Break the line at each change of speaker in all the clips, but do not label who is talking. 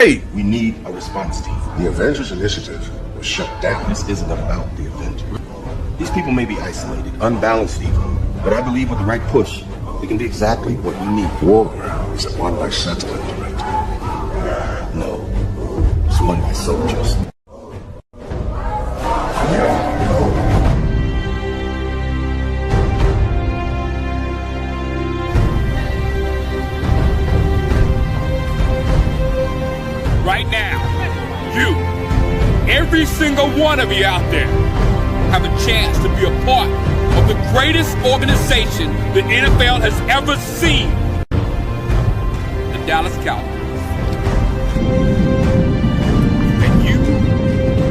Hey,
We need a response team.
The Avengers Initiative was shut down.
This isn't about the Avengers. These people may be isolated, unbalanced even, but I believe with the right push, we can be exactly what we need.
War is it won by sentiment, Director?
No, it's won by soldiers.
Right now, you, every single one of you out there, have a chance to be a part of the greatest organization the NFL has ever seen. The Dallas Cowboys. And you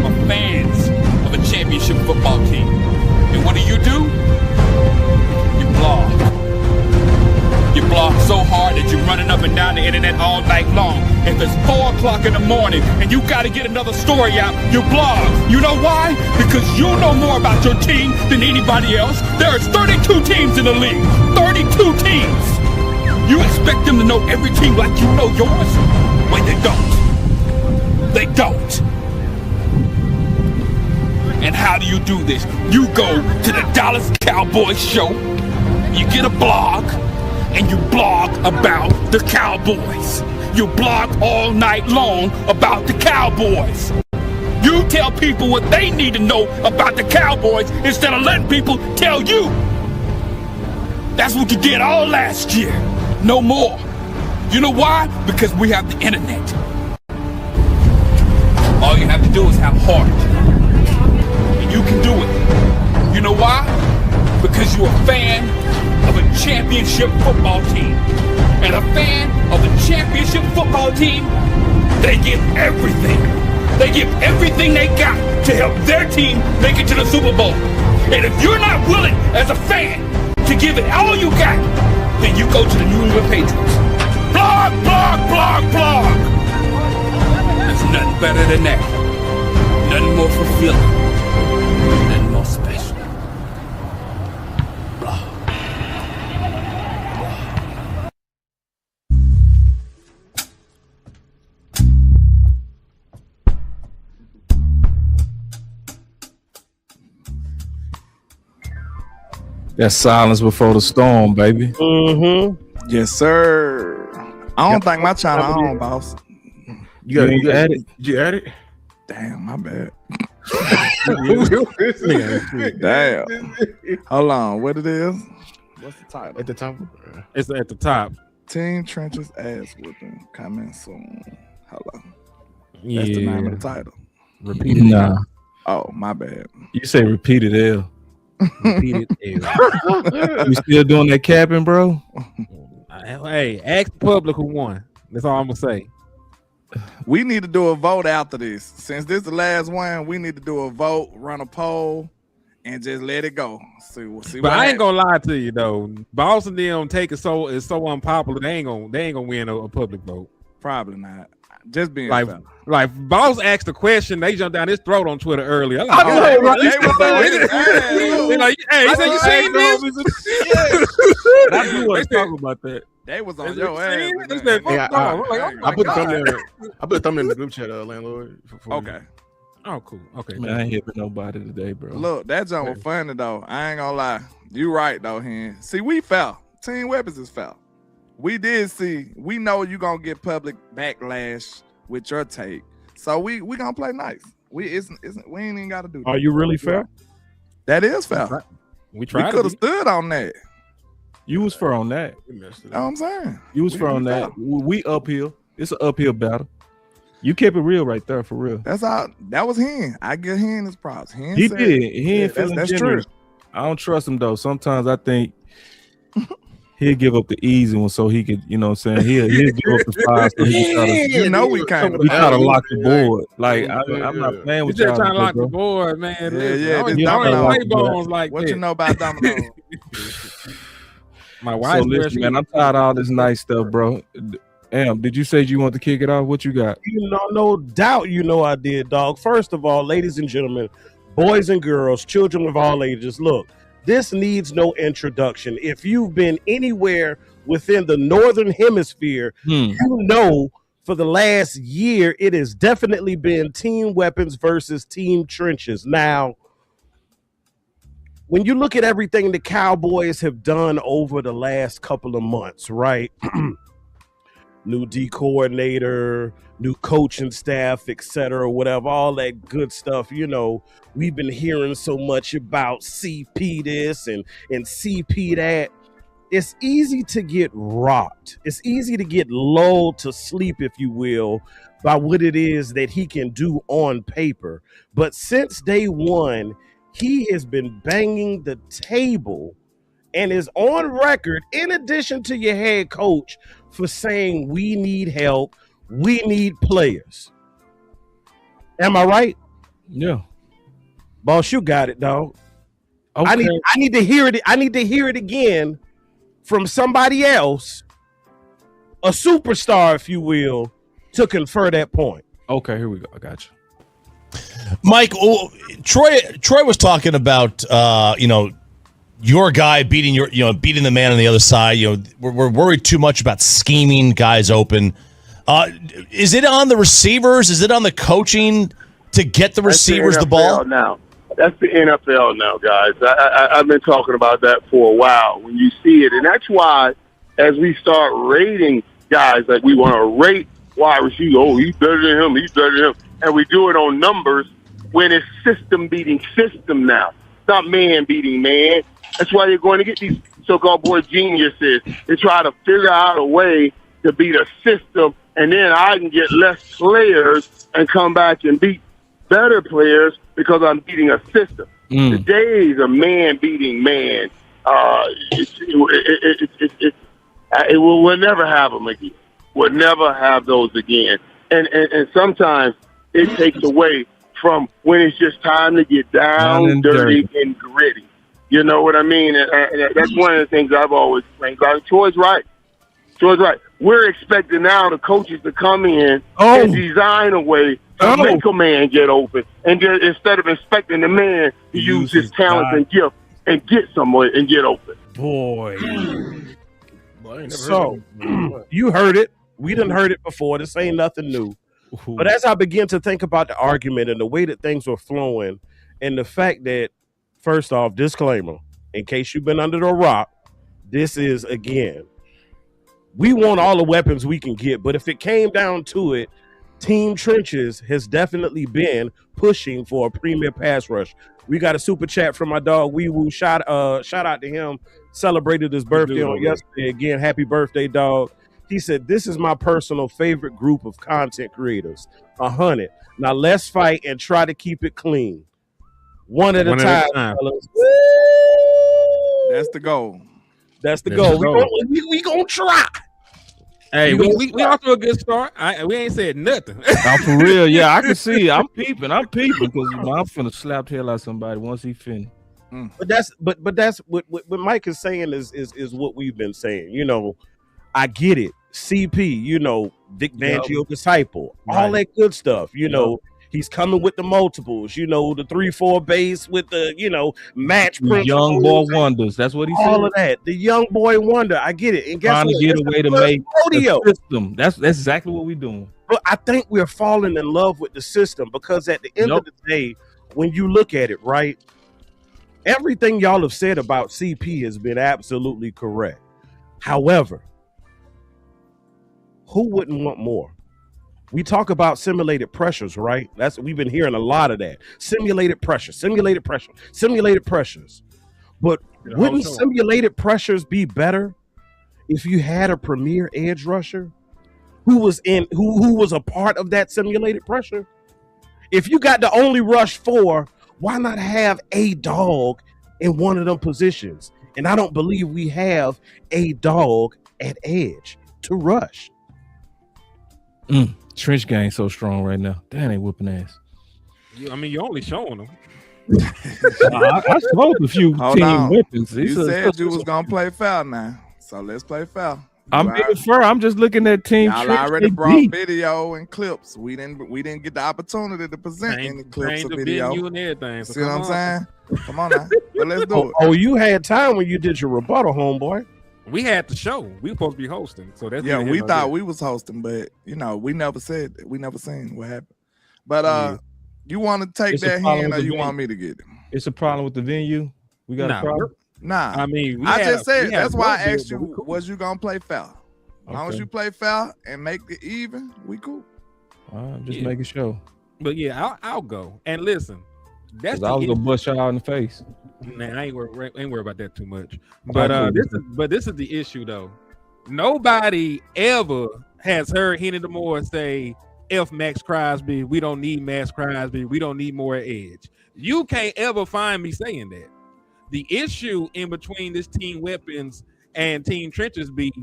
are fans of a championship football team. And what do? You blog. You blog so hard that you're running up and down the internet all night long. If it's 4 o'clock in the morning and you gotta get another story out, you blog. You know why? Because you know more about your team than anybody else. There's 32 teams in the league. 32 teams. You expect them to know every team like you know yours? Wait, they don't. They don't. And how do you do this? You go to the Dallas Cowboys show, you get a blog, and you blog about the Cowboys. You blog all night long about the Cowboys. You tell people what they need to know about the Cowboys instead of letting people tell you. That's what you did all last year. No more. You know why? Because we have the internet. All you have to do is have heart. And you can do it. You know why? Because you're a fan of a championship football team. And a fan of a championship football team, they give everything. They give everything they got to help their team make it to the Super Bowl. And if you're not willing as a fan to give it all you got, then you go to the New England Patriots. Blog, blog, blog, blog. There's nothing better than that. Nothing more fulfilling. Nothing more special.
that's silence before the storm, baby.
Mm-hmm.
Yes, sir. I don't think my channel on, boss.
You add it? Did you add it?
Damn, my bad. Damn. Hold on, what it is? What's the title?
At the top.
It's at the top.
Team Trenches ass whooping. Coming soon. Hello.
Yeah.
That's the name of the title.
Repeat it.
Nah.
Oh, my bad.
You say repeated L.
Repeat it.
You still doing that capping, bro?
Hey, ask the public who won. That's all I'm gonna say.
We need to do a vote after this. Since this is the last one, we need to do a vote, run a poll, and just let it go. See
But I ain't gonna lie to you though. Boston them take it so unpopular. They ain't gonna win a public vote.
Probably not. Just being
Like
fair.
Like Boss asked a question, they jumped down his throat on Twitter earlier. I'm
I know,
like,
right?
hey,
They
like, hey, he said you seen this?
I do want to talk about that.
They was on
They
your ass.
said, they said,
Yeah,
fuck no. I'm like, oh my
I put the
God.
thumbnail. I put the thumbnail in the group chat, landlord.
Okay.
Oh, cool. Okay.
Man, I ain't hitting nobody today, bro.
Look, that jump was funny though. I ain't gonna lie. You right though, Hen. See, we fell. Team Weapons is foul. We did see. We know you gonna get public backlash with your take. So we gonna play nice. We ain't even gotta do that.
Are you really fair?
That is foul.
We
We
tried
could
to
have stood on that.
You was fair on that.
You messed it
You know what
up.
I'm saying?
You was fair on that. We uphill. It's an uphill battle. You kept it real right there, for real.
That's all. That was Hen. I give Hen his props. Hen
He
said-
did. He ain't
Yeah,
feeling
that's
generous.
true.
I don't trust him though. Sometimes I think he'll give up the easy one so he could, you know what I'm saying? He'll give up the five so he can try to,
You know we kind of.
we try to lock the board. Like I'm not playing
You
with
just
y'all,
trying to lock
bro.
the board, man.
Yeah,
Listen,
yeah,
I don't
this
even
domino.
play bones like
What
that.
you know about domino?
My
So
wife,
listen, man, I'm tired of all this nice stuff, bro. Am, did you say you want to kick it off? What you got?
You know, no doubt you know I did, dog. First of all, ladies and gentlemen, boys and girls, children of all ages, look, this needs no introduction. If you've been anywhere within the northern hemisphere, you know for the last year, it has definitely been team weapons versus team trenches. Now, when you look at everything the Cowboys have done over the last couple of months, right? New D coordinator, new coaching staff, etc., whatever, all that good stuff. You know, we've been hearing so much about CP this and CP that. It's easy to get rocked. It's easy to get lulled to sleep, if you will, by what it is that he can do on paper. But since day one, he has been banging the table and is on record, in addition to your head coach, for saying we need help, we need players. Am I right?
Yeah.
Boss, you got it, dog.
Okay.
I need to hear it. I need to hear it again from somebody else, a superstar, if you will, to confer that point.
Okay, here we go. I got you.
Mike, Troy was talking about your guy beating beating the man on the other side. We're worried too much about scheming guys open. Is it on the receivers? Is it on the coaching to get the receivers the ball?
Now. That's the NFL now, guys. I've been talking about that for a while when you see it. And that's why as we start rating guys, like we want to rate wide receiver, oh, he's better than him, he's better than him. And we do it on numbers when it's system beating system now. It's not man beating man. That's why you're going to get these so-called boy geniuses. They try to figure out a way to beat a system, and then I can get less players and come back and beat better players because I'm beating a system. The days of man beating man, we'll never have them again. We'll never have those again. And sometimes it takes away from when it's just time to get down, dirty, and gritty. You know what I mean? And that's one of the things I've always claimed. Troy's right. We're expecting now the coaches to come in and design a way to make a man get open, and then instead of expecting the man to use his talent and gift and get somewhere and get open.
Boy, so you heard it. We done heard it before. This ain't nothing new. But as I begin to think about the argument and the way that things were flowing, and the fact that, first off, disclaimer, in case you've been under the rock, this is, again, we want all the weapons we can get, but if it came down to it, Team Trenches has definitely been pushing for a premier pass rush. We got a super chat from my dog Wee Woo. Shout out to him. Celebrated his birthday on yesterday. Again, happy birthday, dog. He said, "This is my personal favorite group of content creators. 100. Now let's fight and try to keep it clean. One at a time, fellas."
That's the goal.
That's the goal. We gonna try.
Hey, we off to a good start. We ain't said nothing.
For real, yeah, I can see. I'm peeping because I'm finna slap the hell out of somebody once he finished.
But that's what Mike is saying is what we've been saying. You know, I get it. CP, you know, Vic Fangio disciple, all that good stuff. You know, he's coming with the multiples. You know, the 3-4 base with the match.
Young boy wonders. That's what he said.
All of that. The young boy wonder. I get it. And guess
trying
what?
to get a way to make the system. That's exactly what we're doing.
But I think we're falling in love with the system because at the end of the day, when you look at it, right, everything y'all have said about CP has been absolutely correct. However, who wouldn't want more? We talk about simulated pressures, right? We've been hearing a lot of that. Simulated pressures. But wouldn't simulated pressures be better if you had a premier edge rusher who was a part of that simulated pressure? If you got to only rush 4, why not have a dog in one of them positions? And I don't believe we have a dog at edge to rush.
Trench gang so strong right now. That ain't whooping ass.
I mean, you're only showing them.
I spoke a few team weapons.
You said you was gonna play foul now, so let's play foul.
I'm being fair. I'm just looking at team.
Y'all already brought video and clips. We didn't get the opportunity to present any clips or video.
And everything. So
see what I'm saying? Come on now. But let's do it.
Oh, you had time when you did your rebuttal, homeboy.
We had the show. We were supposed to be hosting. So that's
Yeah, we thought we was hosting, but we never seen what happened. But you want to take that hand, or you want me to get it?
It's a problem with the venue. We got a problem.
Nah,
I mean,
I just said that's why I asked you, was you gonna play foul? As long as you play foul and make it even, we cool.
Just making sure.
But yeah, I'll go. And listen, that's
I was gonna bust y'all in the face.
Man, I ain't worried about that too much. But this is the issue though. Nobody ever has heard Henny DeMore say, F Max Crosby, we don't need Max Crosby, we don't need more edge. You can't ever find me saying that. The issue in between this Team Weapons and Team Trenches beef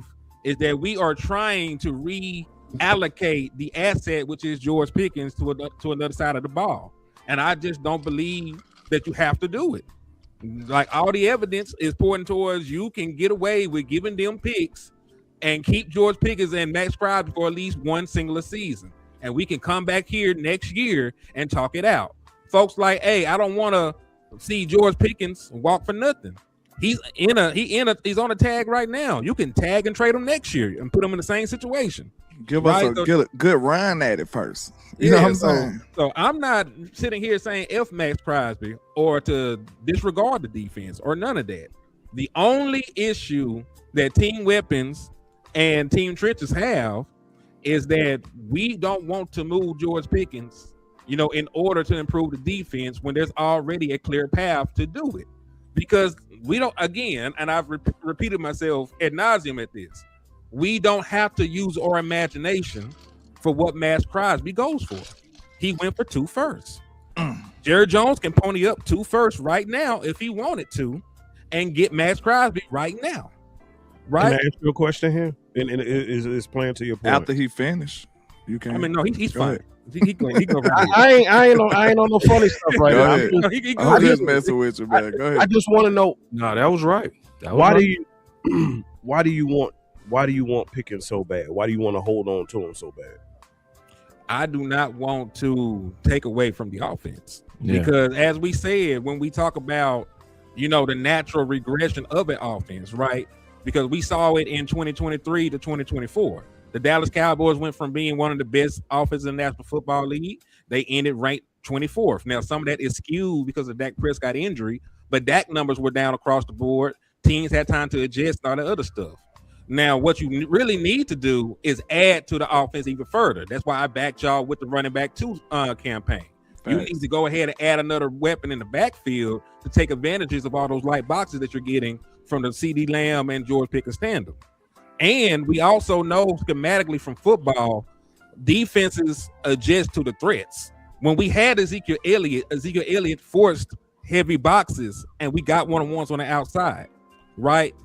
is that we are trying to reallocate the asset, which is George Pickens, to another side of the ball. And I just don't believe that you have to do it. Like, all the evidence is pointing towards you can get away with giving them picks and keep George Pickens and Max Crosby for at least one singular season. And we can come back here next year and talk it out. Folks like, hey, I don't want to see George Pickens walk for nothing. He's on a tag right now. You can tag and trade him next year and put him in the same situation.
Give us a good run at it first. You know what I'm saying?
So I'm not sitting here saying F Max Crosby or to disregard the defense or none of that. The only issue that Team Weapons and Team Trenches have is that we don't want to move George Pickens, in order to improve the defense when there's already a clear path to do it. Because we don't, again, and I've repeated myself ad nauseum at this, we don't have to use our imagination for what Max Crosby goes for. He went for 2 firsts. Jerry Jones can pony up 2 firsts right now if he wanted to and get Max Crosby right now. Right?
Can I ask you a question here? And is playing to your point.
After he finished, you can.
I mean, no, he's fine.
I ain't on no funny stuff right now.
I'm just messing with you, man. Go ahead.
I just want to know.
No, that was right.
Why do you want Pickens so bad? Why do you want to hold on to him so bad?
I do not want to take away from the offense because, as we said, when we talk about, the natural regression of an offense, right? Because we saw it in 2023 to 2024. The Dallas Cowboys went from being one of the best offenses in the National Football League. They ended ranked 24th. Now, some of that is skewed because of Dak Prescott injury, but Dak numbers were down across the board. Teams had time to adjust and all the other stuff. Now, what you really need to do is add to the offense even further. That's why I backed y'all with the running back 2 campaign. You need to go ahead and add another weapon in the backfield to take advantages of all those light boxes that you're getting from the CeeDee Lamb and George Pickens tandem. And we also know schematically from football, defenses adjust to the threats. When we had Ezekiel Elliott forced heavy boxes and we got one-on-ones on the outside, right?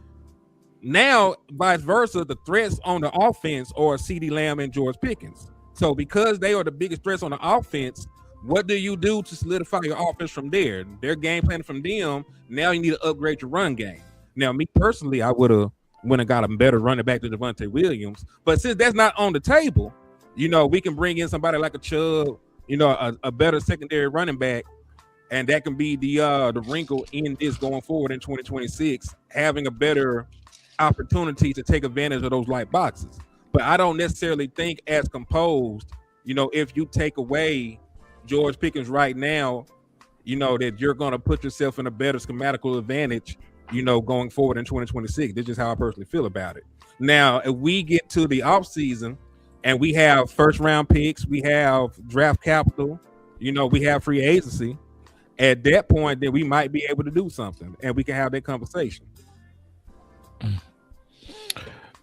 Now, vice versa, the threats on the offense are CeeDee Lamb and George Pickens. So because they are the biggest threats on the offense, what do you do to solidify your offense from there? Their game plan from them, now you need to upgrade your run game. Now, me personally, I would have got a better running back to Devontae Williams. But since that's not on the table, we can bring in somebody like a Chubb, a better secondary running back, and that can be the wrinkle in this going forward in 2026, having a better opportunity to take advantage of those light boxes. But I don't necessarily think as composed, if you take away George Pickens right now, that you're going to put yourself in a better schematical advantage, going forward in 2026. This is how I personally feel about it. Now, if we get to the offseason and we have first round picks, we have draft capital, we have free agency, at that point, then we might be able to do something and we can have that conversation.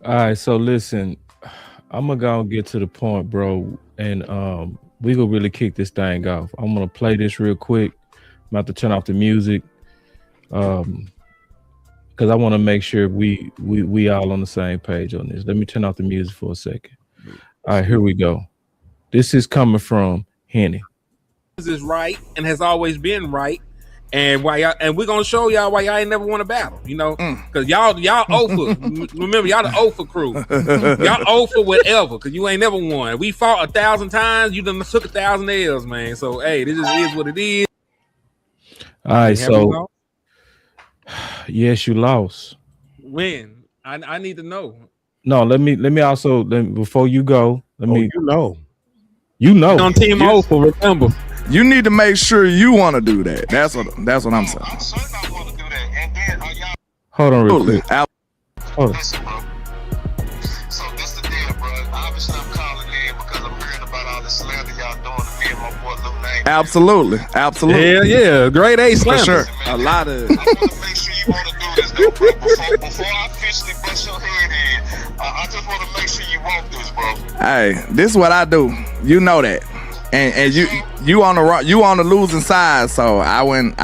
All right, so listen, I'm gonna go and get to the point, bro, and we gonna really kick this thing off. I'm gonna play this real quick. I'm about to turn off the music, because I want to make sure we all on the same page on this. Let me turn off the music for a second. All right, here we go. This is coming from Henny.
This is right and has always been right. And we're gonna show y'all why y'all ain't never won a battle, because y'all over. Remember, y'all the over crew. Y'all over whatever, because you ain't never won. We fought 1,000 times. You done took 1,000 L's, man. So hey, this is what it is.
All right, so yes, you lost.
When I need to know.
No, let me also before you go. Let me.
You know.
On Team O for remember.
You need to make sure you want to do that. That's what I'm saying.
Hold on real quick. Hold on.
Listen, bro. So this the deal, bro. Obviously, I'm calling in because I'm hearing about all the slander y'all doing to me and my boy Lil Name.
Absolutely.
Hell yeah, grade A
For
slander.
sure. A lot of.
I want to make sure you want to do this, though, bro. Before I officially bust your head in, I just want to make sure you want this, bro.
Hey, this is what I do. You know that. And you on the losing side, so I wouldn't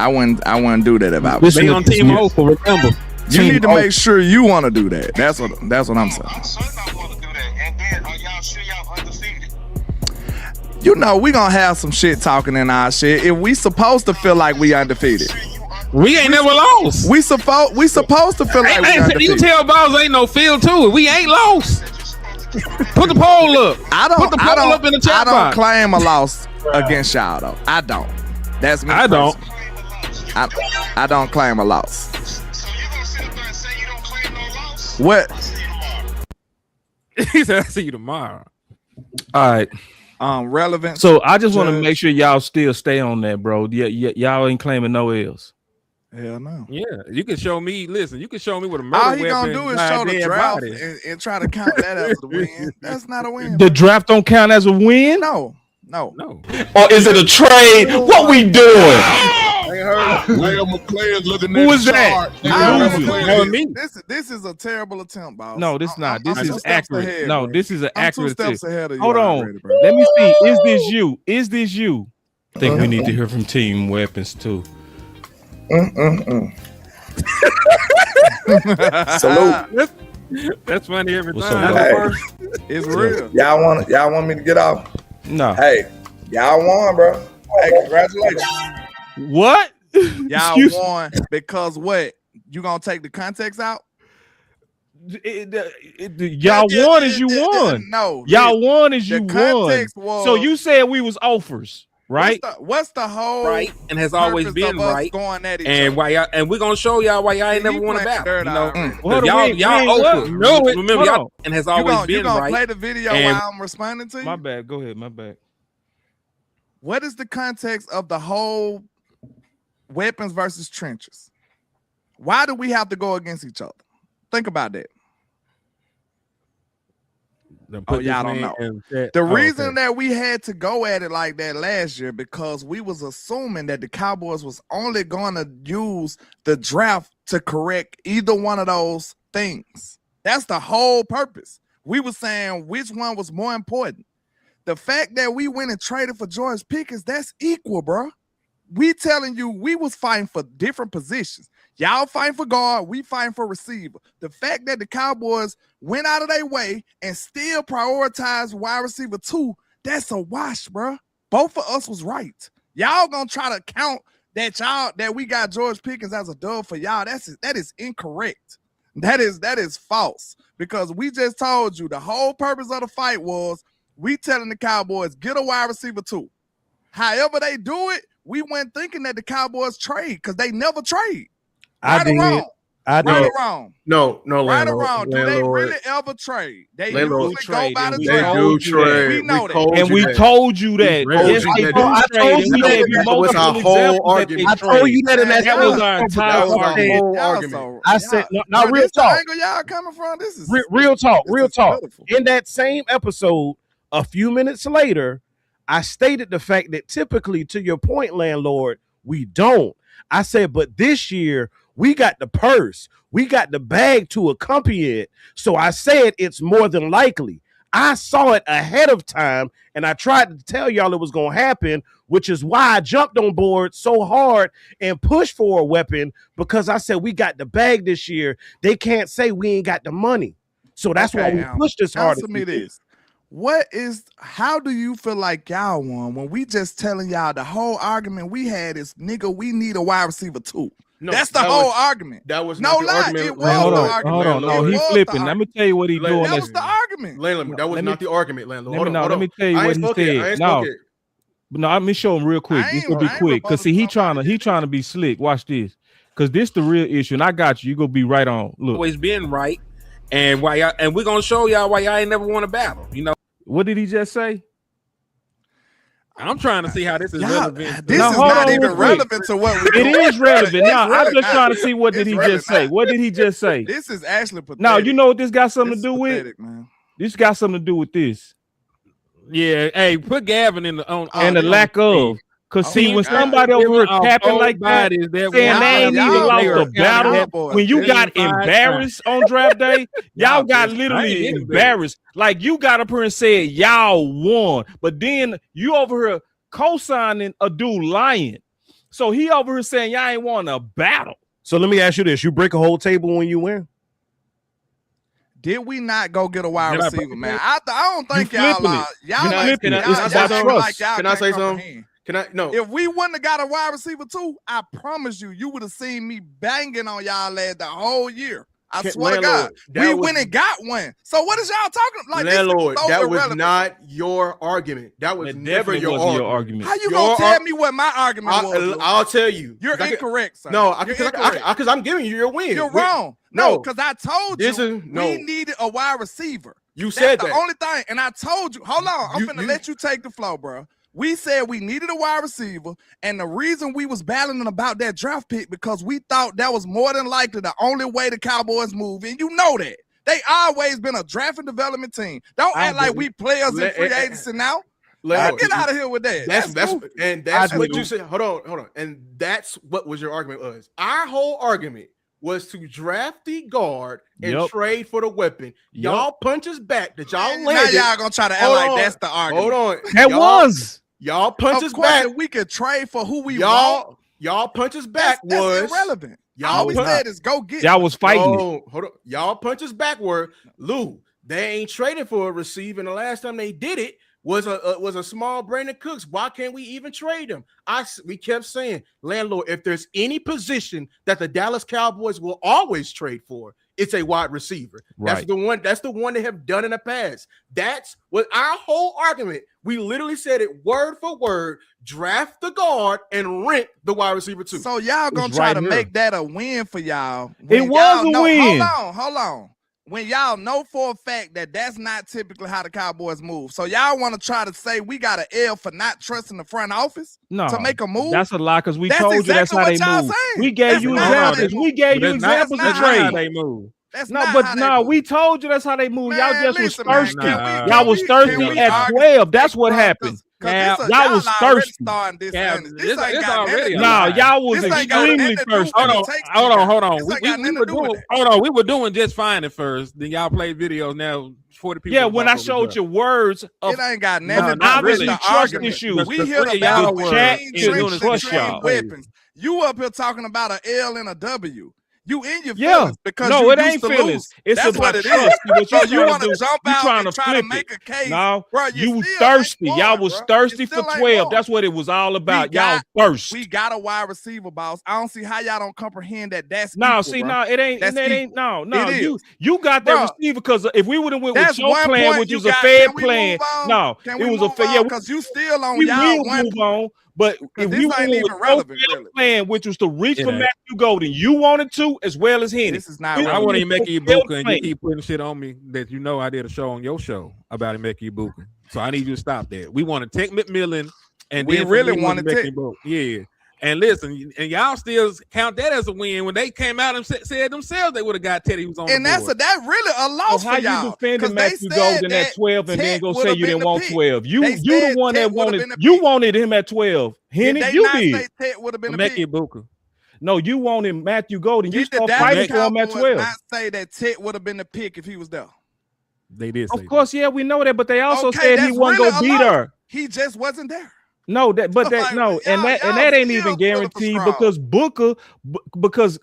do that if I was.
Be on Team O for remember.
You need to make sure you want to do that. That's what I'm saying.
I'm certain I want to do that. And then, are y'all sure y'all undefeated?
You know we gonna have some shit talking in our shit. If we supposed to feel like we undefeated,
we ain't never lost.
We supposed to feel like we undefeated.
You tell Balls ain't no feel to it. We ain't lost. Put the poll up. Put the poll up in the chat
I don't
box.
claim a loss against y'all though. I don't. That's me.
I don't.
I don't claim a loss.
So you gonna sit up there and say you don't claim no loss?
What?
I'll see you tomorrow.
He said, "I'll see you tomorrow."
All right.
Relevant.
So I just want to make sure y'all still stay on that, bro. Yeah, y'all ain't claiming no L's.
Hell no.
Yeah, you can show me. Listen, you can show me what a murder
All he
weapon
gonna do is
by a
show the
dead
draft
body.
and try to count that as a win. That's not a win.
The draft don't count as a win.
No.
Or is it a trade? What we doing?
Who is that?
This is a terrible attempt, boss.
No, this not. This
I'm 2
is
steps
accurate.
ahead,
No,
bro.
this is an
I'm 2
accurate.
steps ahead of you.
Hold on.
already, bro.
Let me see. Is this you? Is this you? I think we need to hear from Team Weapons too.
Salute.
That's funny every
What's
time.
up,
Hey,
It's real.
y'all want me to get off?
No.
Hey, y'all won, bro. Hey, congratulations.
What?
Y'all
Excuse-
won because what? You gonna take the context out?
Y'all won as you won.
No.
Y'all won as you
the
won.
context was-
So you said we was offers, right?
What's the whole
Right, and has always
purpose
been
of us
right.
going at each
And
other?
why y'all? And we're gonna show y'all why y'all ain't never won a
playing
battle.
dirt
You know,
already.
Hold on,
y'all
we ain't
over.
what?
No, remember
Hold
y'all
on.
and has
You
always
gonna
been
play
right.
the video
And-
while I'm responding to you?
My bad. Go ahead. My bad.
What is the context of the whole weapons versus trenches? Why do we have to go against each other? Think about that.
Put this
y'all don't
man
know.
in chat.
The
Oh,
reason
okay.
that we had to go at it like that last year because we was assuming that the Cowboys was only going to use the draft to correct either one of those things. That's the whole purpose. We were saying which one was more important. The fact that we went and traded for George Pickens, that's equal, bro. We telling you we was fighting for different positions. Y'all fighting for guard, we fighting for receiver. The fact that the Cowboys went out of their way and still prioritized wide receiver 2, that's a wash, bro. Both of us was right. Y'all gonna try to count that we got George Pickens as a dub for y'all. That is incorrect. That is false because we just told you the whole purpose of the fight was we telling the Cowboys get a wide receiver 2. However they do it, we went thinking that the Cowboys trade because they never trade. Right or wrong? Right or wrong?
No,
Right or
landlord.
wrong? Do they really ever trade? They
Landlord.
usually go by the
We
They
draft.
do trade.
We know that.
And we told you that.
told
Yes,
you
they
that.
do
I
trade,
told
and
you
we
that.
gave you
That was
multiple
our whole
examples that they
argument.
I told you that in that
That was
time.
our entire
That was our
argument.
whole
Y'all
argument.
so-
I said,
y'all-
now
bro,
real
this the
talk.
angle y'all coming from? This is
Real talk,
this
real
is
talk.
pitiful.
In that same episode, a few minutes later, I stated the fact that typically, to your point, landlord, we don't. I said, but this year we got the purse, we got the bag to accompany it. So I said it's more than likely. I saw it ahead of time, and I tried to tell y'all it was going to happen, which is why I jumped on board so hard and pushed for a weapon, because I said we got the bag this year. They can't say we ain't got the money. So that's why
Okay,
we
now,
pushed this hard.
Answer me this. How do you feel like y'all won when we just telling y'all the whole argument we had is, nigga, we need a wide receiver 2.
No,
That's the
that
whole
was-
argument.
That was
No
not the
lie,
argument.
it was
Hold
the
on,
argument.
hold on. No,
It
he's
was
flipping.
the
Let me tell you what he's
That
doing.
That
That's
was the argument.
Layla, that was
Let
not
me-
the argument, landlord.
let me- no, let me tell you
I
what
ain't
he
spoke it. I
said.
ain't
No.
spoke it.
No, let me show him real quick.
I
This
ain't-
gonna be
I ain't
quick. Cause see, he trying to be slick. Watch this. Cause this the real issue. And I got you. You gonna be right on. Look.
Always been right. And we're gonna show y'all why y'all ain't never won a battle. You know,
What did he just say?
I'm trying to see how this is relevant.
This is not even relevant to what we
It is relevant. Now, I'm just trying to see what did
It's
he just say.
relevant.
What did he just say?
This is actually pathetic.
Now, you know what this got something
This
to do
is
with?
pathetic, man.
This got something to do with this.
Yeah, hey, put Gavin in the on
And the lack of. Because see, when somebody over here capping like that, saying they ain't even lost a battle, when you got embarrassed on draft day, y'all got literally embarrassed. Like you got up here and said y'all won, but then you over here co-signing a dude lying. So he over here saying y'all ain't won a battle.
So let me ask you this: you break a whole table when you win?
Did we not go get a wide receiver, man? I don't think
You
y'all
flipping
are.
it.
Y'all
You
like,
flipping it.
y'all,
It's
y'all
about
acting
trust.
like y'all
Can I
can't
say something?
comprehend.
Can I? No.
If we wouldn't have got a wide receiver too, I promise you would have seen me banging on y'all lad the whole year. I swear to God, we went and got one. So what is y'all talking about? Like,
landlord,
this is so
that was
irrelevant.
not your argument. That was
Never
your
was your argument.
How you gonna tell me what my argument was?
I'll tell you.
You're incorrect, sir.
No,
You're incorrect.
because I'm giving you your win.
You're wrong. No, because I told
This
you
is- no.
we needed a wide receiver.
You
That's
said
the
that.
only thing. And I told you, hold on, I'm finna let you take the flow, bro. We said we needed a wide receiver, and the reason we was battling about that draft pick because we thought that was more than likely the only way the Cowboys move, and you know that. They always been a draft and development team. Don't act like we players in free agency now. Get out of here with that.
That's what you said. Hold on. And that's what was your argument was. Our whole argument was to draft the guard and trade for the weapon. Y'all punch us back that y'all landed.
Now y'all gonna try to act like that's the argument.
Hold on.
That was.
Y'all punch us
Of course,
back.
if we could trade for who we want.
Y'all punch us back
That's irrelevant. All we said is go get.
Y'all was fighting it.
Hold on. Y'all punch us backward. Lou, they ain't traded for a receiver, and the last time they did it was a small Brandon Cooks. Why can't we even trade him? We kept saying, landlord, if there's any position that the Dallas Cowboys will always trade for, it's a wide receiver.
Right.
That's the one they have done in the past. That's what our whole argument. We literally said it word for word: draft the guard and rent the wide receiver too.
So y'all gonna
It's
try
right
to
here.
make that a win for y'all.
It
when
was
y'all
a
know-
win.
Hold on. When y'all know for a fact that that's not typically how the Cowboys move. So y'all want to try to say we got an L for not trusting the front office
No,
to make a move?
That's a lie because we
That's
told you that's how
exactly
they
what y'all
move.
saying.
We gave
That's
you
not how
examples.
they
We
move.
gave you
But that's
examples
not
of
how
trade.
they move.
That's
No,
not
but
how they
no,
move.
we told you that's how they move. Y'all
Man,
just
listen,
was
man,
thirsty.
can we-
Y'all was
can
thirsty
we
at
argue
12. That's what
bro,
happened.
Now,
Y'all was thirsty.
Starting this,
Yeah,
ain't it?
this
ain't got
already
nothing to
a
do
Nah,
with-
y'all was
this ain't got nothing
extremely
to do
thirsty.
with
Hold
the takes
on.
we got.
Hold on.
This
We
ain't got nothing
were
to do with
doing.
that.
Hold on. We were doing just fine at first. Then y'all played videos. Now 40 people.
Yeah, when I showed you words of
It ain't got nothing to do with
obviously
the
trust
argument.
issues.
We hear
three
about
of y'all
chat
were
to
doing
trust
the
y'all.
weapons. You up here talking about an L and a W. You in your
Yeah.
feelings because
No,
you
it
used
ain't
to
feelings.
lose.
It's
That's
about
what it
trust.
is.
What
So
you
you
trying
want
to
to
do?
jump
You
out
trying
and
to
try to
flip
make
it.
a case.
No,
bro,
you was
still ain't
thirsty.
won,
Y'all was
bro.
thirsty
You
for
still ain't
12.
won.
That's what it was all about.
We
Y'all
got-
thirst.
We got a wide receiver, boss. I don't see how y'all don't comprehend that. That's
No,
equal,
see,
bro.
no, it ain't.
That's
It ain't.
equal.
No.
It is.
You got that
Bruh,
receiver because if we would have went with
That's
your
one
plan,
point
which
you
was a
got.
fair
Can we
plan,
move on?
no,
Can
it
we
was a
move
fair.
on?
Yeah,
Because you still on
we
y'all
will
one
move on. But if
this
we
ain't
went
even
with your
relevant,
fair
really.
plan, which was to reach
It
for
ain't.
Matthew Golden, you wanted to as well as Henny.
This is not
I
relevant.
want to make you
Fair
Ibuka, and you
plan.
keep putting shit on me that you know I did a show on your show about Emeka Ibuka. So I need you to stop that. We want to take McMillan, and
We
then
really
want
wanted
to
Tech.
Yeah. And listen, and y'all still count that as a win when they came out and said themselves they would have got Teddy was on
And
the
that's
board.
that really a loss
So how
for y'all.
you defending
'Cause they
Matthew
said
Golden
that
at 12 and then
Tech
go say
would've
you
been
didn't
the
want
pick.
12? You
They
the
said
one
Tech
that
would've
wanted
been the
you
pick.
wanted him at 12.
Did
Henny,
they
you
not
did.
say Tech would have been the
Emeka
pick?
Ibuka.
No, you wanted Matthew Golden. You
Did the
start
Dallas
fighting for him at
Cowboys
12.
not say that Tech would have been the pick if he was there?
They did say
Of course, yeah, we know that, but they also
Okay,
said he
that's
wasn't
really
gonna
a
be
loss.
there.
He just wasn't there.
No, that but that
Like,
no, and
y'all
that ain't
still
even
feeling
guaranteed
for
because Booker, because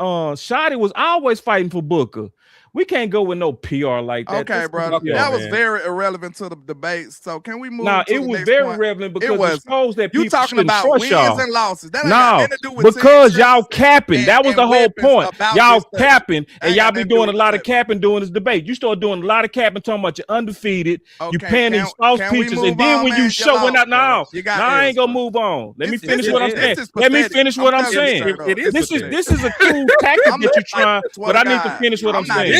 Shotty was always fighting for Booker. We can't go with no PR like that.
Okay,
This
bro.
is PR,
That was
man.
very irrelevant to the debate. So can we move?
Nah,
to
it
the
was
next
very
point?
relevant because
was.
it shows that
You
people
talking
shouldn't
about
trust
wins
y'all.
and losses. That ain't got
No,
nothing to do with
because
team
y'all
strength
capping. That was
and
the whole
weapons
point.
about
Y'all
this stuff.
capping, and
Ain't
y'all
got
be
nothing to do
doing a
with
lot
the
of capping during this debate. You start doing a lot of capping, talking about you're undefeated. You
Okay,
paying these false
can we
peaches,
move
and then
on,
when
man?
you
You
showing
lost,
out now,
bro. You got
I ain't
L's,
gonna
bro.
move on. Let me
This
finish
is-
what I'm
this
saying.
is
Let me
pathetic.
finish
I'm
what I'm
telling you
saying.
straight up.
It is
This
pathetic.
is a cool tactic
I'm
that you're
like,
trying,
swear
but
to
I need to
God,
finish what I'm
I'm not
saying.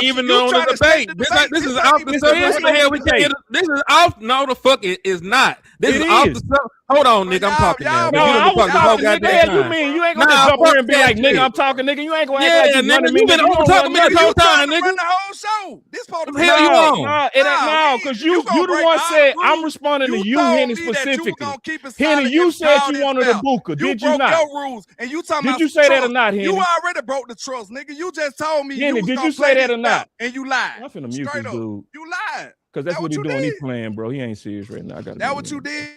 not even on the debate. This is off the subject. What the hell we can't? This is off. No, the fuck it is not. This is off the subject. Hold on, nigga. I'm talking now.
No, I was talking, nigga. Hey, you mean you ain't gonna just jump here and be like, nigga, I'm talking, nigga. You ain't gonna act like you running me.
You been over talking me this whole time, nigga.
Run the whole show. This part of
the hell you on?
No, it ain't now, because you the one said I'm responding to you, Henny, specifically. Henny, you said you wanted a Buka. Did you not?
Your rules, and you talking
did you say that or not, Henny?
You already broke the trust, nigga. You just told me.
Henny, did you say that or not?
And you lied.
I'm finna mute this dude.
You lied.
Because that's what he doing. He playing, bro. He ain't serious right now. I got
that what you did.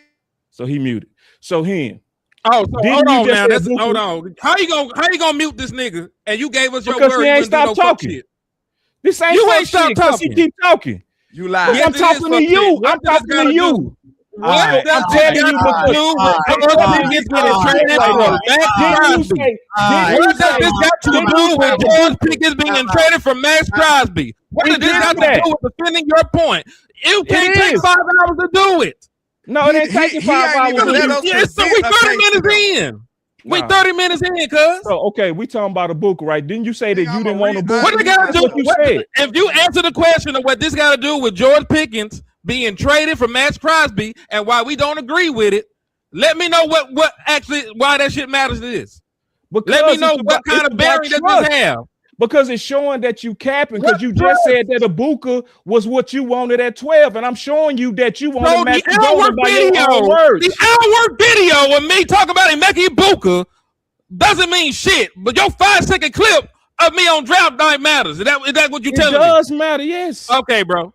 So he muted. So Hen,
Oh, so
Didn't
hold
you
on
just
now.
say
That's,
Booker?
hold on. How you gonna mute this nigga? And you gave us your
Because
word.
he
You
ain't
wouldn't do no
stopped
fuck
talking.
shit.
This ain't
You
fuck
ain't stopped
shit, 'cause he
talking.
keep talking.
You lied.
Yes,
I'm
it is
talking to
fuck
you.
shit. What
I'm
does
talking
this gotta
to you.
do? What
I'm
does
telling
this
you
got to
because
do with
Hey,
George
hold on.
Pickens getting traded for Max
Didn't you
Crosby?
say?
What does this got to do with George Pickens being traded for Max Crosby? What does this got to do with defending your point? You can't take 5 hours to do it.
No, it ain't taking 5 hours.
Yeah, so we 30 minutes in. We 30 minutes in, cuz.
So okay, we talking about a book, right? Didn't you say that you didn't want a book?
What they got to
That's
do?
what you said.
If you answer the question of what this got to do with George Pickens being traded for Max Crosby and why we don't agree with it, let me know what actually why that shit matters to this. Let me know what kind of bearing does this have.
Because it's showing that you capping, because you just said that Ibuka was what you wanted at 12, and I'm showing you that you wanted
So
Matthew
the
Golden by your own words.
the hour video of me talking about Emeka Ibuka doesn't mean shit, but your 5-second clip of me on draft night matters. Is that what you telling me?
It does matter, yes.
Okay, bro.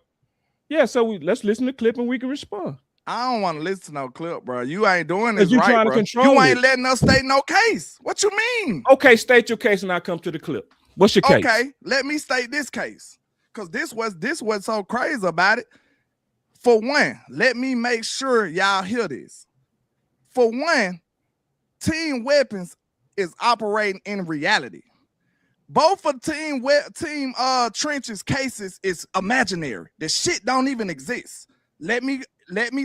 Yeah, so let's listen to the clip and we can respond.
I don't want to listen to no clip, bro. You ain't doing
'Cause
this
you
right,
trying to
bro.
control
You ain't
it.
letting us state no case. What you mean?
Okay, state your case and I'll come to the clip. What's your case?
Okay, let me state this case. Because this was so crazy about it. For one, let me make sure y'all hear this. For one, Team Weapons is operating in reality. Both of Team Trench's cases is imaginary. The shit don't even exist. Let me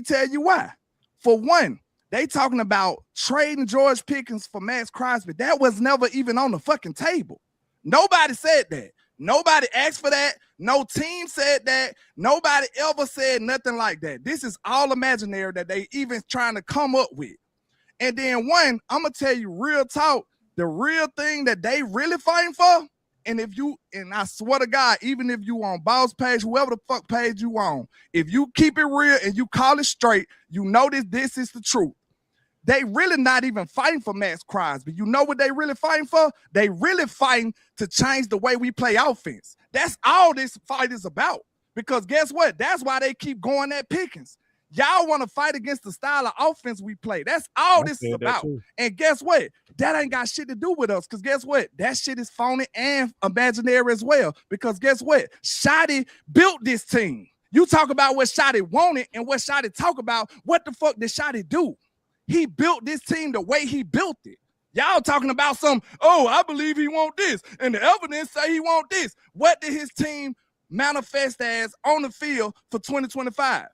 tell you why. For one, they talking about trading George Pickens for Max Crosby. That was never even on the fucking table. Nobody said that. Nobody asked for that. No team said that. Nobody ever said nothing like that. This is all imaginary that they even trying to come up with. And then one, I'm gonna tell you real talk, the real thing that they really fighting for. And I swear to God, even if you on Boss page, whoever the fuck page you on, if you keep it real and you call it straight, you know this is the truth. They really not even fighting for Max Crosby. You know what they really fighting for? They really fighting to change the way we play offense. That's all this fight is about. Because guess what? That's why they keep going at Pickens. Y'all want to fight against the style of offense we play. That's all this is about. And guess what? That ain't got shit to do with us. Because guess what? That shit is phony and imaginary as well. Because guess what? Shotty built this team. You talk about what Shotty wanted and what Shotty talk about. What the fuck did Shotty do? He built this team the way he built it. Y'all talking about I believe he want this. And the evidence say he want this. What did his team manifest as on the field for 2025?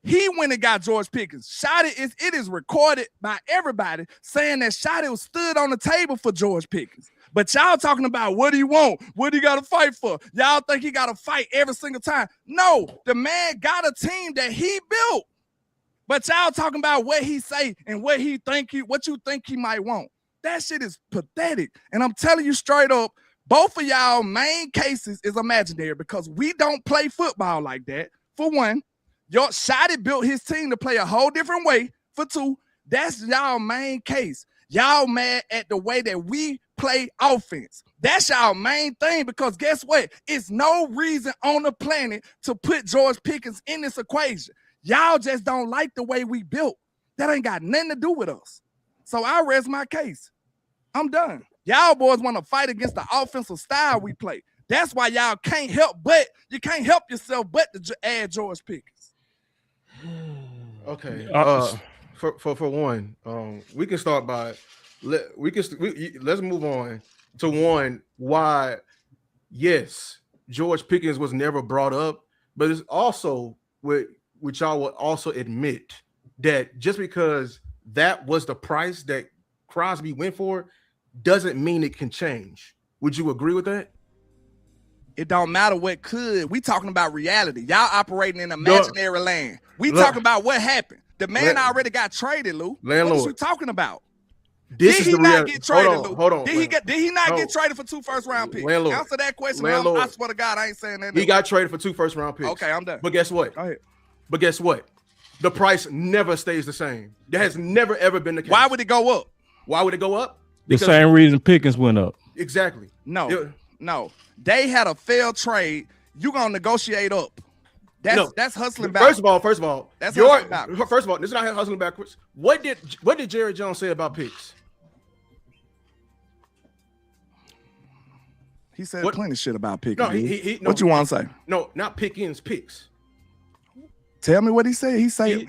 He went and got George Pickens. It is recorded by everybody saying that Shotty was stood on the table for George Pickens. But y'all talking about what do you want? What do you got to fight for? Y'all think he got to fight every single time? No, the man got a team that he built. But y'all talking about what he say and what you think he might want. That shit is pathetic. And I'm telling you straight up, both of y'all main cases is imaginary because we don't play football like that. For one, your Shotty built his team to play a whole different way. For two, that's y'all main case. Y'all mad at the way that we play offense. That's y'all main thing because guess what? It's no reason on the planet to put George Pickens in this equation. Y'all just don't like the way we built. That ain't got nothing to do with us. So I rest my case. I'm done. Y'all boys want to fight against the offensive style we play. That's why y'all can't help yourself but to add George Pickens.
Okay. For one, we can start by let's move on to one why yes, George Pickens was never brought up, but it's also which y'all will also admit that just because that was the price that Crosby went for doesn't mean it can change. Would you agree with that?
It don't matter what could. We talking about reality. Y'all operating in imaginary land. We talking about what happened. The man already got traded, Lou.
Landlord.
What are you talking about?
Did
he not get traded, Lou?
Hold on.
Did he not get traded for 2 first-round picks?
Landlord.
Answer that question.
Landlord.
I swear to God, I ain't saying that.
He got traded for 2 first-round picks.
Okay, I'm done.
But guess what?
Go ahead.
But guess what? The price never stays the same. That has never, ever been the case.
Why would it go up?
Why would it go up?
The same reason Pickens went up.
Exactly.
No. They had a failed trade. You gonna negotiate up. That's hustling backwards.
First of all,
That's
your
hustling backwards.
first of all, this is not hustling backwards. What did Jerry Jones say about picks?
He said plenty of shit about picking.
No, he
what you want to say?
No, not pick-ins, picks.
Tell me what he said. He said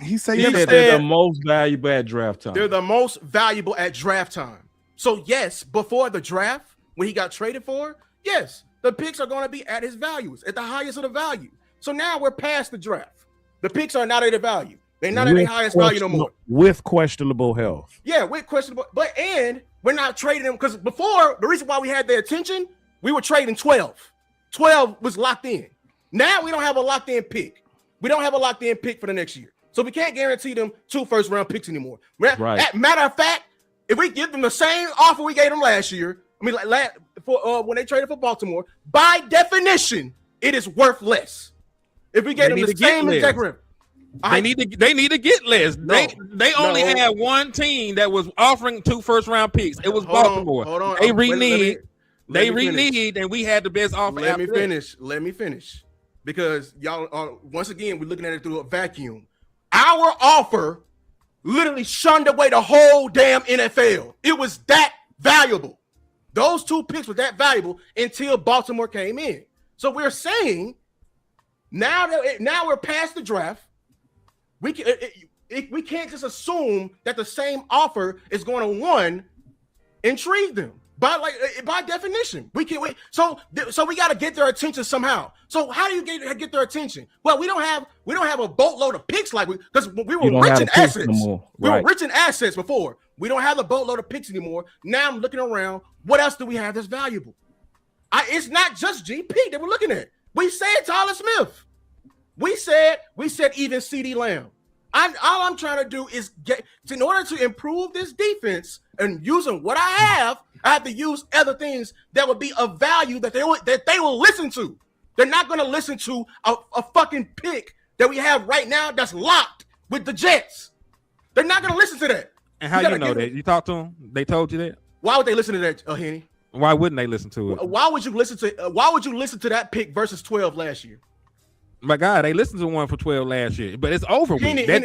they're the most valuable at draft time.
They're the most valuable at draft time. So yes, before the draft, when he got traded for, yes, the picks are going to be at his values, at the highest of the value. So now we're past the draft. The picks are not at their value. They're not at their highest value no more.
With questionable health.
Yeah, with questionable, and we're not trading them because before, the reason why we had their attention, we were trading 12. 12 was locked in. Now we don't have a locked in pick. We don't have a locked in pick for the next year. So we can't guarantee them 2 first-round picks anymore.
Right.
Matter of fact, if we give them the same offer we gave them last year, when they traded for Baltimore, by definition, it is worth less. If we gave them the same exact rim.
They need to get less. They only had one team that was offering 2 first-round picks. It was Baltimore.
Hold on.
They reneged, and we had the best offer.
Let me finish. Because y'all, once again, we're looking at it through a vacuum. Our offer literally shunned away the whole damn NFL. It was that valuable. Those 2 picks were that valuable until Baltimore came in. So we're saying now we're past the draft. We can't just assume that the same offer is going to, one, intrigue them. By definition, we can't wait. So we got to get their attention somehow. So how do you get their attention? Well, we don't have a boatload of picks because we were rich in assets. We were rich in assets before. We don't have a boatload of picks anymore. Now I'm looking around. What else do we have that's valuable? It's not just GP that we're looking at. We said Tyler Smith. We said even CD Lamb. All I'm trying to do is in order to improve this defense and using what I have to use other things that would be of value that they will listen to. They're not going to listen to a fucking pick that we have right now that's locked with the Jets. They're not going to listen to that.
And how you know that? You talked to them? They told you that?
Why would they listen to that, Henny?
Why wouldn't they listen to it?
Why would you listen to that pick versus 12 last year?
My God, they listened to one for 12 last year, but it's over with.
Henny,
That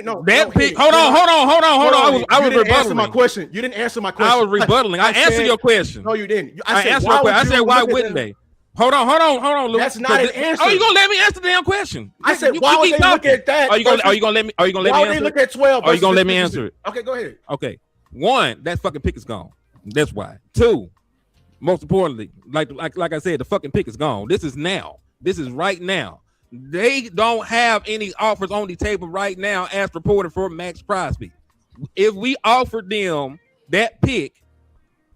pick.
Henny.
Hold on. I was
rebutting my question. You didn't answer my question.
I was rebuttaling. I answered your question.
No, you didn't.
I answered your question. I said, why wouldn't they? Hold on, Luke.
That's not an answer.
Oh, you gonna let me answer the damn question?
I said, why would they look at that?
Are you gonna let me? Are you gonna let me answer?
Why would they look at 12?
Are you gonna let me answer it?
Okay, go ahead.
Okay. 1, that fucking pick is gone. That's why. 2, most importantly, like I said, the fucking pick is gone. This is now. This is right now. They don't have any offers on the table right now, as reported for Max Crosby. If we offered them that pick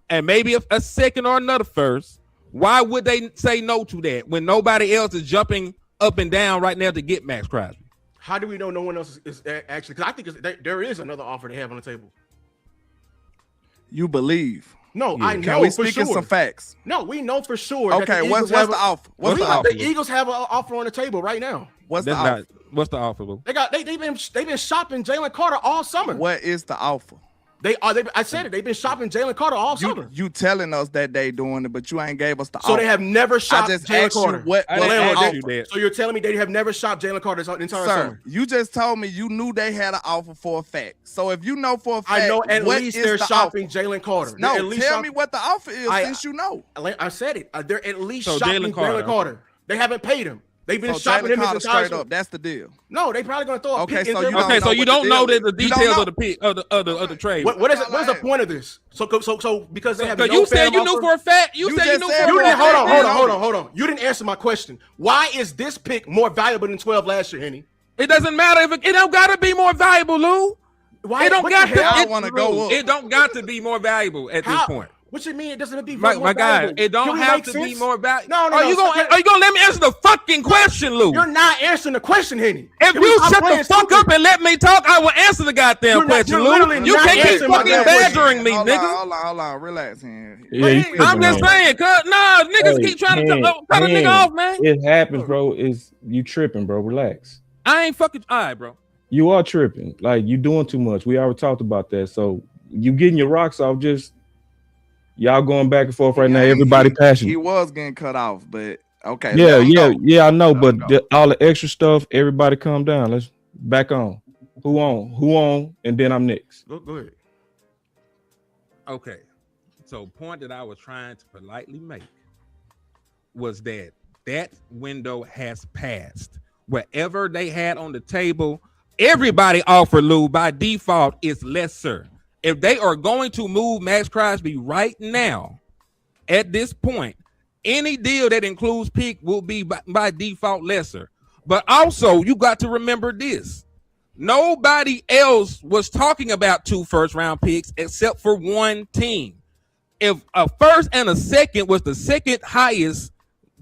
and maybe a second or another first, why would they say no to that when nobody else is jumping up and down right now to get Max Crosby?
How do we know no one else is actually? Because I think there is another offer they have on the table.
You believe?
No, I know.
Can we
for
speak
sure.
in some facts?
No, we know for sure.
Okay, what's the offer? What's the offer?
The Eagles have an offer on the table right now.
What's the offer?
What's the offer, Lou?
They've been shopping Jalen Carter all summer.
What is the offer?
I said it. They've been shopping Jalen Carter all summer.
You telling us that they doing it, but you ain't gave us the offer.
So they have never shopped Jalen
Carter.
So you're telling me they have never shopped Jalen Carter the entire summer?
You just told me you knew they had an offer for a fact. So if you know for a fact,
I know at least they're shopping Jalen Carter.
No, tell me what the offer is since you know.
I said it. They're at least shopping Jalen Carter. They haven't paid him. They've been shopping him
straight up. That's the deal.
No, they probably gonna throw a pick.
So
you don't know the details of the pick of the trade.
What is it? What's the point of this? So because they have.
You said you knew for a fact. You said you knew for a fact.
Hold on. You didn't answer my question. Why is this pick more valuable than 12 last year, Henny?
It doesn't matter if it don't gotta be more valuable, Lou.
Why?
It don't got to.
I want to go up.
It don't got to be more valuable at this point.
What you mean? It doesn't be
more
valuable.
God, it don't have to be more valuable.
No.
Are you gonna let me answer the fucking question, Lou?
You're not answering the question, Henny.
If you shut the fuck up and let me talk, I will answer the goddamn question, Lou. You can't keep fucking badgering me, nigga.
Hold on, relax, man.
I'm just saying, cause niggas keep trying to cut a nigga off, man.
It happens, bro. You tripping, bro. Relax.
I ain't fucking all right, bro.
You are tripping. Like you doing too much. We already talked about that. So you getting your rocks off. Just y'all going back and forth right now. Everybody passionate.
He was getting cut off, but Okay.
Yeah. I know, but all the extra stuff, everybody calm down. Let's back on. Who on? And then I'm next.
Go ahead.
Okay. So point that I was trying to politely make was that window has passed. Whatever they had on the table, everybody offered, Lou, by default is lesser. If they are going to move Max Crosby right now, at this point, any deal that includes pick will be by default lesser. But also, you got to remember this. Nobody else was talking about 2 first-round picks except for one team. If a first and a second was the second highest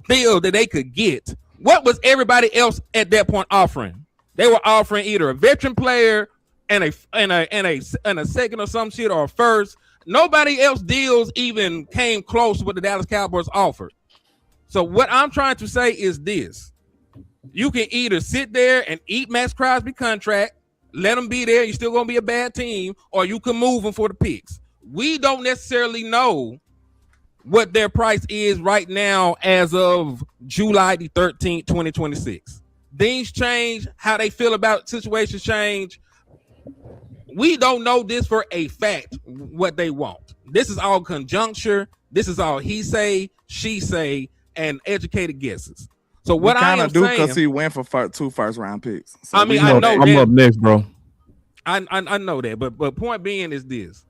deal that they could get, what was everybody else at that point offering? They were offering either a veteran player and a second or some shit, or a first. Nobody else deals even came close to what the Dallas Cowboys offered. So what I'm trying to say is this. You can either sit there and eat Max Crosby contract, let him be there, you're still going to be a bad team, or you can move him for the picks. We don't necessarily know what their price is right now as of July the 13th, 2026. Things change, how they feel about situations change. We don't know this for a fact, what they want. This is all conjuncture. This is all he say, she say, and educated guesses. So what I am saying,
because he went for 2 first-round picks. So
I mean, I know
I'm up next, bro.
I know that, but point being is this: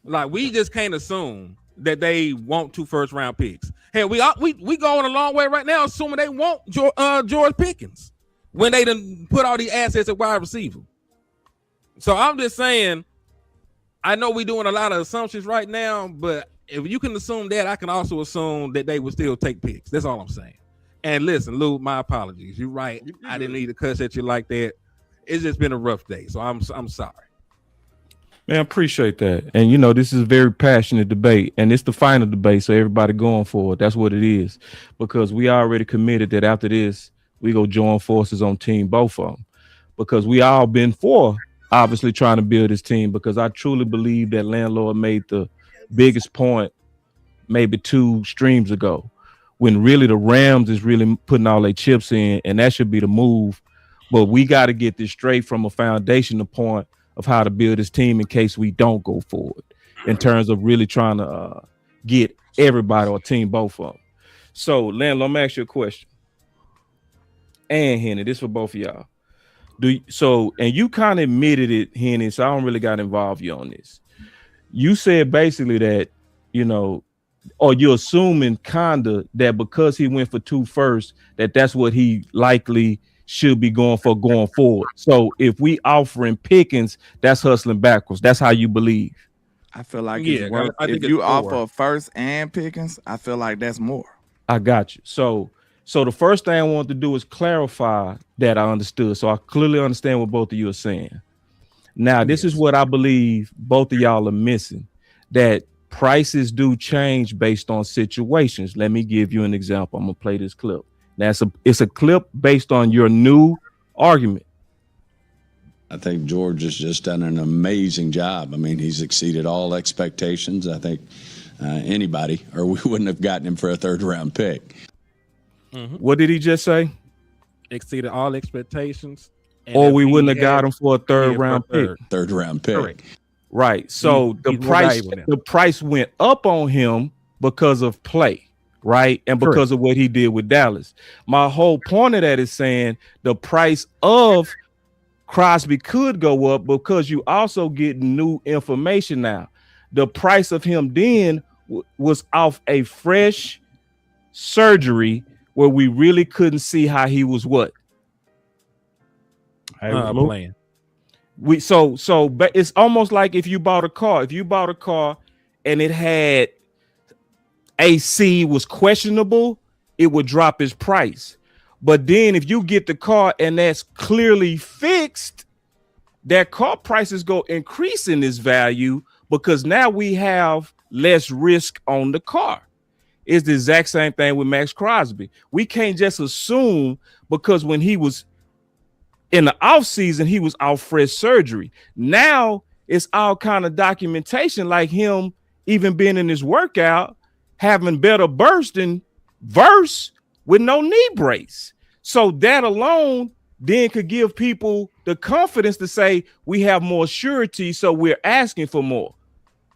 like, we just can't assume that they want 2 first-round picks. Hey, we going a long way right now, assuming they want George Pickens when they done put all these assets at wide receiver. So I'm just saying, I know we're doing a lot of assumptions right now, but if you can assume that, I can also assume that they would still take picks. That's all I'm saying. And listen, Lou, my apologies. You're right. I didn't need to cuss at you like that. It's just been a rough day, so I'm sorry.
Man, I appreciate that. And you know, this is a very passionate debate, and it's the final debate, so everybody going for it. That's what it is, because we already committed that after this, we go join forces on team both of them, because we all been for obviously trying to build this team, because I truly believe that Landlord made the biggest point maybe 2 streams ago, when really the Rams is really putting all their chips in, and that should be the move. But we got to get this straight from a foundational point of how to build this team in case we don't go forward, in terms of really trying to get everybody or team both of them. So, Landlord, let me ask you a question. And Henny, this for both of y'all. And you kind of admitted it, Henny, so I don't really got to involve you on this. You said basically that, you know, or you're assuming kinda that because he went for 2 first, that's what he likely should be going for going forward. So if we offering Pickens, that's hustling backwards. That's how you believe.
I feel like it's worth, if you offer first and Pickens, I feel like that's more.
I got you. So the first thing I want to do is clarify that I understood. So I clearly understand what both of you are saying. Now, this is what I believe both of y'all are missing, that prices do change based on situations. Let me give you an example. I'm gonna play this clip. Now it's a clip based on your new argument.
I think George has just done an amazing job. I mean, he's exceeded all expectations. I think anybody, or we wouldn't have gotten him for a 3rd-round pick.
Mm-hmm.
What did he just say?
Exceeded all expectations.
Or we wouldn't have got him for a 3rd-round pick.
3rd-round pick.
Correct.
Right. So the price went up on him because of play, right? And because of what he did with Dallas. My whole point of that is saying the price of Crosby could go up because you also get new information now. The price of him then was off a fresh surgery where we really couldn't see how he was what?
Playing.
But it's almost like if you bought a car and it had AC was questionable, it would drop its price. But then if you get the car and that's clearly fixed, that car prices go increase in this value because now we have less risk on the car. It's the exact same thing with Max Crosby. We can't just assume because when he was in the off season, he was out fresh surgery. Now it's all kind of documentation, like him even being in his workout, having better burst and verse with no knee brace. So that alone then could give people the confidence to say we have more surety, so we're asking for more.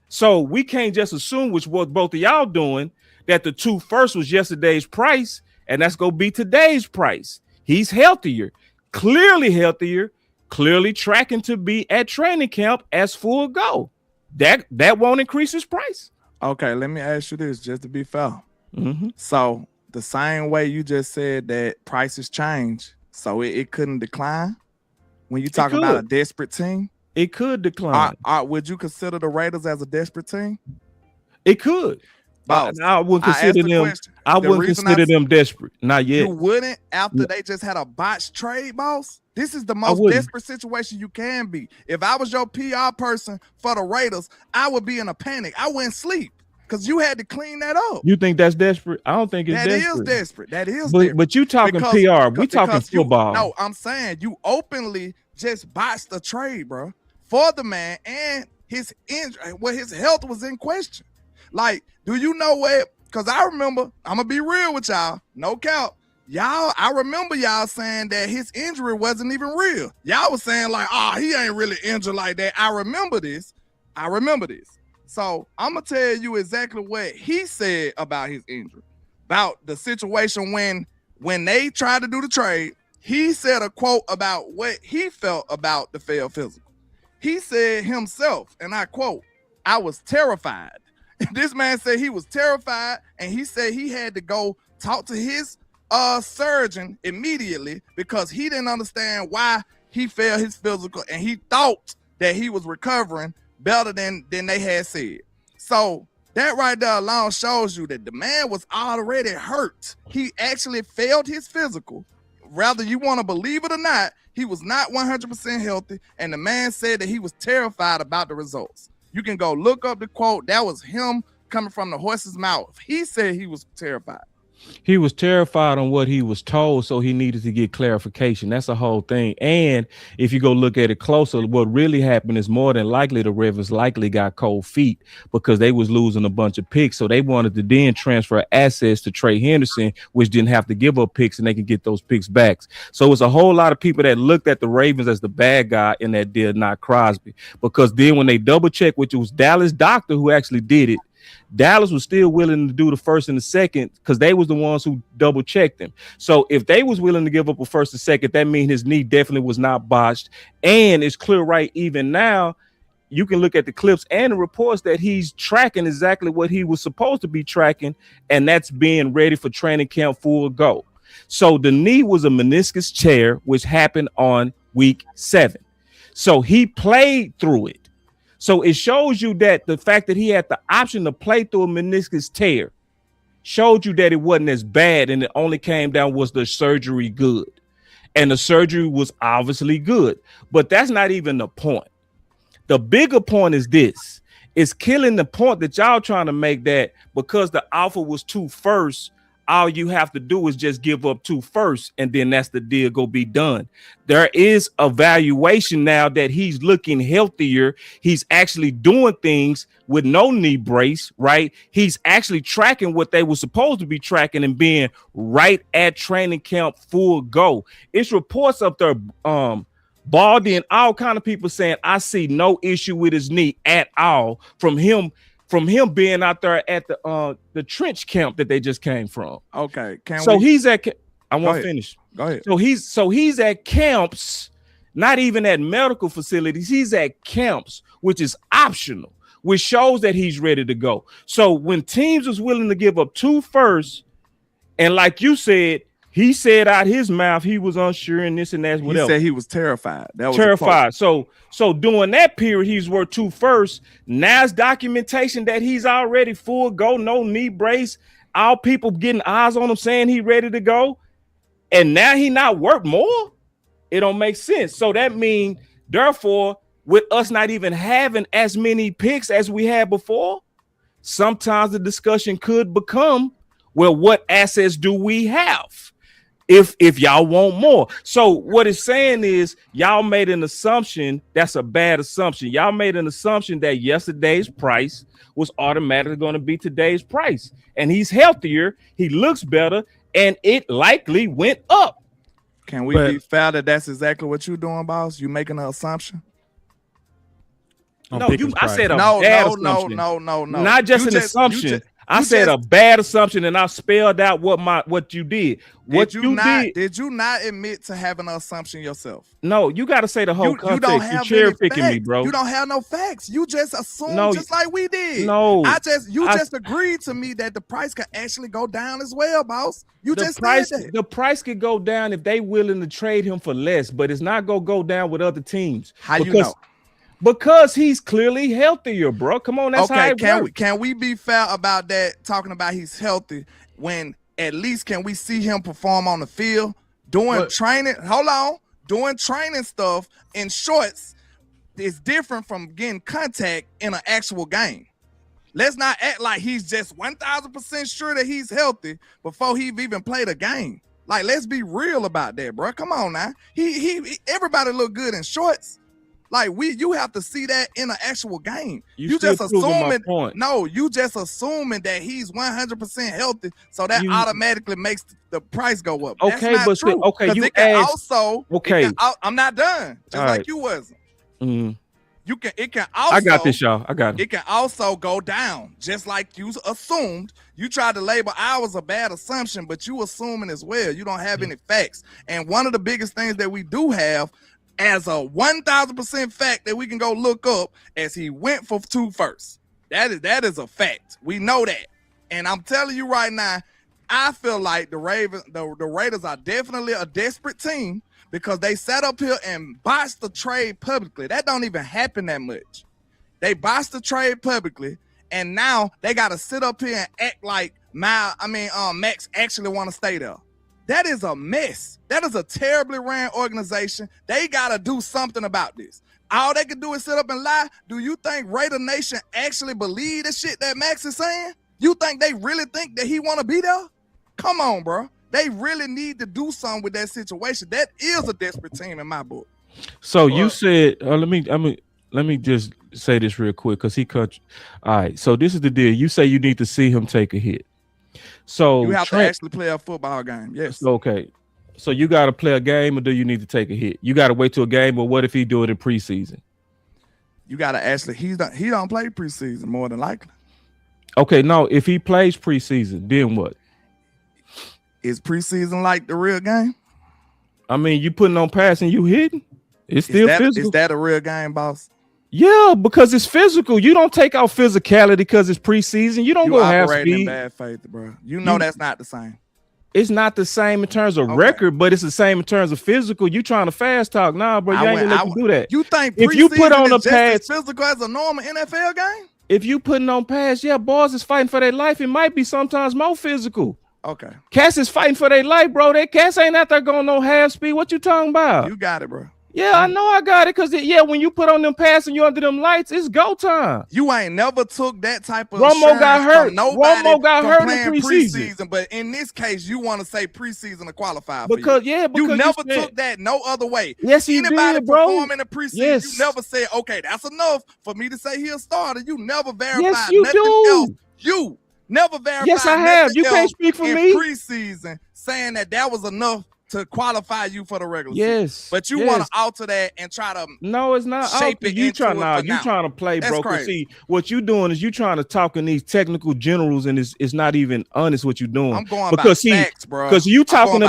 So we can't just assume, which what both of y'all doing, that the 2 first was yesterday's price, and that's gonna be today's price. He's healthier, clearly tracking to be at training camp as full go. That won't increase his price.
Okay, let me ask you this, just to be fair. So the same way you just said that prices change, so it couldn't decline when you talk about a desperate team.
It could decline.
Would you consider the Raiders as a desperate team?
It could. I wouldn't consider them. I wouldn't consider them desperate. Not yet.
You wouldn't after they just had a botched trade, boss? This is the most desperate situation you can be. If I was your PR person for the Raiders, I would be in a panic. I wouldn't sleep because you had to clean that up.
You think that's desperate? I don't think it's desperate.
That is desperate. That is
desperate. But you talking PR. We talking football.
No, I'm saying you openly just botched the trade, bro, for the man, and his injury, his health was in question. Like, do you know what? Because I remember, I'm going to be real with y'all, no cap. I remember y'all saying that his injury wasn't even real. Y'all was saying like, he ain't really injured like that. I remember this. So I'm going to tell you exactly what he said about his injury, about the situation when they tried to do the trade. He said a quote about what he felt about the failed physical. He said himself, and I quote, "I was terrified." This man said he was terrified, and he said he had to go talk to his surgeon immediately because he didn't understand why he failed his physical, and he thought that he was recovering better than they had said. So that right there alone shows you that the man was already hurt. He actually failed his physical. Whether you want to believe it or not, he was not 100% healthy, and the man said that he was terrified about the results. You can go look up the quote. That was him coming from the horse's mouth. He said he was terrified.
He was terrified on what he was told, so he needed to get clarification. That's the whole thing. And if you go look at it closer, what really happened is more than likely the Ravens likely got cold feet because they was losing a bunch of picks. So they wanted to then transfer assets to Trey Henderson, which didn't have to give up picks, and they can get those picks back. So it's a whole lot of people that looked at the Ravens as the bad guy in that deal, not Crosby. Because then when they double checked, which was Dallas Doctor who actually did it, Dallas was still willing to do the first and the second because they was the ones who double checked him. So if they was willing to give up a first and second, that means his knee definitely was not botched. And it's clear right even now, you can look at the clips and the reports that he's tracking exactly what he was supposed to be tracking, and that's being ready for training camp full go. So the knee was a meniscus tear, which happened on week 7. So he played through it. So it shows you that the fact that he had the option to play through a meniscus tear showed you that it wasn't as bad, and it only came down was the surgery good. And the surgery was obviously good. But that's not even the point. The bigger point is this. It's killing the point that y'all trying to make that because the offer was 2 firsts, all you have to do is just give up 2 firsts, and then that's the deal go be done. There is a valuation now that he's looking healthier. He's actually doing things with no knee brace, right? He's actually tracking what they were supposed to be tracking and being right at training camp full go. It's reports up there, Baldy and all kind of people saying, I see no issue with his knee at all from him being out there at the trench camp that they just came from.
Okay.
He's at I won't finish.
Go ahead.
So he's at camps, not even at medical facilities. He's at camps, which is optional, which shows that he's ready to go. So when teams was willing to give up 2 firsts, and like you said, he said out his mouth he was unsure and this and that.
He said he was terrified. That was
terrified. So during that period, he's worth 2 firsts. Now it's documentation that he's already full go, no knee brace. All people getting eyes on him saying he ready to go. And now he not worth more. It don't make sense. So that means, therefore, with us not even having as many picks as we had before, sometimes the discussion could become, well, what assets do we have? If y'all want more. So what it's saying is y'all made an assumption. That's a bad assumption. Y'all made an assumption that yesterday's price was automatically going to be today's price. And he's healthier. He looks better. and it likely went up.
Can we be fair that that's exactly what you're doing, boss? You making an assumption?
No, I said a
no,
bad
no,
assumption.
no.
Not just an assumption. I said a bad assumption, and I spelled out what you did.
Did you not admit to having an assumption yourself?
No, you got to say the whole context.
You don't have
cherry picking me, bro.
You don't have no facts. You just assumed just like we did.
No,
you just agreed to me that the price could actually go down as well, boss.
The price could go down if they willing to trade him for less, but it's not gonna go down with other teams.
How you know?
Because he's clearly healthier, bro. Come on, that's how it works.
Can we be fair about that? Talking about he's healthy when at least can we see him perform on the field doing training? Hold on, doing training stuff in shorts is different from getting contact in an actual game. Let's not act like he's just 1,000% sure that he's healthy before he even played a game. Like, let's be real about that, bro. Come on now. Everybody look good in shorts. Like you have to see that in an actual game. You just assuming you just assuming that he's 100% healthy, so that automatically makes the price go up.
Okay,
that's not true.
Okay, you
asked. I'm not done. Just
all
like
right.
you wasn't.
Mm-hmm.
It can also.
I got this, y'all. I got it.
It can also go down, just like you assumed. You tried to label ours a bad assumption, but you assuming as well. You don't have any facts. And one of the biggest things that we do have as a 1,000% fact that we can go look up as he went for 2 firsts. That is a fact. We know that. And I'm telling you right now, I feel like the Raiders are definitely a desperate team because they sat up here and botched the trade publicly. That don't even happen that much. They botched the trade publicly, and now they got to sit up here and act like Max actually want to stay there. That is a mess. That is a terribly ran organization. They got to do something about this. All they can do is sit up and lie. Do you think Raider Nation actually believe the shit that Max is saying? You think they really think that he want to be there? Come on, bro. They really need to do something with that situation. That is a desperate team in my book.
So you said, let me just say this real quick because he cut you. All right. So this is the deal. You say you need to see him take a hit. So
you have to actually play a football game. Yes.
Okay. So you got to play a game, or do you need to take a hit? You got to wait till a game, or what if he do it in preseason?
You got to actually. He don't play preseason more than likely.
Okay. No. If he plays preseason, then what?
Is preseason like the real game?
I mean, you putting on pass and you hitting. It's still physical.
Is that a real game, boss?
Yeah, because it's physical. You don't take out physicality because it's preseason. You don't go half speed.
In bad faith, bro. You know that's not the same.
It's not the same in terms of record, but it's the same in terms of physical. You trying to fast talk? Nah, bro. You ain't gonna let you do that.
You think
if you put on a pass,
physical as a normal NFL game?
If you putting on pass, yeah, boys is fighting for their life. It might be sometimes more physical.
Okay.
Cats is fighting for their life, bro. That Cats ain't out there going no half speed. What you talking about?
You got it, bro.
Yeah, I know I got it. Because, when you put on them pass and you under them lights, it's go time.
You ain't never took that type of
Romo got hurt.
Romo
got hurt in preseason.
But in this case, you want to say preseason to qualify
because
you.
Because
you never took that no other way.
Yes, you
Anybody
did, bro.
perform in the preseason, you never said, okay, that's enough for me to say he'll start. You never verified
you
nothing else. You never verified.
Yes, I have. You can't speak for me.
Preseason saying that was enough to qualify you for the regular season. But you want to alter that and try to
it's not
shape it
you
into
trying
it
you trying to play,
That's
bro.
crazy.
See, what you doing is you trying to talk in these technical generals, and it's not even honest what you're doing.
I'm going
because
about facts, bro.
Because you talking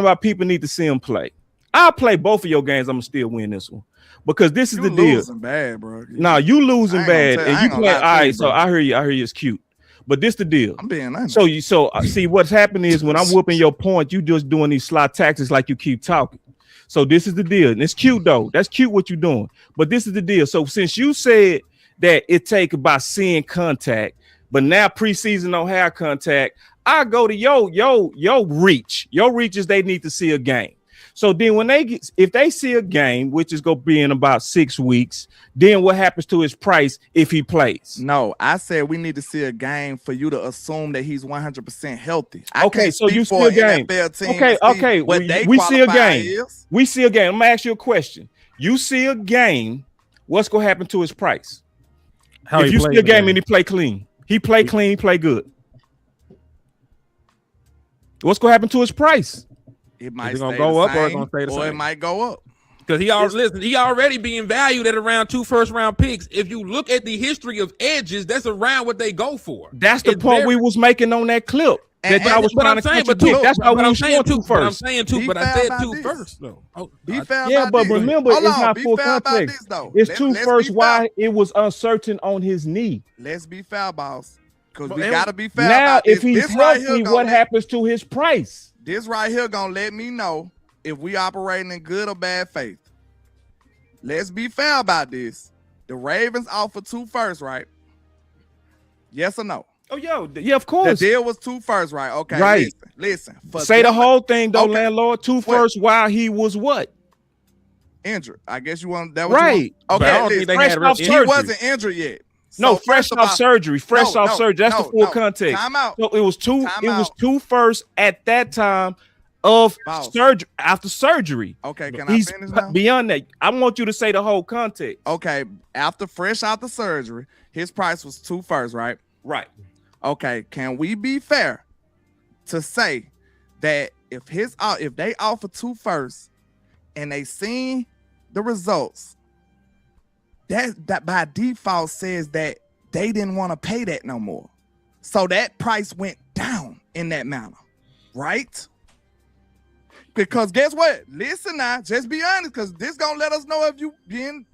about people need to see him play. I'll play both of your games. I'm gonna still win this one. Because this is the deal.
Losing bad, bro.
Nah, you losing bad, and you play. All right, so I hear you. I hear you. It's cute. But this the deal.
I'm being honest.
So see what's happening is when I'm whooping your point, you just doing these slot tactics like you keep talking. So this is the deal. And it's cute though. That's cute what you're doing. But this is the deal. So since you said that it take about seeing contact, but now preseason don't have contact, I go to your reach. Your reach is they need to see a game. So then if they see a game, which is going to be in about 6 weeks, then what happens to his price if he plays?
No, I said we need to see a game for you to assume that he's 100% healthy.
Okay, so you see a game. Okay. We see a game. We see a game. I'm going to ask you a question. You see a game, what's going to happen to his price? If you see a game and he play clean, he play good. What's gonna happen to his price?
It might
Is it gonna
stay
go
the
up or
same,
it's gonna stay the
or
same?
it might go up.
Because he already being valued at around 2 first-round picks. If you look at the history of edges, that's around what they go for.
That's the point we was making on that clip. That y'all was trying to contradict. That's why we was showing 2 first.
I'm saying 2, but I said 2 first though.
Be fair
Yeah,
about
but
this.
remember,
Hold
it's
on,
not
be
full
fair about
context.
this, though.
It's
Let's
2
be
first.
fair.
Why it was uncertain on his knee.
Let's be fair, boss. Because
But
we
and
gotta be fair.
Now,
about
if
this.
he's
This right
healthy,
here
what happens to his price?
This right here gonna let me know if we operating in good or bad faith. Let's be fair about this. The Ravens offered 2 firsts, right? Yes or no?
Oh, yeah, of course.
The deal was 2 firsts, right? Okay,
Right.
Listen.
Say the whole thing, though,
Okay.
landlord. 2 first while he was what?
Injured. I guess you want that. Was
Right.
You want?
But I
Okay,
don't think
listen.
they
Fresh
had
off
He
surgery.
wasn't injured yet.
No,
So
fresh
first of
off
all-
surgery. Fresh off surgery. That's the full context.
Time out.
So it was 2.
Time
It was
out.
2 first at that time of
Boss.
surgery. After surgery,
Okay, can
he's
I finish now?
beyond that. I want you to say the whole context.
Okay, fresh after surgery, his price was 2 firsts, right?
Right.
Okay, can we be fair to say that if they offer 2 firsts and they seen the results, that by default says that they didn't want to pay that no more. So that price went down in that manner, right? Because guess what? Listen now, just be honest, because this gonna let us know if you being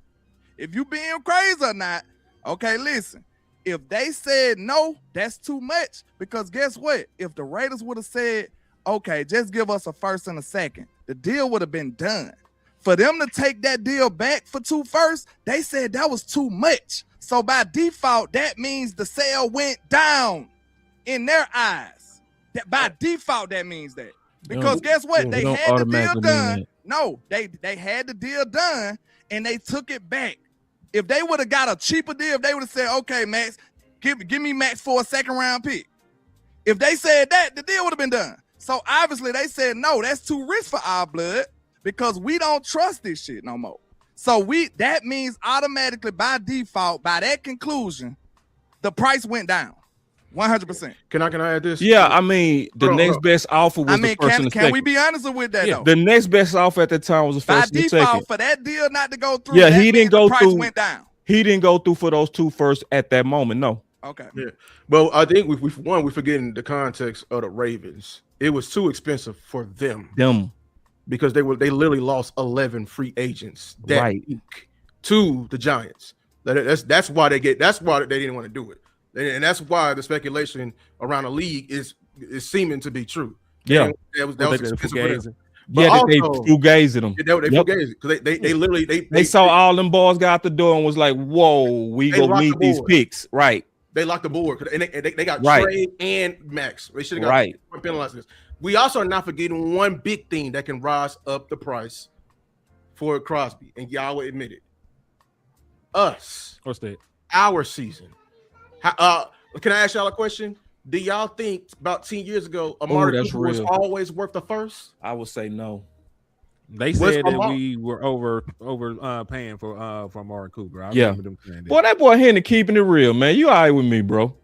crazy or not. Okay, listen. If they said no, that's too much. Because guess what? If the Raiders would have said, okay, just give us a first and a second, the deal would have been done. For them to take that deal back for 2 firsts, they said that was too much. So by default, that means the sale went down in their eyes. That by default, that means that. Because guess what? They had the deal done. No, they had the deal done and they took it back. If they would have got a cheaper deal, if they would have said, okay, Max, give me Max for a 2nd round pick. If they said that, the deal would have been done. So obviously they said, no, that's too rich for our blood because we don't trust this shit no more. So that means automatically by default, by that conclusion, the price went down 100%.
Can I add this?
Yeah, I mean, the next best offer was the first and the
can
second.
we be honest with that though?
The next best offer at the time was the
By
first and the
default,
second.
for that deal not to go through,
Yeah,
that
he didn't
means
go
the price
through.
went down.
He didn't go through for those 2 firsts at that moment. No.
Okay.
Yeah. Well, I think we're forgetting the context of the Ravens. It was too expensive for them because they literally lost 11 free agents that week to the Giants. That's why they didn't want to do it. And that's why the speculation around the league is seeming to be true.
Yeah.
That was expensive for them.
They fugazed them.
They fugazed because they literally
they saw all them balls got out the door and was like, "Whoa, we go meet these picks." Right.
They locked the board and they got
Right.
Trey and Max. They should have got
Right.
penalized this. We also are not forgetting one big thing that can rise up the price for Crosby, and y'all will admit it.
What's that?
Our season. Can I ask y'all a question? Do y'all think about 10 years ago, Amari
that's
Cooper was
real.
always worth the first?
I would say no.
They said that we were over paying for Amari Cooper. I remember them saying that.
Boy, that boy Henry keeping it real, man. You all right with me, bro?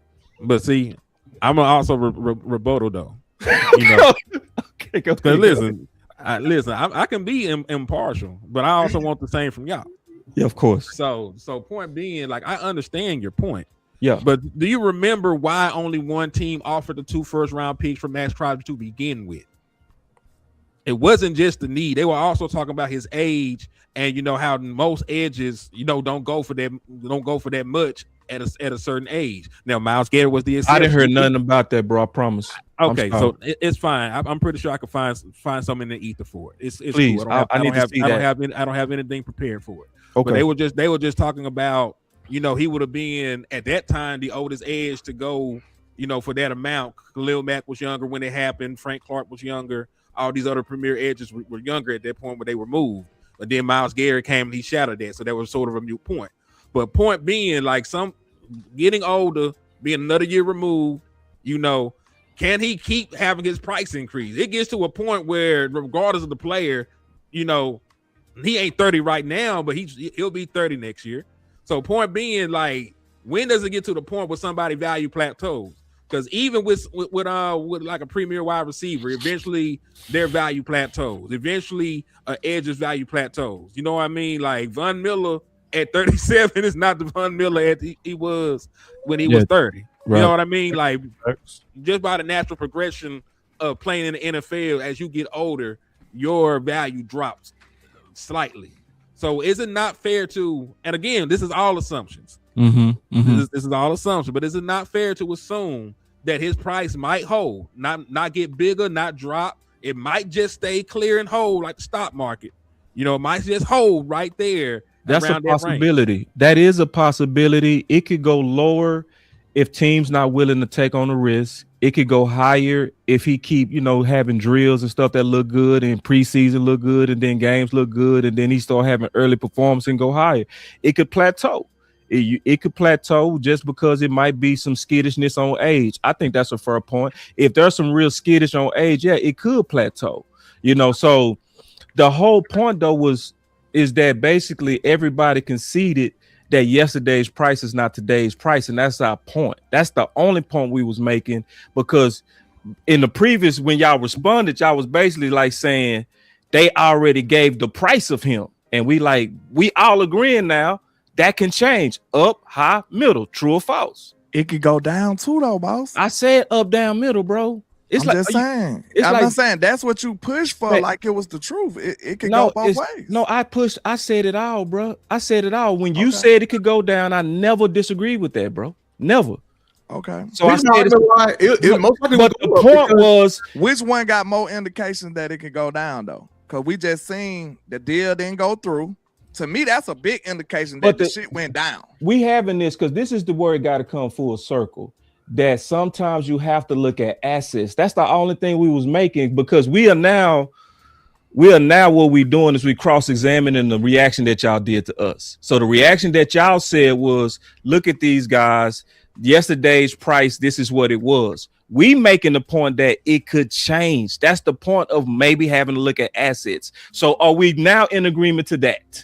But see, I'm also rebuttal though. You know,
okay, go
because listen, I can be impartial, but I also want the same from y'all.
Yeah, of course.
So point being, like, I understand your point.
Yeah,
but do you remember why only one team offered the 2 first-round picks for Max Crosby to begin with? It wasn't just the need. They were also talking about his age and how most edges, don't go for that much at a certain age. Now, Myles Garrett was the exception.
I didn't hear nothing about that, bro. I promise.
Okay, so it's fine. I'm pretty sure I could find something in the ether for it. It's
Please,
cool. I
need to see that.
I don't have anything prepared for it.
Okay.
But they were just talking about, he would have been at that time the oldest edge to go, for that amount. Khalil Mack was younger when it happened. Frank Clark was younger. All these other premier edges were younger at that point when they were moved. But then Myles Garrett came and he shattered that. So that was sort of a moot point. But point being, like, some getting older, being another year removed, can he keep having his price increase? It gets to a point where, regardless of the player, he ain't 30 right now, but he'll be 30 next year. So point being, like, when does it get to the point where somebody value plateaus? Because even with like a premier wide receiver, eventually their value plateaus. Eventually, edge's value plateaus. You know what I mean? Like Von Miller at 37 is not the Von Miller he was when he was 30.
Right.
You know what I mean? Like just by the natural progression of playing in the NFL, as you get older, your value drops slightly. So is it not fair to? And again, this is all assumptions. This is all assumption, but is it not fair to assume that his price might hold, not get bigger, not drop? It might just stay clear and hold like the stock market. You know, it might just hold right there.
That's a possibility. That is a possibility. It could go lower if teams not willing to take on the risk. It could go higher if he keep, having drills and stuff that look good and preseason look good and then games look good and then he start having early performance and go higher. It could plateau. It could plateau just because it might be some skittishness on age. I think that's a fair point. If there's some real skittish on age, yeah, it could plateau. So the whole point though is that basically everybody conceded that yesterday's price is not today's price, and that's our point. That's the only point we was making, because in the previous, when y'all responded, y'all was basically like saying they already gave the price of him, and we all agreeing now that can change, up, high, middle, true or false.
It could go down too, though, boss.
I said up, down, middle, bro.
I'm just saying. I'm not saying that's what you push for, like it was the truth. It could go both ways.
No, I said it all, bro. I said it all. When you said it could go down, I never disagreed with that, bro. Never.
Okay.
So I said but the point was,
which one got more indications that it could go down, though? Because we just seen the deal didn't go through. To me, that's a big indication that the shit went down.
We having this because this is the word got to come full circle. That sometimes you have to look at assets. That's the only thing we was making, because we are now what we doing is we cross-examining the reaction that y'all did to us. So the reaction that y'all said was, look at these guys, yesterday's price, this is what it was. We making the point that it could change. That's the point of maybe having to look at assets. So are we now in agreement to that?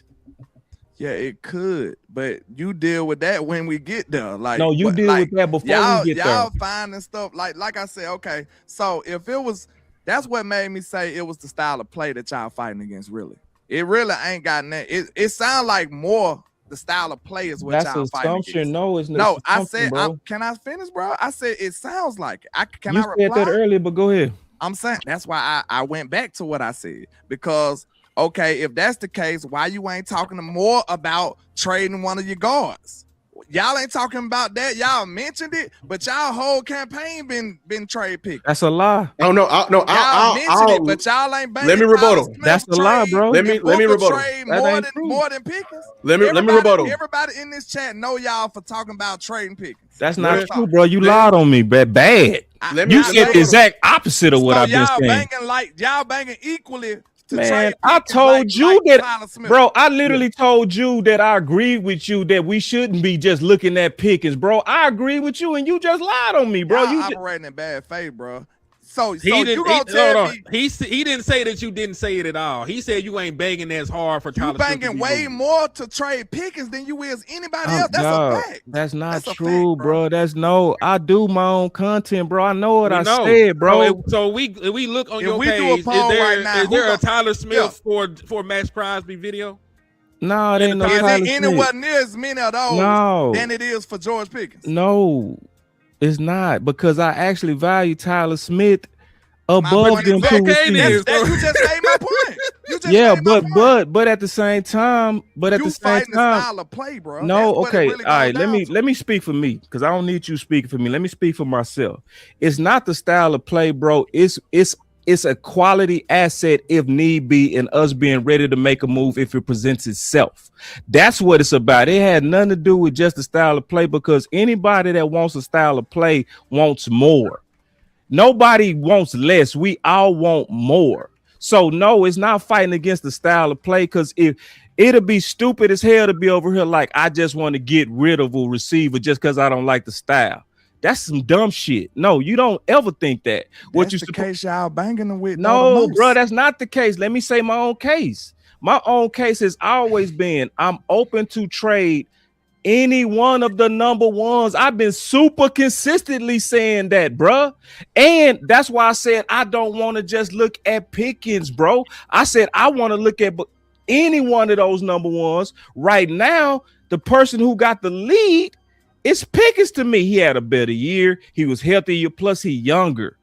Yeah, it could, but you deal with that when we get there. Like,
no, you deal with that before we get there.
Y'all finding stuff like I said. Okay, so if it was, that's what made me say it was the style of play that y'all fighting against. Really, it really ain't got that. It sounds like more the style of play is what
that's
y'all fighting against.
No, it's not.
No, I said, can I finish, bro? I said it sounds like it. I
said that earlier, but go ahead.
I'm saying that's why I went back to what I said, because. Okay, if that's the case, why you ain't talking more about trading one of your guards? Y'all ain't talking about that. Y'all mentioned it, but y'all whole campaign been trade pick.
That's a lie.
Oh no,
y'all mentioned it, but y'all ain't banging.
Let me rebuttal.
That's a lie, bro.
Let me rebuttal.
More than Pickens.
Let me rebuttal.
Everybody in this chat know y'all for talking about trading Pickens.
That's not true, bro. You lied on me, bad. You said the exact opposite of what I've been saying.
Y'all banging equally.
Man, I told you that, bro. I literally told you that I agree with you that we shouldn't be just looking at Pickens, bro. I agree with you, and you just lied on me, bro.
You operating in bad faith, bro. So
he
you gonna tell me
he didn't say that you didn't say it at all. He said you ain't banging as hard for Tyler.
You banging way more to trade Pickens than you is anybody else. That's a fact.
That's not true, bro. I do my own content, bro. I know what I said, bro.
So we look on your page. Is there a Tyler Smith for Max Crosby video?
No, there ain't no Tyler Smith.
Anywhere near as many of those than it is for George Pickens.
No. It's not, because I actually value Tyler Smith above them two receivers.
You just made my point.
But at the same time,
the style of play, bro.
No, okay, all right. Let me speak for me, because I don't need you speaking for me. Let me speak for myself. It's not the style of play, bro. It's a quality asset if need be, and us being ready to make a move if it presents itself. That's what it's about. It had nothing to do with just the style of play, because anybody that wants a style of play wants more. Nobody wants less. We all want more. So no, it's not fighting against the style of play, because if it'll be stupid as hell to be over here like I just want to get rid of a receiver just because I don't like the style. That's some dumb shit. No, you don't ever think that.
That's the case y'all banging them with.
No, bro, that's not the case. Let me say my own case. My own case has always been I'm open to trade any one of the number ones. I've been super consistently saying that, bruh. And that's why I said I don't want to just look at Pickens, bro. I said I want to look at any one of those number ones. Right now, the person who got the lead is Pickens to me. He had a better year. He was healthier, plus he younger.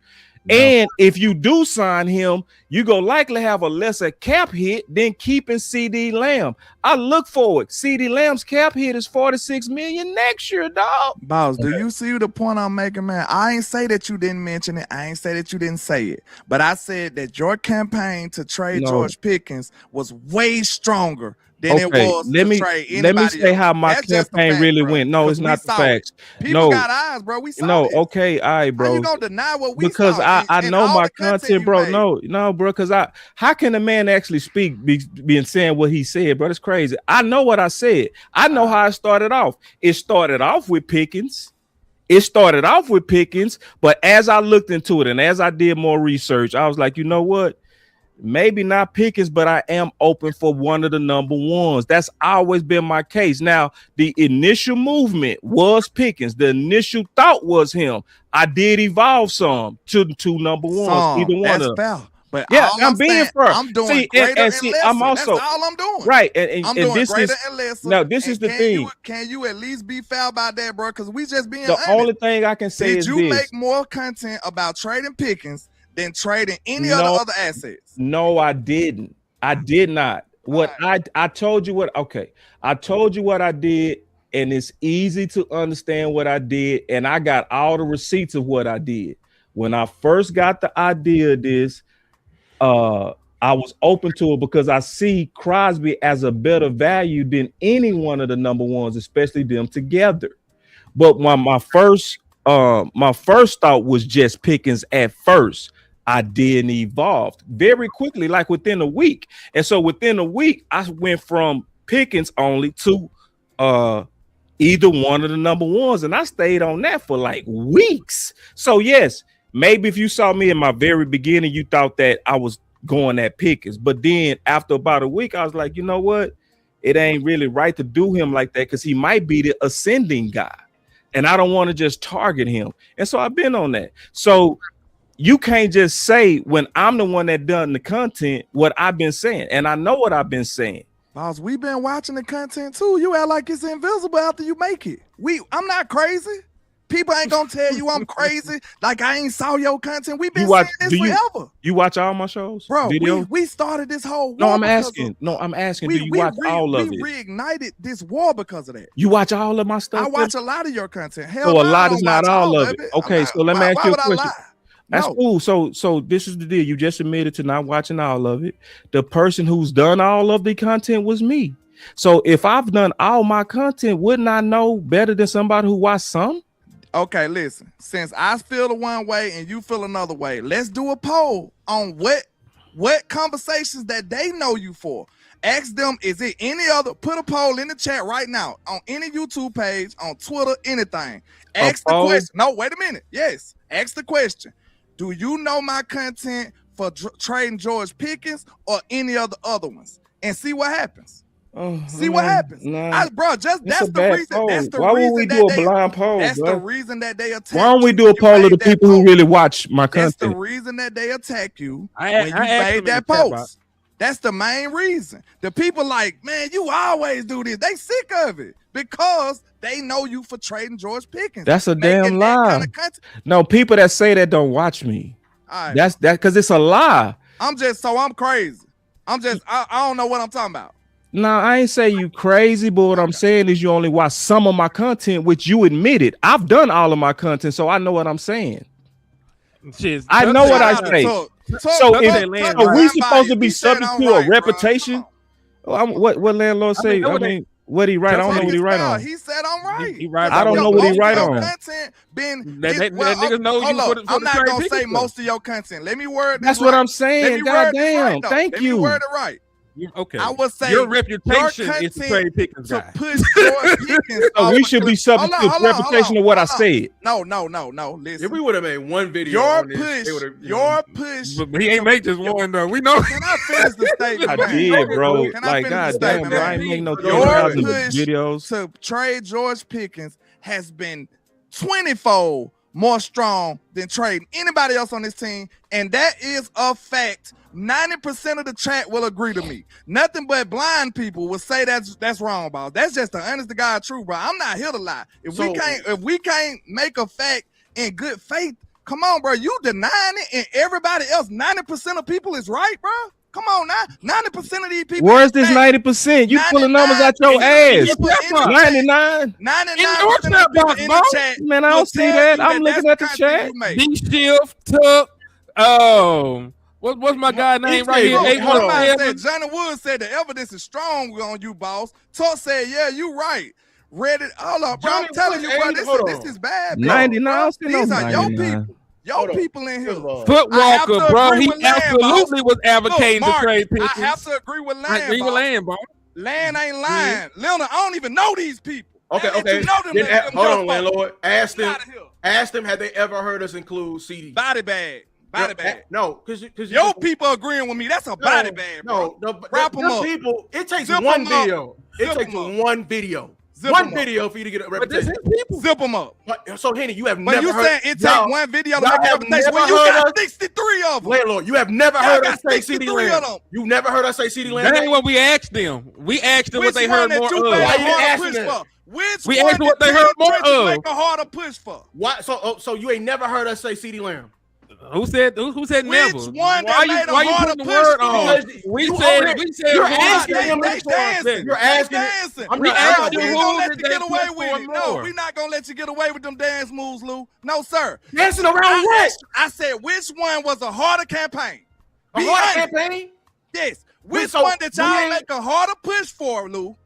No. And if you do sign him, you go likely have a lesser cap hit than keeping CeeDee Lamb. I look forward. CeeDee Lamb's cap hit is $46 million next year, dog.
Boss, do you see the point I'm making, man? I ain't say that you didn't mention it. I ain't say that you didn't say it. But I said that your campaign to trade George Pickens was way stronger than it was
let me say how my campaign really went. No, it's not the facts.
People got eyes, bro. We saw it.
Okay, all right, bro.
How you gonna deny what we
because
saw?
I know my content, bro. No, bro. Because how can a man actually speak being saying what he said, bro? It's crazy. I know what I said. I know how it started off. It started off with Pickens. But as I looked into it and as I did more research, I was like, you know what? Maybe not Pickens, but I am open for one of the number ones. That's always been my case. Now, the initial movement was Pickens. The initial thought was him. I did evolve some to two number ones. Either one of them.
But
yeah, I'm being fair.
I'm doing greater and lesser.
I'm also,
that's all I'm doing.
Right. And
I'm doing
this
greater
is,
and lesser.
Now, this is the thing.
Can you at least be foul about that, bro? Because we just being
the
honest.
only thing I can say is
this. Did you make more content about trading Pickens than trading any other assets?
No, I didn't. I did not. What I told you what I told you what I did, and it's easy to understand what I did, and I got all the receipts of what I did. When I first got the idea of this, I was open to it because I see Crosby as a better value than any one of the number ones, especially them together. But when my first thought was just Pickens at first. I didn't evolve very quickly, like within a week. And so within a week, I went from Pickens only to either one of the number ones. And I stayed on that for like weeks. So yes, maybe if you saw me in my very beginning, you thought that I was going at Pickens. But then after about a week, I was like, you know what? It ain't really right to do him like that because he might be the ascending guy. And I don't want to just target him. And so I've been on that. So you can't just say when I'm the one that done the content what I've been saying, and I know what I've been saying.
Boss, we've been watching the content too. You act like it's invisible after you make it. I'm not crazy. People ain't gonna tell you I'm crazy. Like I ain't saw your content. We've been saying this forever.
You watch all my shows,
bro? We started this whole war.
No, I'm asking. Do you watch all of it?
We reignited this war because of that.
You watch all of my stuff?
I watch a lot of your content. Hell,
so a lot is not all of it. Okay, so let me ask you a question. That's cool. So this is the deal. You just admitted to not watching all of it. The person who's done all of the content was me. So if I've done all my content, wouldn't I know better than somebody who watched some?
Okay, listen. Since I feel the one way and you feel another way, let's do a poll on what conversations that they know you for. Ask them, is it any other? Put a poll in the chat right now on any YouTube page, on Twitter, anything. Ask the question. No, wait a minute. Yes, ask the question. Do you know my content for trading George Pickens or any of the other ones? And see what happens. See what happens. Bro, just that's the reason. That's the
Why
reason
would we do a blind poll?
That's the reason that they attack.
Why don't we do a poll of the people who really watch my content?
That's the reason that they attack you when you made that post. That's the main reason. The people like, man, you always do this. They sick of it because they know you for trading George Pickens.
That's a damn lie. No, people that say that don't watch me.
Right.
That's because it's a lie.
I'm crazy. I don't know what I'm talking about.
No, I ain't say you crazy, but what I'm saying is you only watch some of my content, which you admitted. I've done all of my content, so I know what I'm saying. I know what I say. So we supposed to be subject to a reputation? What landlord say? I mean, what he write? I don't know what he write on.
He said I'm right.
He right.
I don't know what he write on.
Niggas know you for the
I'm not gonna say most of your content. Let me word.
That's what I'm saying. God damn. Thank you.
Let me word it right.
Okay.
I would say
your reputation is the Trey Pickens
to
guy.
push George Pickens.
So we should be subject to the reputation of what I said.
No. Listen,
If we would have made one video,
your
on this,
push.
But he ain't make just one though. We know.
Can I finish the statement?
I
man?
did, bro.
Can I
Like,
finish the
goddamn,
statement,
bro. I
man?
ain't make no
Your
10,000
push
videos.
to trade George Pickens has been 20-fold more strong than trading anybody else on this team, and that is a fact. 90% of the chat will agree to me. Nothing but blind people will say that's wrong, boss. That's just the honest to God truth, bro. I'm not here to lie. If we can't make a fact in good faith, come on, bro. You denying it, and everybody else, 90% of people is right, bro. Come on now, 90% of these people.
Where's this 90%? You pulling numbers out your ass. 99.
99%
Man, I don't see that. I'm looking at the chat.
D-Shift took what's my guy name right here?
Johnny Wood said the evidence is strong on you, boss. Tuck said, yeah, you right. Reddit, hold up, bro. I'm telling you, bro, this is bad.
99.
These are your people. Your people in here.
Footwalker, bro. He absolutely was advocating to trade Pickens.
I have to agree with Land.
I agree with Land, bro.
Land ain't lying. Leonard, I don't even know these people.
Okay.
You know them niggas,
Hold on, landlord. Ask them, have they ever heard us include CD?
Body bag.
No, because
your people agreeing with me. That's a body bag, bro. Wrap them up.
People, it takes
Zip
one
'em up.
video. It takes one video.
Zip 'em
One
up.
video for you to get a reputation.
Zip them up.
So Henny, you have
But
never
you
heard.
saying it take one video to make a reputation
never
when you
heard
got
us-
63 of them.
Landlord, you have never
Y'all
heard
got
us say CD
63 of
Lamb.
them.
You never heard us say CD Lamb.
That ain't what we asked them. We asked them what they heard more of.
Why
you didn't ask
push
them?
for? Which
We
one
asked what
did
they heard more
Trenches
of.
make a harder push for?
Why? So you ain't never heard us say CD Lamb.
Who said never?
Which one
Why
that
you
made a
why you
harder
putting the
push
word
for?
on? We said
You're
who
asking
did
them.
They
You're
dancing.
asking. I'm
We
not
ain't
asking
gonna
who
let
did
you
they
get away
push
with
for
it. No,
more?
we're not gonna let you get away with them dance moves, Lou. No, sir.
Dancing around what?
I said, which one was a harder campaign?
A
Be
harder
honest.
campaign?
Yes. Which
So
one did y'all
we ain't-
make a harder push for, Lou?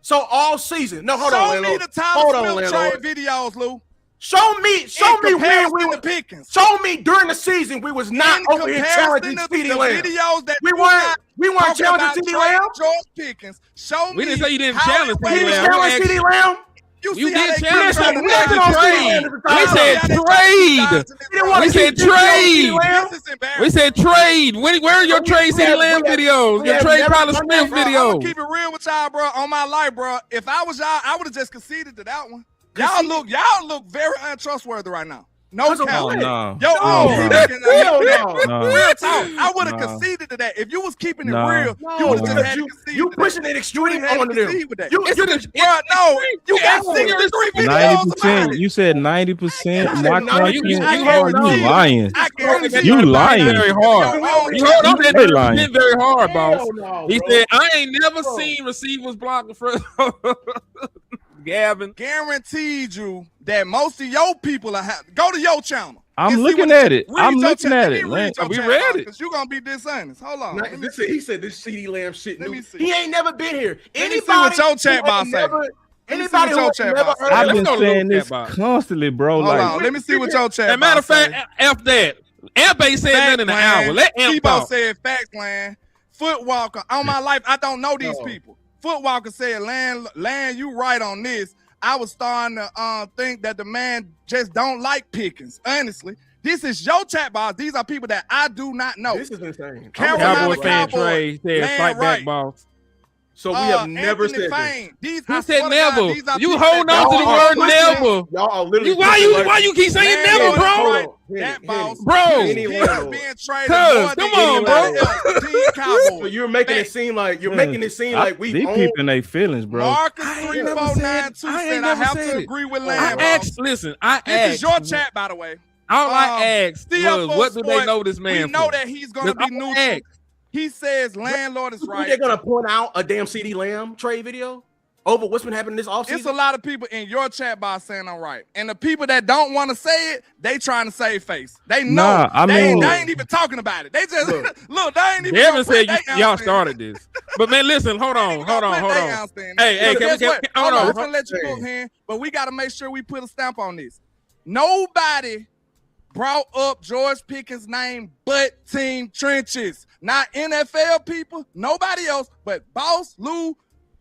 So all season. No, hold on,
Show me
landlord.
the
Hold
Tyler
on,
Smith
landlord.
trade videos, Lou.
Show me when we
the Pickens.
show me during the season we was not
In
over here
comparison
challenging
to
CD
the
Lamb.
videos that
We
you
weren't
got
challenging
about
CD
trading
Lamb.
George Pickens. Show me.
We didn't say you didn't
how
challenge
it
We
CD
went.
didn't
Lamb.
challenge CD Lamb.
You
You
see how
did
they
challenge
keep
him.
trying
We
to
said
lie.
trade. We
See
said
how they
trade.
keep
He didn't want
We
to
said
keep
trade.
Lamb.
This is embarrassing.
We said trade. Where are your trade CD Lamb videos? Your trade Tyler Smith
Bro, I'm
videos.
gonna keep it real with y'all, bro. On my life, bro. If I was y'all, I would have just conceded to that one. Y'all look very untrustworthy right now. No
Cause of
count.
what?
No.
Yo,
No.
real talk. I would have
No.
conceded to that. If you was keeping it
No.
real, you would have just had to concede.
You
to
pushing
that.
it extreme
had to
on them.
concede with that.
You
Bro, no, you got 63 videos about
90%.
it.
You said 90%.
I said
Why
90%.
can't
You
you?
hold on.
You lying.
I guarantee
You
you
lying.
Very hard. You heard him
They lying.
been very hard, boss.
Hell no,
He
bro.
said, "I ain't never seen receivers block the first." Gavin,
guaranteed you that most of your people are go to your channel.
I'm
and see
looking
what
at it.
read
I'm
your
looking
chat.
at
Let
it.
me
Man.
read your
We
chat
read
box,
it.
'cause you gonna be dishonest. Hold on.
Nah,
Let me
he said this CD Lamb shit.
Let
New.
me see.
He ain't never been here.
Let me see what your chat box say.
Anybody
what
who
your
has
chat
never
box
heard
say.
I've
of
been
Let's go
saying
look
this
at box.
constantly, bro.
Hold
Like,
on. Let me see what your chat
as a matter of
box
fact, F that. Amp ain't said nothing in an hour. Let Amp
Tebow
talk.
said facts, Land. Footwalker. On my life, I don't know these people. Footwalker said, Land, you right on this. I was starting to think that the man just don't like Pickens. Honestly, this is your chat box. These are people that I do not know.
This is insane.
Carolina
Cowboy fan
Cowboys.
Trey said,
Land
"Fight
right.
back, boss."
So we have never
Anthony
said this.
Fain. These,
Who
I
said
swear to God,
never?
these are
You
people
hold
that
on to the
don't
word
push
never.
me.
Y'all are literally.
Why you keep saying
Land
never,
Lord
bro?
is right.
Hold on.
That boss,
Bro.
Henny
he's
Landlord.
being traded
Cuz,
more than
come on, bro.
anybody else. Team Cowboys.
So you're making it seem like
these
we own.
people in their feelings, bro.
Marcus
I ain't
3492
never
said
I
I
ain't never
have
said
to
it.
agree with
I
Land. bro.
asked. Listen, I asked.
This is your chat, by the way.
All I asked
CFO
was, what do they
Sports,
know this man
We know
for?
that he's going to be
Listen, I
neutral.
asked.
He says landlord is
You think
right.
they're gonna point out a damn CD Lamb trade video over what's been happening this offseason?
It's a lot of people in your chat box saying I'm right. And the people that don't want to say it, they trying to save face. They know.
Nah, I mean-
they ain't even talking about it. They just, look, they ain't even
Devin said
gonna put they
y'all
ounce in.
started this. But man, listen, hold on.
They ounce in.
Hey,
But
can
guess
we
what?
hold
I'm
on.
gonna let you go, here, but we got to make sure we put a stamp on this. Nobody brought up George Pickens' name but Team Trenches. Not NFL people, nobody else, but Boss, Lou,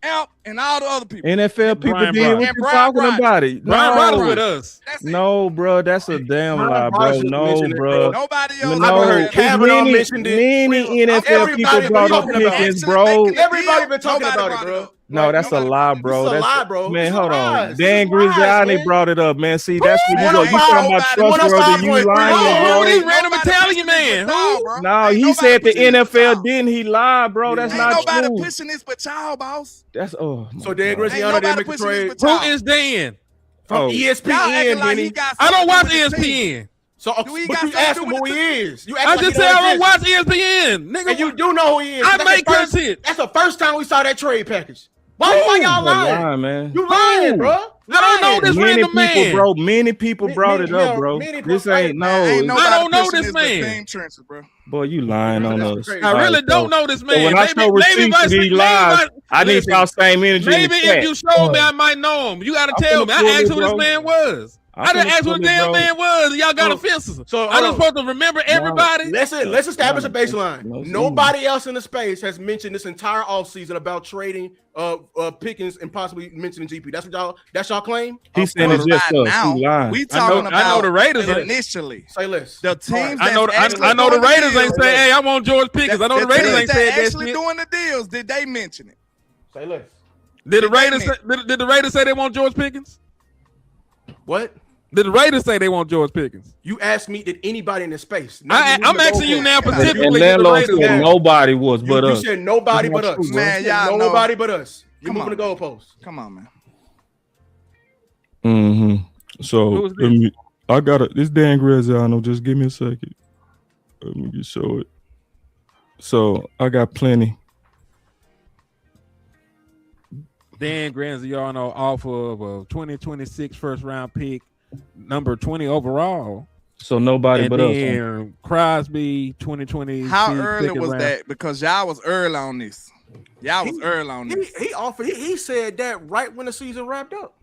Amp, and all the other people.
NFL people
Brian
did what
And
you
Brian
talking
Broderick.
about it.
Brian Broderick
No,
with us.
no, bro, that's a damn
Brian
lie, bro.
Broderick
No,
mentioned it,
bro.
Nobody else.
No,
I've heard
it's
Kavanaugh mentioned it.
many NFL
Everybody
people
been
brought up
talking about it.
Pickens, bro.
Everybody been talking about it, bro.
No, that's a lie, bro.
This is a
That's
lie, bro.
Man,
This is
hold on.
lies.
Dan
This is lies,
Griziani
man.
brought it up, man. See, that's what you go. You
105,
talking about
105.3.
trustworthy, you lying,
Who
bro.
this random Italian man? Who?
No, he said the NFL didn't. He lied, bro. That's
Ain't
not
nobody
true.
pushing this but y'all, boss.
That's
So Dan
Ain't
Griziano
nobody
didn't make a
pushing this
trade
but y'all.
Who is Dan?
from
Oh.
Y'all acting
ESPN,
like he
Benny.
got
I don't
something
watch
to do with the team.
ESPN.
So,
Do he
but
got
you
something to
asked
do
him
with
who
the
he is. You act
I
like
just
he
said
don't
I don't watch
exist.
ESPN, nigga.
And you do know who he is.
I
That's
make
the first-
content.
That's the first time we saw that trade package. Why y'all lying?
man.
You lying, bro.
I don't know this
Many
random
people,
man.
bro. Many people brought it up,
yeah,
bro.
many
This
people-
ain't no.
Ain't nobody
I don't know
pushing
this
but
man.
Team Trenches, bro.
Boy, you lying on
That's
us.
crazy.
I really don't know this
So
man.
when I show receipts that he lies, I need y'all same energy.
Maybe
in the
if you
chat.
showed me, I might know him. You got to
I'm
tell me.
finna
I
pull
asked
it,
who this
bro.
man was.
I'm
I didn't
finna
ask who
pull
the
it,
damn
bro.
man was. And y'all got
So-
offenses.
so,
I
hold
just
on.
supposed to remember everybody.
Let's establish a baseline.
No,
Nobody else in the space has mentioned this entire offseason about trading Pickens and possibly mentioning GP. That's y'all claim?
He's saying it's just us.
Now,
He lying.
we talking about
I know the Raiders ain't-
initially.
Say less.
The teams
I know.
that's
I know the
actually
Raiders
doing
ain't
the
saying,
deals-
"Hey, I want George Pickens." I know the Raiders
teams
ain't said that
actually
shit.
doing the deals. Did they mention it?
Say less.
Did the
Did they
Raiders? Did the Raiders say they want George Pickens?
What?
Did the Raiders say they want George Pickens?
You asked me, did anybody in the space?
I'm asking you now
And
specifically. did the
landlord
Raiders
said
say-
nobody was but
You
us.
said nobody but us.
Man,
You said
y'all know.
nobody but us. You're
Come
moving the
on.
goalposts.
Come on, man.
So
Who was
let me, I got it. This Dan Graziano. Just give me a second. Let me just show it. So I got plenty.
Dan Graziano off of a 2026 first round pick, number 20 overall.
So nobody
And
but us. huh?
then Crosby 2020.
How early was that? Because y'all was early on this. Y'all was early on this.
He offered. He said that right when the season wrapped up,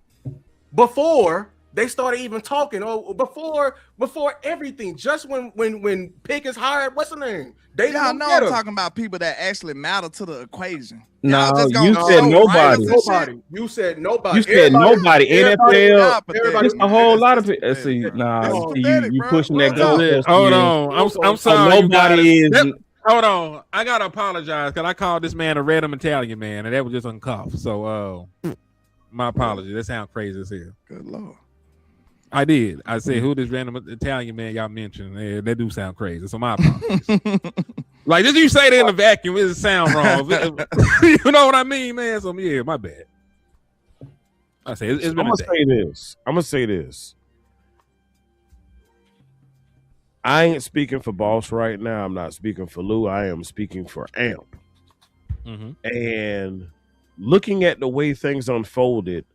before they started even talking. Oh, before everything. Just when Pickens hired, what's the name? They
Y'all know I'm talking about people that actually matter to the equation.
No,
Y'all just gonna
you said
show
nobody.
writers and shit.
Nobody. You said nobody.
You said nobody. NFL.
Everybody.
It's a whole lot of people. See, nah,
pathetic,
you
bro.
pushing that
Real talk.
goalpost.
Hold
again.
on. I'm
So
sorry. you
nobody is.
guys. Hold on. I gotta apologize because I called this man a random Italian man, and that was just uncuffed. So my apology. That sounds crazy as hell.
Good lord.
I did. I said, who this random Italian man y'all mentioned? Yeah, that do sound crazy. So my apologies. Like, did you say that in a vacuum? It sound wrong. You know what I mean, man? So yeah, my bad. I say it's
I'm
been a
gonna
day.
say this. I'm gonna say this. I ain't speaking for Boss right now. I'm not speaking for Lou. I am speaking for Amp.
Mhm.
And looking at the way things unfolded,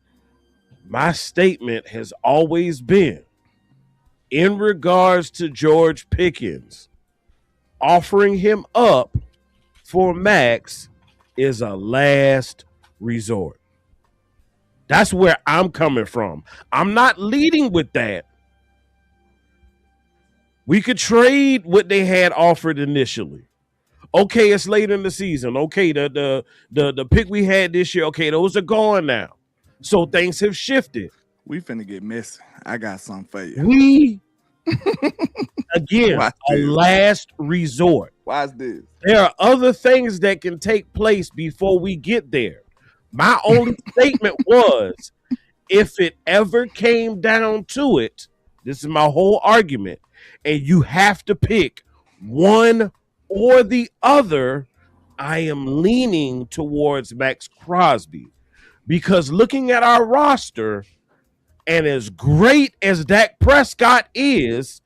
my statement has always been in regards to George Pickens, offering him up for Max is a last resort. That's where I'm coming from. I'm not leading with that. We could trade what they had offered initially. Okay, it's late in the season. Okay, the pick we had this year, okay, those are gone now. So things have shifted.
We finna get messy. I got something for you.
We again
Watch
a
this.
last resort.
Watch this.
There are other things that can take place before we get there. My only statement was if it ever came down to it, this is my whole argument, and you have to pick one or the other, I am leaning towards Max Crosby because looking at our roster, and as great as Dak Prescott is,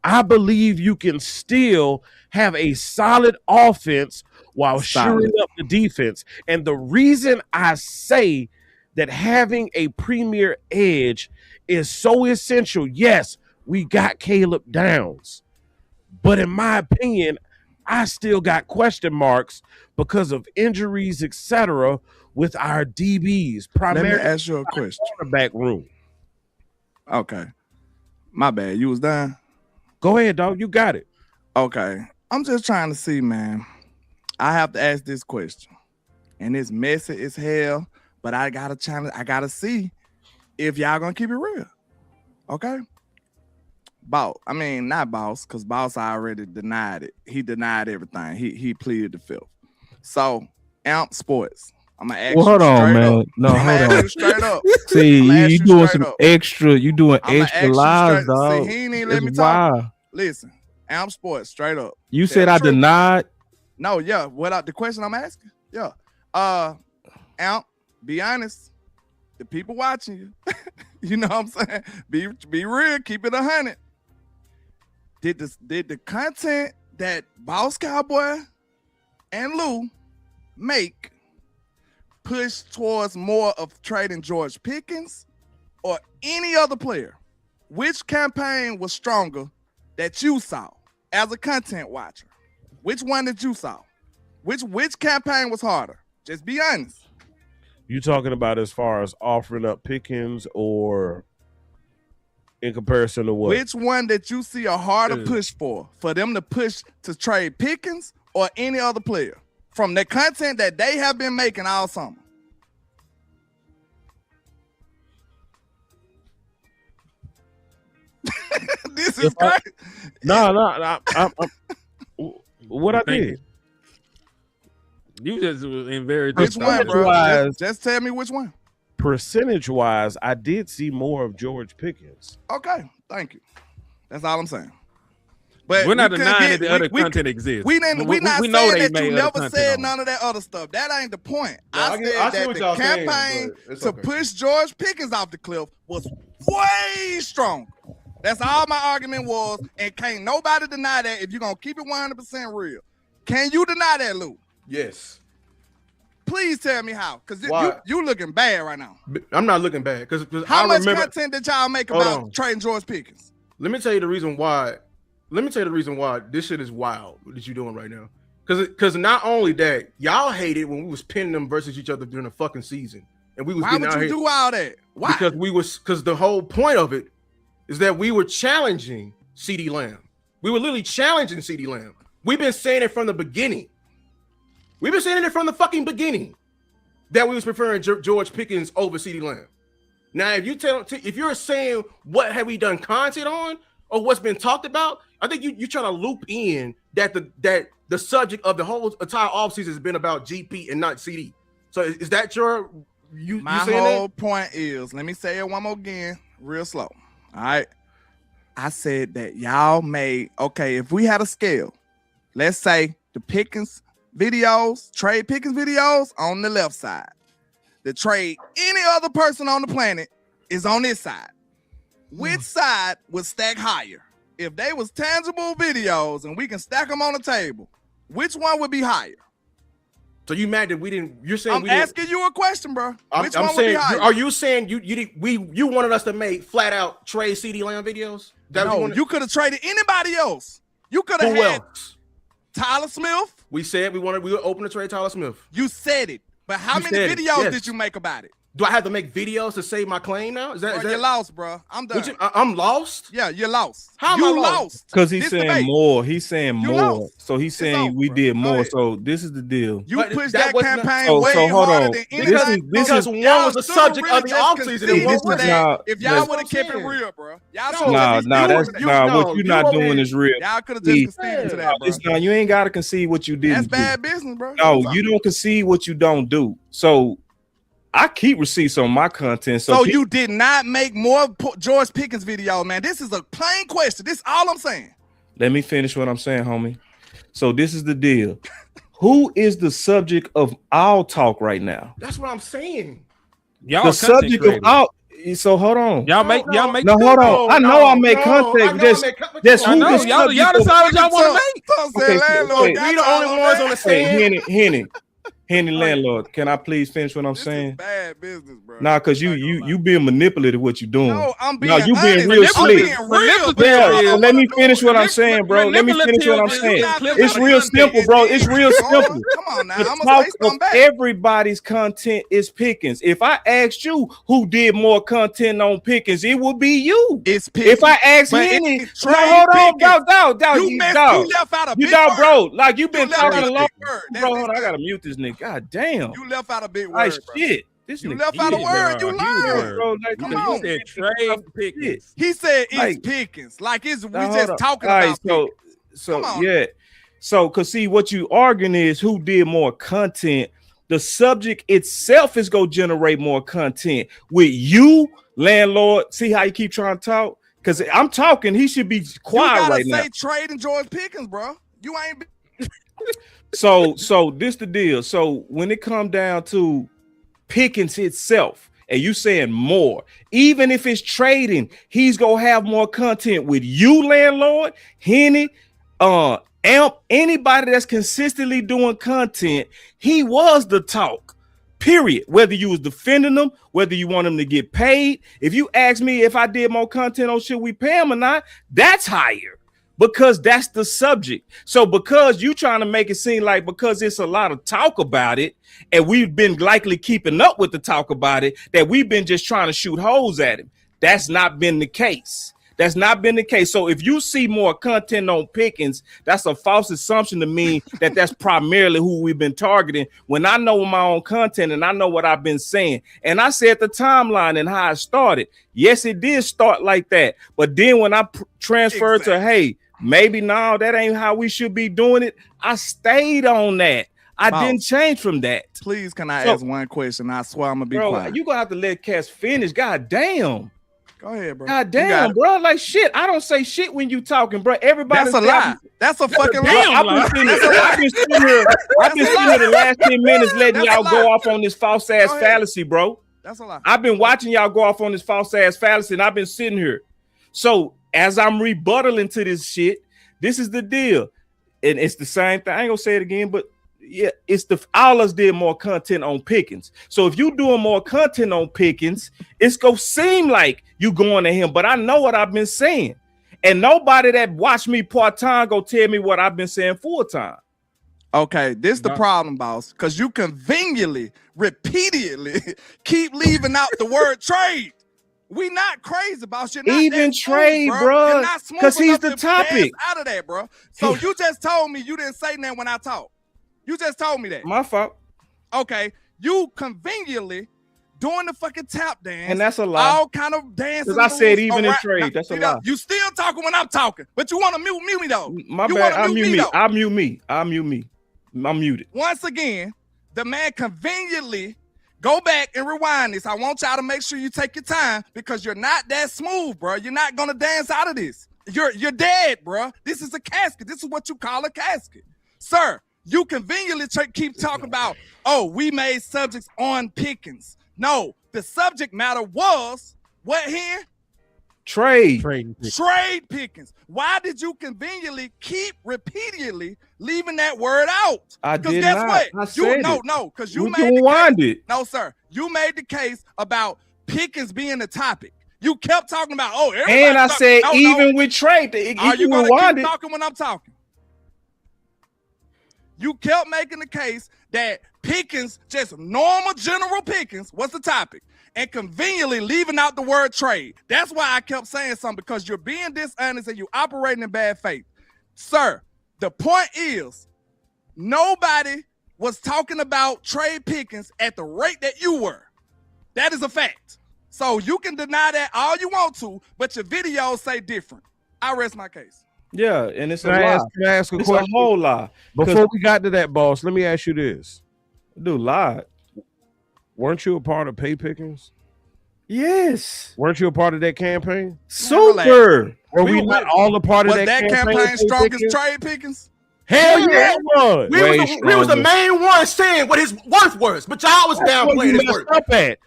I believe you can still have a solid offense while shoring up the defense. And the reason I say that having a premier edge is so essential, yes, we got Caleb Downs. But in my opinion, I still got question marks because of injuries, etc., with our DBs,
Let me
primarily
ask you a question.
quarterback room.
Okay. My bad. You was done?
Go ahead, dog. You got it.
Okay. I'm just trying to see, man. I have to ask this question. And it's messy as hell, but I gotta challenge. I gotta see if y'all gonna keep it real. Okay. Not Boss, because Boss already denied it. He denied everything. He pleaded the fifth. So, Amp Sports. I'm gonna ask you
hold on,
straight
man.
up.
No,
I'm
hold
ask
on.
you straight up.
See, you doing some
up.
extra. You doing
I'ma
extra
ask you
lies,
straight-
dog.
See, he ain't even let
It's
me talk.
wild.
Listen, Amp Sports, straight up.
You
Tell
said
the
I
truth.
denied.
No, yeah. Without the question I'm asking, yeah. Amp, be honest. The people watching you, you know what I'm saying? Be real. Keep it 100. Did the content that Boss Cowboy and Lou make push towards more of trading George Pickens or any other player? Which campaign was stronger that you saw as a content watcher? Which one did you saw? Which campaign was harder? Just be honest.
You talking about as far as offering up Pickens or in comparison to what?
Which one that you see a harder push for them to push to trade Pickens or any other player from the content that they have been making all summer? This is great.
No. What I did?
You just was in very
Which one, bro?
Percentage-wise-
Just tell me which one.
Percentage-wise, I did see more of George Pickens.
Okay, thank you. That's all I'm saying. But
we're not
we couldn't
denying
get-
that the other
we-
content exists.
We not
we know
saying
they
that
made
you
other
never
content
said
on.
none of that other stuff. That ain't the point.
No,
I
I
said
see
that
what
the
y'all saying,
campaign
but it's
to
okay.
push George Pickens off the cliff was way stronger. That's all my argument was, and can't nobody deny that if you're gonna keep it 100% real. Can you deny that, Lou?
Yes.
Please tell me how, because
Why?
you looking bad right now.
I'm not looking bad because
How
I
much
remember.
content did y'all make
Hold
about
on.
trading George Pickens?
Let me tell you the reason why. Let me tell you the reason why this shit is wild that you're doing right now. Because not only that, y'all hated when we was pinning them versus each other during the fucking season, and we was
Why
getting
would
out
you
here
do all that? Why?
because the whole point of it is that we were challenging CeeDee Lamb. We were literally challenging CeeDee Lamb. We've been saying it from the beginning. We've been saying it from the fucking beginning that we was preferring George Pickens over CeeDee Lamb. Now, if you're saying what have we done content on or what's been talked about, I think you're trying to loop in that the subject of the whole entire offseason has been about GP and not CD. So is that
my
saying
whole
that?
point is, let me say it one more again, real slow. All right. I said that y'all made, okay, if we had a scale, let's say the Pickens videos, trade Pickens videos on the left side. The trade any other person on the planet is on this side. Which side would stack higher? If they was tangible videos and we can stack them on the table, which one would be higher?
So you mad that we didn't? You're saying
I'm asking you a question, bro. Which one
I'm
would be
saying,
higher?
are you saying you wanted us to make flat out trade CeeDee Lamb videos?
No, you could have traded anybody else. You could have
Who
had
else?
Tyler Smith.
We said we were open to trade Tyler Smith.
You said it, but how
You
many
said it,
videos
yes.
did you make about it?
Do I have to make videos to save my claim now? Is that
Bro, you lost, bro. I'm done.
I'm lost?
Yeah, you're lost.
How am
you
I lost?
Because he's
This
saying
debate.
more. He's saying
You
more.
lost.
So he's saying we did more. So this is the deal.
You
But
pushed
that
that
wasn't-
campaign
So
way
hold
harder
on.
than
This
anybody.
is-
Because one was the subject of the offseason and one
this
wasn't.
is not-
If y'all
that's-
would have kept it real, bro. Y'all
No,
should
Nah,
have
nah, that's what you're not doing is real.
Y'all could have
See,
just conceded to that, bro.
It's not, you ain't gotta concede what you didn't
That's
do.
bad business, bro.
No, you don't concede what you don't do. So I keep receipts on my content.
So you did not make more George Pickens videos, man. This is a plain question. This is all I'm saying.
Let me finish what I'm saying, homie. So this is the deal. Who is the subject of our talk right now?
That's what I'm saying.
Y'all
The
content
subject of
creators.
our. So hold on.
Y'all make
No, hold on.
No,
I know I make
no,
content.
I know
Just,
I make content.
just
I
who
know.
is
Y'all decide what y'all want to make.
Okay,
We the only ones on the
Hey,
stand.
Henny, Henny landlord, can I please finish what I'm
This
saying?
is bad business, bro.
Nah, cause you being manipulative what you doing.
No, I'm being
you
honest.
being real
I'm
slick.
being real.
Yeah, so let me finish what I'm saying, bro. Let me finish what I'm saying. It's real simple, bro. It's real simple.
Come on now.
The
I'm
talk
gonna say
of
something back.
everybody's content is Pickens. If I asked you who did more content on Pickens, it would be you.
It's Pickens.
If I asked
But
Henny,
it's
no,
Trey
hold on,
Pickens.
dog.
You left out a big word.
bro. Like you've been
You left out
talking
a
a long.
big word. That's
Bro,
it.
hold on, I gotta mute this nigga. God damn.
You left out a big
Like
word, bro.
shit. This
You
nigga
left out a
huge,
word. You
bro.
lied.
Bro, like,
Come
you
on.
said Trey Pickens.
He said it's
Like-
Pickens. Like it's we
Now, hold
just
on.
talking
All right,
about Pickens.
So
Come on.
yeah. So cause see what you arguing is who did more content. The subject itself is gonna generate more content. With you, landlord, see how you keep trying to talk? Cause I'm talking, he should be quiet
You gotta
right now.
say trade and George Pickens, bro. You ain't.
So this the deal. So when it come down to Pickens itself, and you saying more, even if it's trading, he's gonna have more content with you, landlord, Henny, Amp, anybody that's consistently doing content. He was the talk. Period. Whether you was defending them, whether you want him to get paid. If you ask me if I did more content on should we pay him or not, that's higher. Because that's the subject. So because you trying to make it seem like because it's a lot of talk about it, and we've been likely keeping up with the talk about it, that we've been just trying to shoot holes at him. That's not been the case. That's not been the case. So if you see more content on Pickens, that's a false assumption to me that that's primarily who we've been targeting. When I know my own content and I know what I've been saying, and I said the timeline and how it started. Yes, it did start like that. But then when I transferred to, hey, maybe no, that ain't how we should be doing it. I stayed on that. I didn't change from that.
Please, can I ask one question? I swear I'm gonna be quiet.
You gonna have to let Cass finish. God damn.
Go ahead, bro.
God damn, bro. Like shit. I don't say shit when you talking, bro. Everybody.
That's a lie. That's a fucking lie.
I've been sitting here the last 10 minutes letting y'all go off on this false ass fallacy, bro.
That's a lie.
I've been watching y'all go off on this false ass fallacy, and I've been sitting here. So as I'm rebuttaling to this shit, this is the deal. And it's the same thing. I ain't gonna say it again, but yeah, it's all us did more content on Pickens. So if you doing more content on Pickens, it's gonna seem like you going to him. But I know what I've been saying, and nobody that watched me part-time go tell me what I've been saying full-time.
Okay, this is the problem, boss, because you conveniently, repeatedly keep leaving out the word trade. We not crazy about you.
Even trade, bro, because he's the topic.
Out of that, bro. So you just told me you didn't say nothing when I talked. You just told me that.
My fault.
Okay, you conveniently doing the fucking tap dance,
and that's a lie.
All kind of dancing.
Because I said even in trade, that's a lie.
You still talking when I'm talking, but you want to mute me though.
My bad. I mute me. I mute me. I'm muted.
Once again, the man conveniently go back and rewind this. I want y'all to make sure you take your time because you're not that smooth, bro. You're not gonna dance out of this. You're dead, bro. This is a casket. This is what you call a casket, sir. You conveniently keep talking about, oh, we made subjects on Pickens. No, the subject matter was what here?
Trade
Pickens. Why did you conveniently keep repeatedly leaving that word out?
I did
guess
not.
what?
I said
no, because you
we
made the
rewind
case.
it.
No, sir. You made the case about Pickens being the topic. You kept talking about, oh, everybody.
And I said even with trade,
are you going to keep talking when I'm talking? You kept making the case that Pickens, just normal general Pickens, was the topic, and conveniently leaving out the word trade. That's why I kept saying something, because you're being dishonest and you're operating in bad faith. Sir, the point is, nobody was talking about Trey Pickens at the rate that you were. That is a fact. So you can deny that all you want to, but your videos say different. I rest my case.
Yeah, and it's
Can
a
I
lie.
ask a
It's
question?
a whole lie.
Before we got to that, boss, let me ask you this.
Dude, lied.
Weren't you a part of Pay Pickens?
Yes.
Weren't you a part of that campaign?
Super.
Were we not all a part of
was
that
campaign
Pay
strong as
Pickens?
Trey Pickens?
Hell yeah, it was.
We was the main one saying what his worth was, but y'all was downplaying his worth.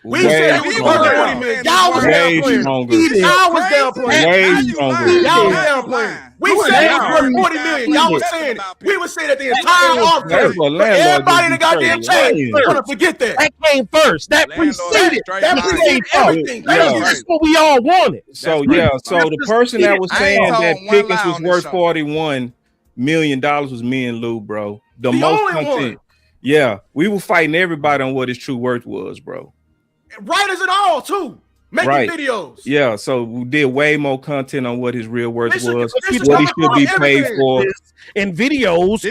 We said he was worth 40 million. Y'all was downplaying. Y'all was downplaying. Y'all was downplaying. We said it was worth 40 million. Y'all was saying it. We was saying it the entire offseason. Everybody in the goddamn chat want to forget that.
That came first. That preceded. That preceded everything. That's what we all wanted.
So the person that was saying that Pickens was worth $41 million was me and Lou, bro. The most content. Yeah, we were fighting everybody on what his true worth was, bro.
Writers and all too. Making videos.
Yeah, so we did way more content on what his real worth was, what he should be paid for.
In videos,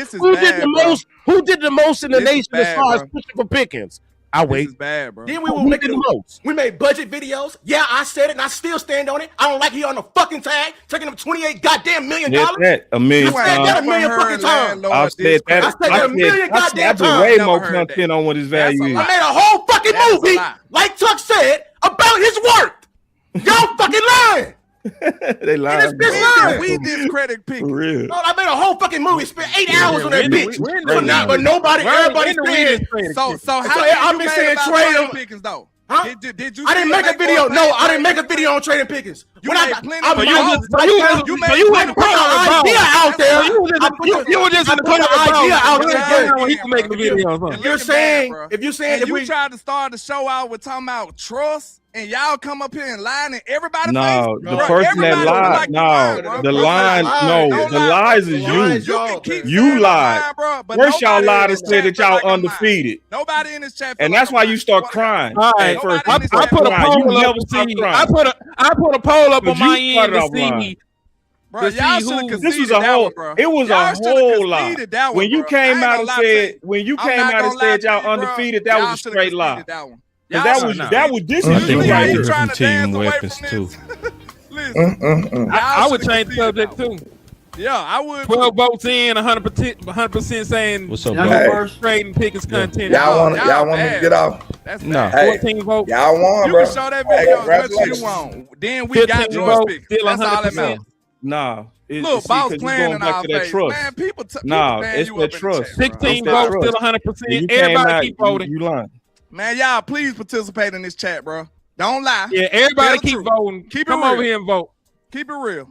who did the most in the nation as far as pushing for Pickens? I wait.
This is bad, bro.
Then we were making the most. We made budget videos. Yeah, I said it, and I still stand on it. I don't like he on the fucking tag, taking him $28 million.
$1 million.
I said that a million fucking times.
I said that. I said a million goddamn times. I did way more content on what his value is.
I made a whole fucking movie, like Tuck said, about his worth. Y'all fucking lying.
They lying.
We discredit Pickens.
For real.
No, I made a whole fucking movie, spent 8 hours on that bitch. But nobody, everybody's saying.
So how I've been saying trade Pickens though?
Huh?
Did you?
I didn't make a video. No, I didn't make a video on trading Pickens.
You
made
plenty.
You wouldn't put an idea out there. You were just putting an idea out there.
He can make the videos.
If you're saying, if
you tried to start the show out with talking about trust. And y'all come up here and lying in everybody's
no,
face?
The person that lied, the lies is you. You lied. First y'all lied and said that y'all undefeated.
Nobody in this chat.
And that's why you start crying.
All right, I put a poll up to see. I put a poll up on my end to see.
Bro, y'all should have conceded.
This was a whole. It was a whole lie. When you came out and said, y'all undefeated, that was a straight lie. That was this.
I think we need different team weapons too.
I would change the subject too.
Yeah, I would.
12 votes in, 100% saying
what's up,
bro? Trading Pickens content.
Y'all want me to get off?
That's
no.
14 votes.
Y'all won,
you
bro.
You can show that video as much as you want. Then we got George Pickens. That's all that matters.
Nah.
Look, boss playing in our face. Man, people
it's that trust.
16 votes, still 100%. Everybody keep voting.
You lying.
Man, y'all please participate in this chat, bro. Don't lie.
Yeah, everybody keep voting. Come over here and vote.
Keep it real.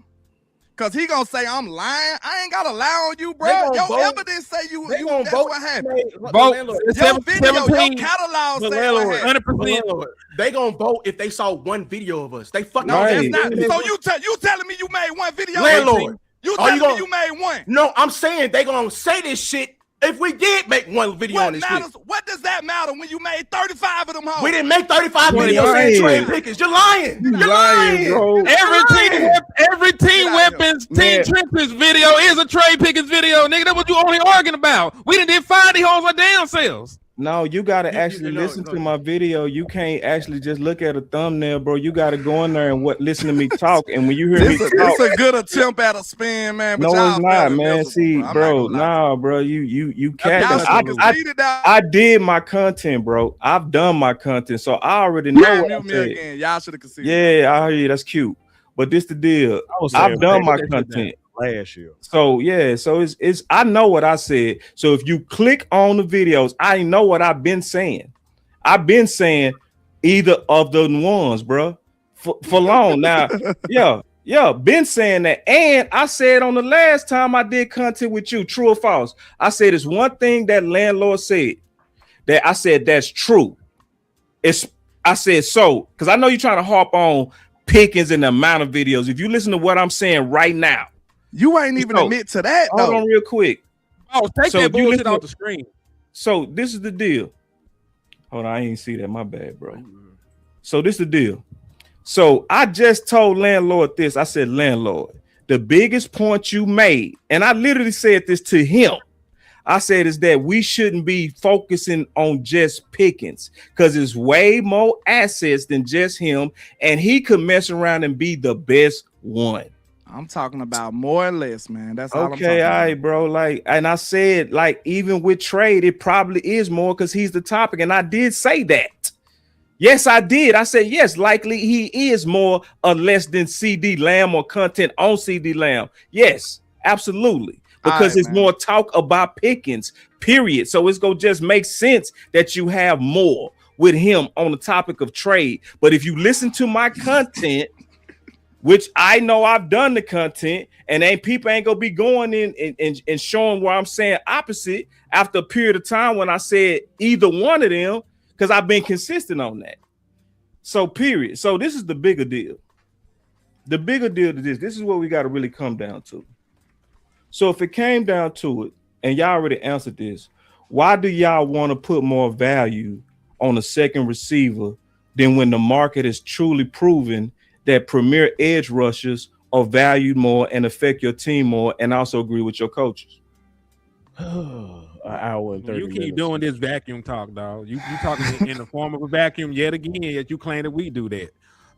Cause he gonna say I'm lying. I ain't gotta lie on you, bro. Your evidence say you that's
vote.
What happened.
Vote.
Your video, your catalog say what happened.
100%.
They gonna vote if they saw one video of us. They fucking
that's not. So you telling me you made one video?
Landlord.
You telling me you made one?
No, I'm saying they gonna say this shit. If we did make one video on this shit.
What does that matter when you made 35 of them hoes?
We didn't make 35 videos saying trade Pickens. You're lying. You're lying,
bro.
Every Team Weapons, Team Trenches video is a trade Pickens video, nigga. That's what you only arguing about. We didn't find these hoes our damn selves.
No, you gotta actually listen to my video. You can't actually just look at a thumbnail, bro. You gotta go in there and listen to me talk. And when you hear me talk,
it's a good attempt at a spin, man. But
no, it's not, man. See, bro, nah, bro. You can't. I did my content, bro. I've done my content, so I already know what I said.
Y'all should have conceded.
Yeah, I hear you. That's cute. But this the deal. I've done my content
last year.
So yeah, so it's I know what I said. So if you click on the videos, I know what I've been saying. I've been saying either of the ones, bro, for long now. Yeah, been saying that. And I said on the last time I did content with you, true or false. I said it's one thing that landlord said that I said that's true. I said so because I know you're trying to harp on Pickens and the amount of videos. If you listen to what I'm saying right now.
You ain't even admit to that, though.
Hold on real quick.
Oh, take that bullshit off the screen.
So this is the deal. Hold on, I ain't see that. My bad, bro. So this is the deal. So I just told landlord this. I said, landlord, the biggest point you made, and I literally said this to him. I said is that we shouldn't be focusing on just Pickens because it's way more assets than just him, and he could mess around and be the best one.
I'm talking about more or less, man. That's all I'm talking
okay, all right,
about.
bro. Like, and I said, like, even with trade, it probably is more because he's the topic. And I did say that. Yes, I did. I said, yes, likely he is more or less than CD Lamb or content on CD Lamb. Yes, absolutely.
because
right,
it's more talk about Pickens, period. So it's gonna just make sense that you have more with him on the topic of trade. But if you listen to my content, which I know I've done the content, and people ain't gonna be going in and showing where I'm saying opposite after a period of time when I said either one of them, because I've been consistent on that. So period. So this is the bigger deal. The bigger deal to this is what we got to really come down to. So if it came down to it, and y'all already answered this, why do y'all want to put more value on a second receiver than when the market is truly proven that premier edge rushers are valued more and affect your team more, and also agree with your coaches?
An hour and 30
You keep
minutes.
doing this vacuum talk, dog. You talking in the form of a vacuum yet again, yet you claim that we do that.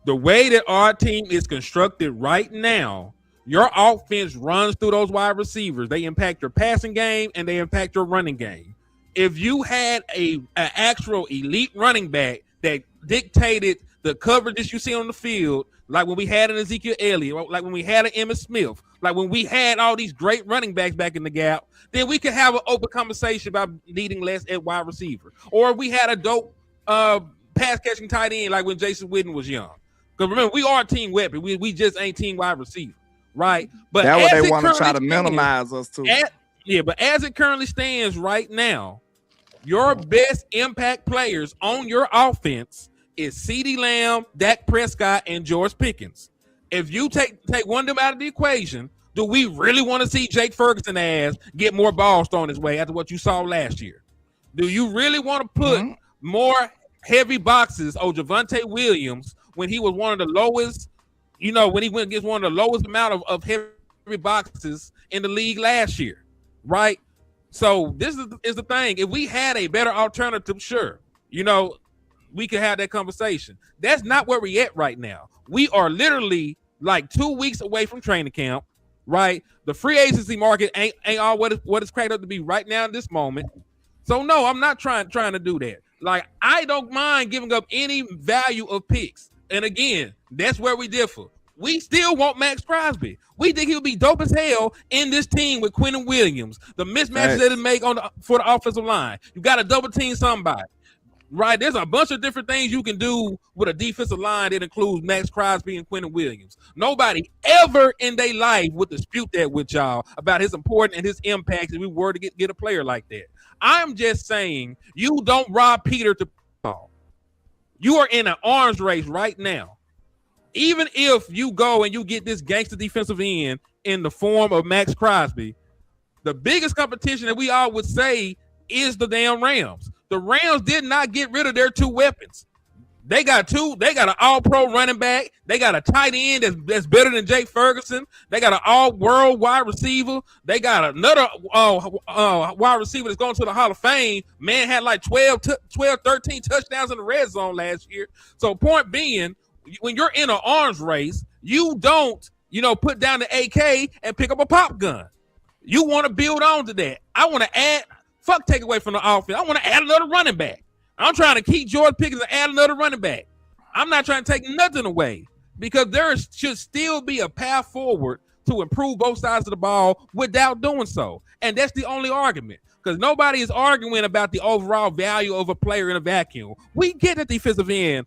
The way that our team is constructed right now, your offense runs through those wide receivers. They impact your passing game and they impact your running game. If you had an actual elite running back that dictated the coverages you see on the field, like when we had an Ezekiel Elliott, like when we had an Emmitt Smith, like when we had all these great running backs back in the gap, then we could have an open conversation about needing less at wide receiver. Or we had a dope pass catching tight end like when Jason Witten was young. Because remember, we are a team weapon. We just ain't team wide receiver, right? But
that's what
as
they
it
want to try to
currently
minimize us to.
But as it currently stands right now, your best impact players on your offense is CeeDee Lamb, Dak Prescott, and George Pickens. If you take one of them out of the equation, do we really want to see Jake Ferguson ass get more balls thrown his way after what you saw last year? Do you really want to put more heavy boxes on Javonte Williams when he was one of the lowest, when he went against one of the lowest amount of heavy boxes in the league last year, right? So this is the thing. If we had a better alternative, sure, we could have that conversation. That's not where we're at right now. We are literally like 2 weeks away from training camp, right? The free agency market ain't all what it's cracked up to be right now in this moment. So no, I'm not trying to do that. Like, I don't mind giving up any value of picks. And again, that's where we differ. We still want Max Crosby. We think he'll be dope as hell in this team with Quentin Williams. The mismatches that it make for the offensive line. You got to double team somebody, right? There's a bunch of different things you can do with a defensive line that includes Max Crosby and Quentin Williams. Nobody ever in their life would dispute that with y'all about his importance and his impact if we were to get a player like that. I'm just saying, you don't rob Peter to Paul. You are in an arms race right now. Even if you go and you get this gangster defensive end in the form of Max Crosby, the biggest competition that we all would say is the damn Rams. The Rams did not get rid of their two weapons. They got an all-pro running back. They got a tight end that's better than Jake Ferguson. They got an all-world wide receiver. They got another wide receiver that's going to the Hall of Fame. Man had like 12, 13 touchdowns in the red zone last year. So point being, when you're in an arms race, you don't, put down the AK and pick up a pop gun. You want to build on to that. I want to take away from the offense. I want to add another running back. I'm trying to keep George Pickens and add another running back. I'm not trying to take nothing away because there should still be a path forward to improve both sides of the ball without doing so. And that's the only argument, because nobody is arguing about the overall value of a player in a vacuum. We get that defensive end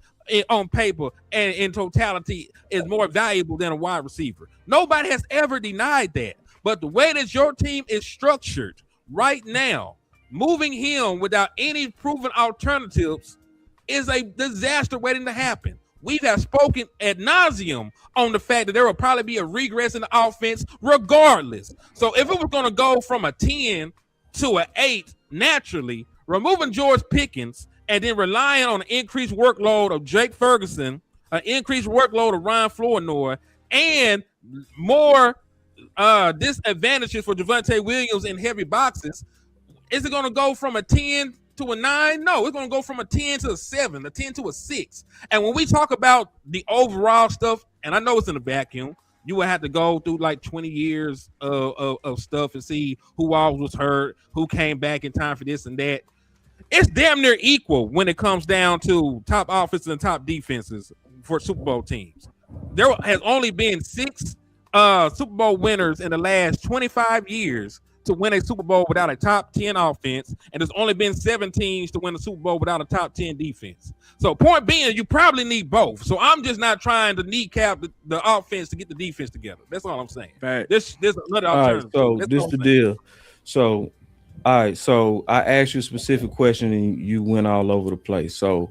on paper and in totality is more valuable than a wide receiver. Nobody has ever denied that. But the way that your team is structured right now, moving him without any proven alternatives is a disaster waiting to happen. We have spoken ad nauseum on the fact that there will probably be a regress in the offense regardless. So if it was going to go from a 10 to an 8 naturally, removing George Pickens and then relying on an increased workload of Jake Ferguson, an increased workload of Ryan Flournoy, and more disadvantages for Javonte Williams in heavy boxes, is it going to go from a 10 to a 9? No, it's going to go from a 10 to a 7, a 10 to a 6. And when we talk about the overall stuff, and I know it's in a vacuum, you would have to go through like 20 years of stuff and see who all was hurt, who came back in time for this and that. It's damn near equal when it comes down to top offenses and top defenses for Super Bowl teams. There has only been 6 Super Bowl winners in the last 25 years to win a Super Bowl without a top 10 offense, and there's only been 7 teams to win a Super Bowl without a top 10 defense. So point being, you probably need both. So I'm just not trying to kneecap the offense to get the defense together. That's all I'm saying.
Right.
There's another
All
alternative.
right, so
That's
this
all
the
I'm saying.
deal. So, all right, so I asked you a specific question and you went all over the place. So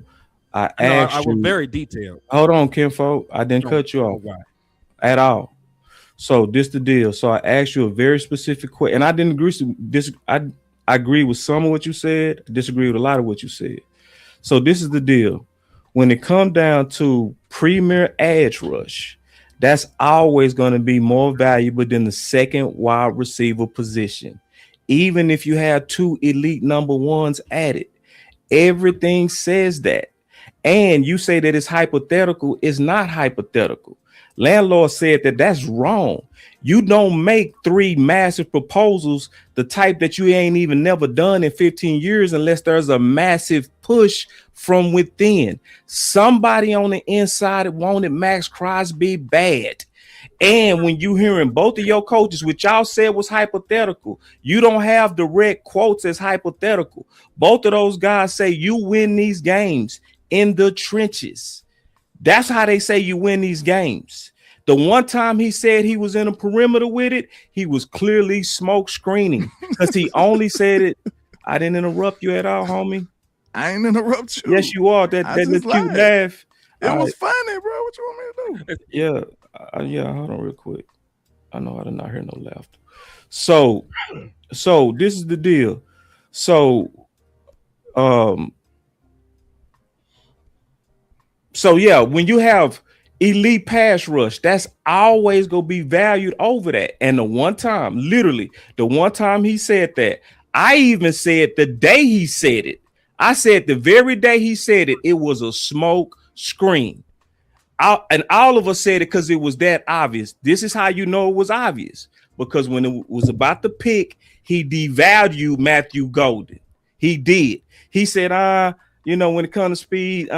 I asked
I was
you
very detailed.
Hold on, Kinfolk. I didn't cut you off at all. So this the deal. So I asked you a very specific question, and I didn't agree to this. I agree with some of what you said, disagree with a lot of what you said. So this is the deal. When it comes down to premier edge rush, that's always going to be more valuable than the second wide receiver position. Even if you have 2 elite number ones added, everything says that. And you say that it's hypothetical. It's not hypothetical. Landlord said that that's wrong. You don't make 3 massive proposals, the type that you ain't even never done in 15 years, unless there's a massive push from within. Somebody on the inside wanted Max Crosby bad. And when you hearing both of your coaches, which y'all said was hypothetical, you don't have direct quotes as hypothetical. Both of those guys say you win these games in the trenches. That's how they say you win these games. The one time he said he was in a perimeter with it, he was clearly smoke screening because he only said it. I didn't interrupt you at all, homie.
I ain't interrupt you.
Yes, you are. That little cute laugh.
It was funny, bro. What you want me to do?
Yeah. Hold on real quick. I know I did not hear no laughter. So this is the deal. So yeah, when you have elite pass rush, that's always gonna be valued over that. And the one time he said that, I even said the day he said it, I said the very day he said it, it was a smoke screen. And all of us said it because it was that obvious. This is how you know it was obvious, because when it was about the pick, he devalued Matthew Golden. He did. He said, when it comes to speed,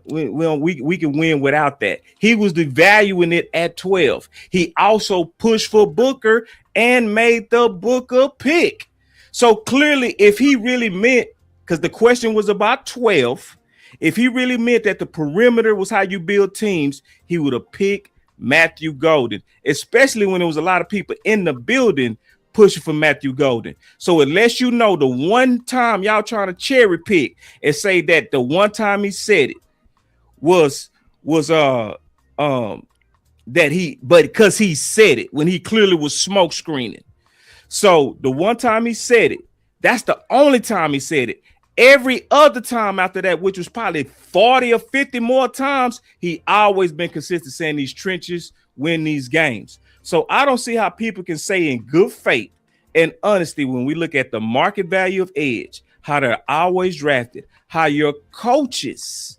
we can win without that. He was devaluing it at 12. He also pushed for Booker and made the Booker pick. So clearly, if he really meant, because the question was about 12, if he really meant that the perimeter was how you build teams, he would have picked Matthew Golden, especially when there was a lot of people in the building pushing for Matthew Golden. So unless you know the one time y'all trying to cherry pick and say that the one time he said it was because he said it when he clearly was smoke screening. So the one time he said it, that's the only time he said it. Every other time after that, which was probably 40 or 50 more times, he always been consistent saying these trenches win these games. So I don't see how people can say in good faith and honesty, when we look at the market value of edge, how they're always drafted, how your coaches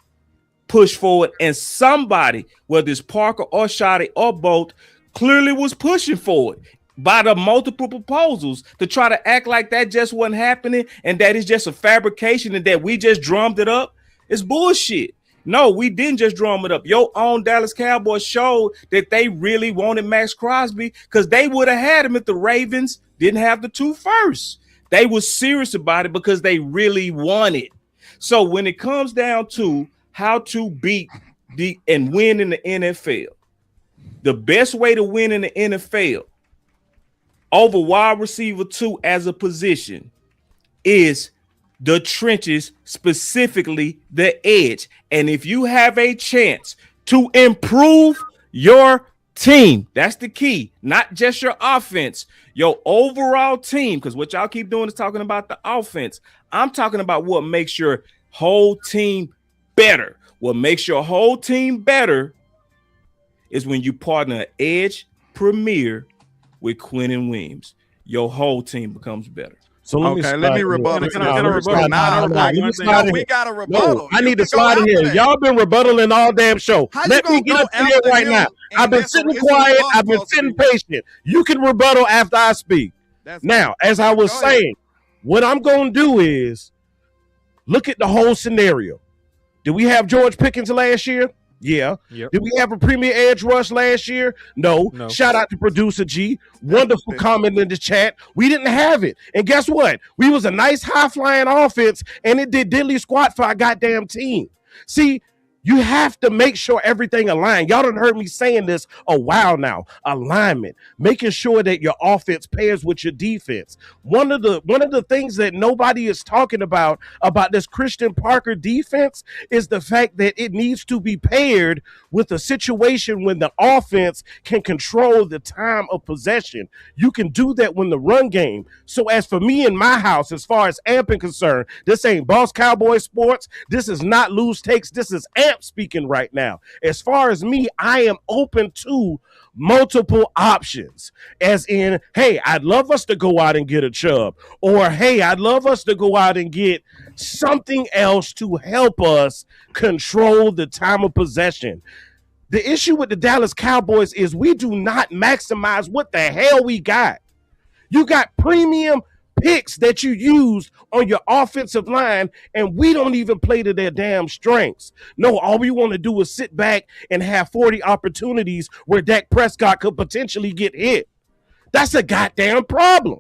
push forward, and somebody, whether it's Parker or Shotty or both, clearly was pushing forward by the multiple proposals, to try to act like that just wasn't happening and that is just a fabrication and that we just drummed it up. It's bullshit. No, we didn't just drum it up. Your own Dallas Cowboys showed that they really wanted Max Crosby, because they would have had him if the Ravens didn't have the 2 first. They were serious about it because they really wanted. So when it comes down to how to beat and win in the NFL, the best way to win in the NFL over wide receiver 2 as a position is the trenches, specifically the edge. And if you have a chance to improve your team, that's the key, not just your offense, your overall team, because what y'all keep doing is talking about the offense. I'm talking about what makes your whole team better. What makes your whole team better is when you partner an edge premier with Quinnen Williams. Your whole team becomes better.
So let me rebuttal.
We got a rebuttal.
I need to slide in here. Y'all been rebuttaling all damn show. Let me get up in here right now. I've been sitting quiet. I've been sitting patient. You can rebuttal after I speak. Now, as I was saying, what I'm going to do is look at the whole scenario. Did we have George Pickens last year? Yeah.
Yep.
Did we have a premier edge rush last year? No. Shout out to producer G. Wonderful comment in the chat. We didn't have it. And guess what? We was a nice high-flying offense, and it did diddly squat for our goddamn team. See, you have to make sure everything aligned. Y'all done heard me saying this a while now. Alignment, making sure that your offense pairs with your defense. One of the things that nobody is talking about this Christian Parker defense is the fact that it needs to be paired with a situation when the offense can control the time of possession. You can do that when the run game. So as for me in my house, as far as amping concerned, this ain't Boss Cowboy Sports. This is not Loose Takes. This is Amp speaking right now. As far as me, I am open to multiple options, as in, hey, I'd love us to go out and get a Chubb, or hey, I'd love us to go out and get something else to help us control the time of possession. The issue with the Dallas Cowboys is we do not maximize what the hell we got. You got premium picks that you used on your offensive line, and we don't even play to their damn strengths. No, all we want to do is sit back and have 40 opportunities where Dak Prescott could potentially get hit. That's a goddamn problem.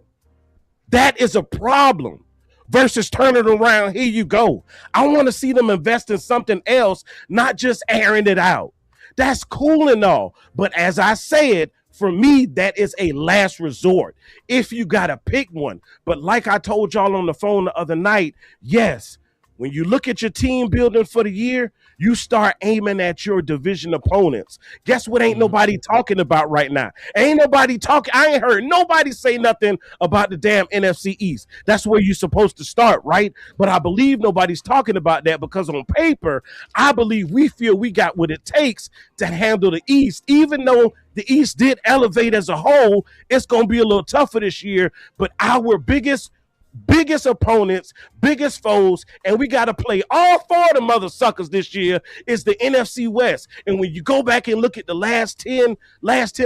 That is a problem. Versus turn it around, here you go. I want to see them invest in something else, not just airing it out. That's cool and all, but as I said, for me, that is a last resort if you got to pick one. But like I told y'all on the phone the other night, yes, when you look at your team building for the year, you start aiming at your division opponents. Guess what ain't nobody talking about right now? Ain't nobody talking. I ain't heard nobody say nothing about the damn NFC East. That's where you're supposed to start, right? But I believe nobody's talking about that because on paper, I believe we feel we got what it takes to handle the East. Even though the East did elevate as a whole, it's going to be a little tougher this year. But our biggest opponents, biggest foes, and we got to play all four of the mother suckers this year is the NFC West. And when you go back and look at the last 10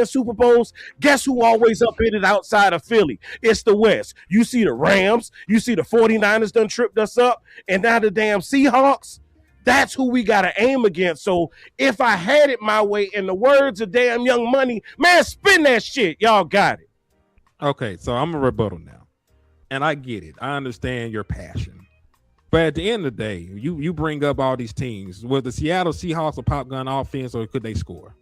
Super Bowls, guess who always up in it outside of Philly? It's the West. You see the Rams, you see the 49ers done tripped us up, and now the damn Seahawks. That's who we got to aim against. So if I had it my way, in the words of damn Young Money, man, spin that shit. Y'all got it.
Okay, so I'm a rebuttal now. And I get it. I understand your passion. But at the end of the day, you bring up all these teams. Was the Seattle Seahawks a pop gun offense, or could they score?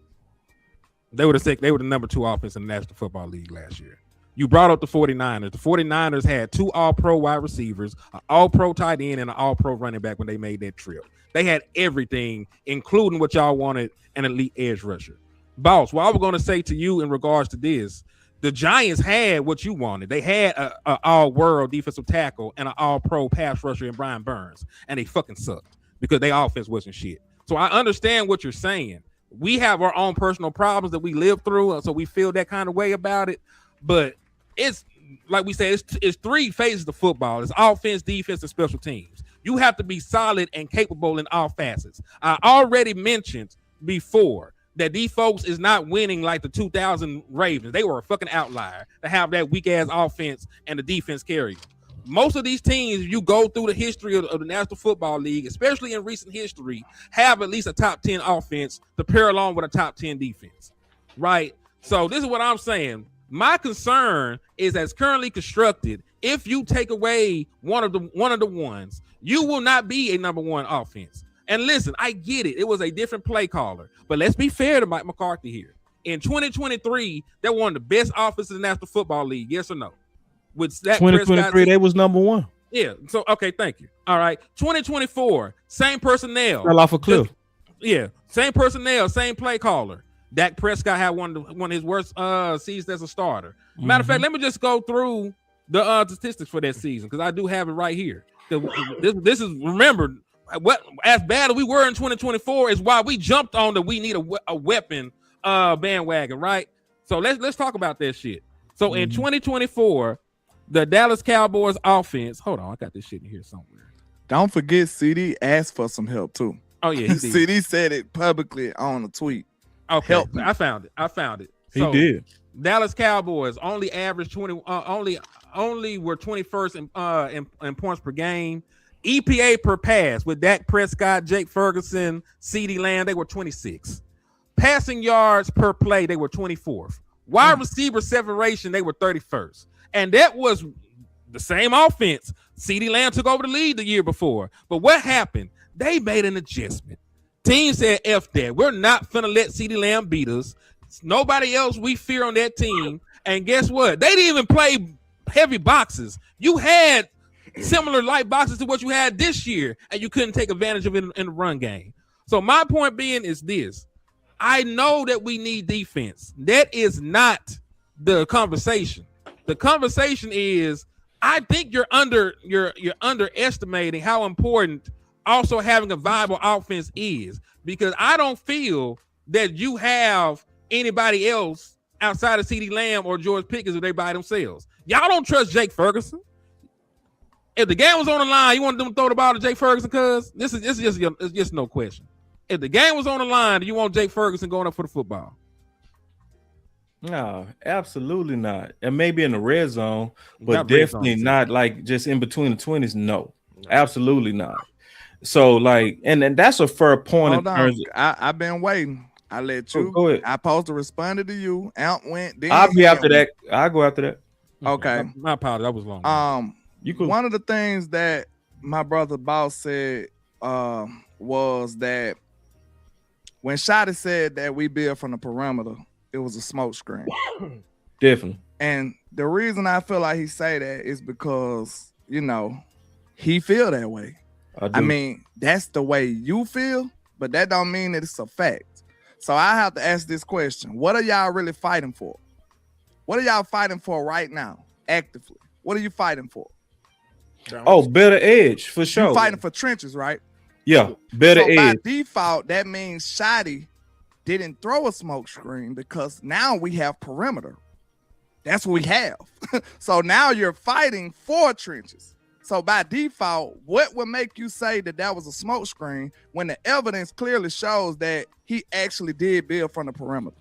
They were the number 2 offense in the National Football League last year. You brought up the 49ers. The 49ers had 2 all-pro wide receivers, an all-pro tight end, and an all-pro running back when they made that trip. They had everything, including what y'all wanted, an elite edge rusher. Boss, what I was going to say to you in regards to this, the Giants had what you wanted. They had an all-world defensive tackle and an all-pro pass rusher in Brian Burns, and they fucking sucked because their offense wasn't shit. So I understand what you're saying. We have our own personal problems that we live through, so we feel that kind of way about it. But it's like we said, it's 3 phases of football. It's offense, defense, and special teams. You have to be solid and capable in all facets. I already mentioned before that these folks is not winning like the 2000 Ravens. They were a fucking outlier to have that weak ass offense and the defense carry. Most of these teams, you go through the history of the National Football League, especially in recent history, have at least a top 10 offense to pair along with a top 10 defense, right? So this is what I'm saying. My concern is, as currently constructed, if you take away one of the ones, you will not be a number 1 offense. And listen, I get it. It was a different play caller. But let's be fair to Mike McCarthy here. In 2023, they were one of the best offenses in the National Football League. Yes or no? With Dak
2023, they was number 1.
Yeah. So, okay, thank you. All right. 2024, same personnel.
Fell off a cliff.
Same personnel, same play caller. Dak Prescott had one of his worst seasons as a starter. Matter of fact, let me just go through the statistics for that season, because I do have it right here. This is, remember, what as bad as we were in 2024 is why we jumped on that we need a weapon bandwagon, right? So let's talk about that shit. So in 2024, the Dallas Cowboys offense, hold on, I got this shit in here somewhere.
Don't forget CD asked for some help too.
Oh yeah, he did.
CD said it publicly on a tweet.
Okay,
help me.
I found it.
So, he did.
Dallas Cowboys only averaged 20 only were 21st in points per game. EPA per pass with Dak Prescott, Jake Ferguson, CeeDee Lamb, they were 26. Passing yards per play, they were 24th. Wide receiver separation, they were 31st. And that was the same offense. CeeDee Lamb took over the lead the year before. But what happened? They made an adjustment. Team said, F that. We're not finna let CeeDee Lamb beat us. Nobody else we fear on that team. And guess what? They didn't even play heavy boxes. You had similar light boxes to what you had this year, and you couldn't take advantage of it in the run game. So my point being is this. I know that we need defense. That is not the conversation. The conversation is, I think you're underestimating how important also having a viable offense is, because I don't feel that you have anybody else outside of CeeDee Lamb or George Pickens if they by themselves. Y'all don't trust Jake Ferguson. If the game was on the line, you want them to throw the ball to Jake Ferguson? Cause this is just no question. If the game was on the line, do you want Jake Ferguson going up for the football?
No, absolutely not. And maybe in the red zone, but
Not red
definitely
zone,
not like just in between the 20s. No, absolutely not. So like, and that's a fair point.
Hold
in
on.
terms of,
I've been waiting. I let you.
go ahead.
I supposed to respond to you. Out went. Then
I'll be after
him.
that. I'll go after that.
Okay.
My apologies. That was long.
You could.
One of the things that my brother Boss said was that when Shotty said that we build from the perimeter, it was a smoke screen.
Definitely.
And the reason I feel like he say that is because, you know, he feel that way. I mean, that's the way you feel, but that don't mean that it's a fact. So I have to ask this question. What are y'all really fighting for? What are y'all fighting for right now, actively? What are you fighting for?
Oh, better edge for sure.
You're fighting for trenches, right?
Yeah, better
so by
edge.
default, that means Shotty didn't throw a smoke screen because now we have perimeter. That's what we have. So now you're fighting for trenches. So by default, what would make you say that that was a smoke screen when the evidence clearly shows that he actually did build from the perimeter?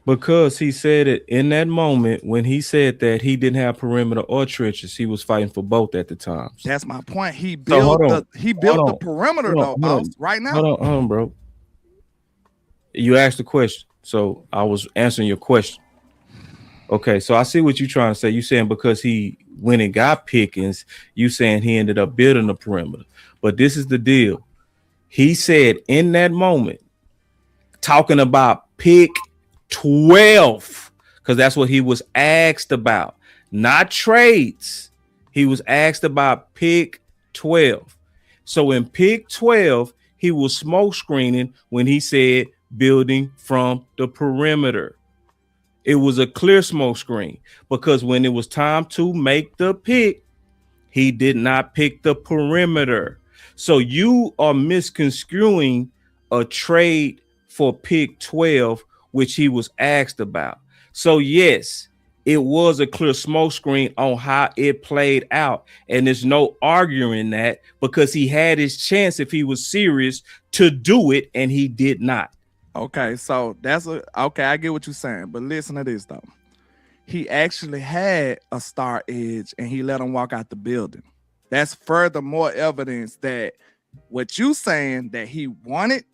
Because he said it in that moment when he said that he didn't have perimeter or trenches, he was fighting for both at the time.
That's my point. He
So,
built
hold on.
the perimeter
Hold on,
though,
hold
boss,
on.
right now.
Hold on, bro. You asked the question, so I was answering your question. Okay, so I see what you're trying to say. You saying because he went and got Pickens, you saying he ended up building the perimeter. But this is the deal. He said in that moment, talking about pick 12, because that's what he was asked about, not trades. He was asked about pick 12. So in pick 12, he was smoke screening when he said building from the perimeter. It was a clear smoke screen because when it was time to make the pick, he did not pick the perimeter. So you are misconstruing a trade for pick 12, which he was asked about. So yes, it was a clear smoke screen on how it played out. And there's no arguing that because he had his chance if he was serious to do it and he did not.
Okay, so okay. I get what you're saying, but listen to this though. He actually had a star edge, and he let him walk out the building. That's further more evidence that what you saying that he wanted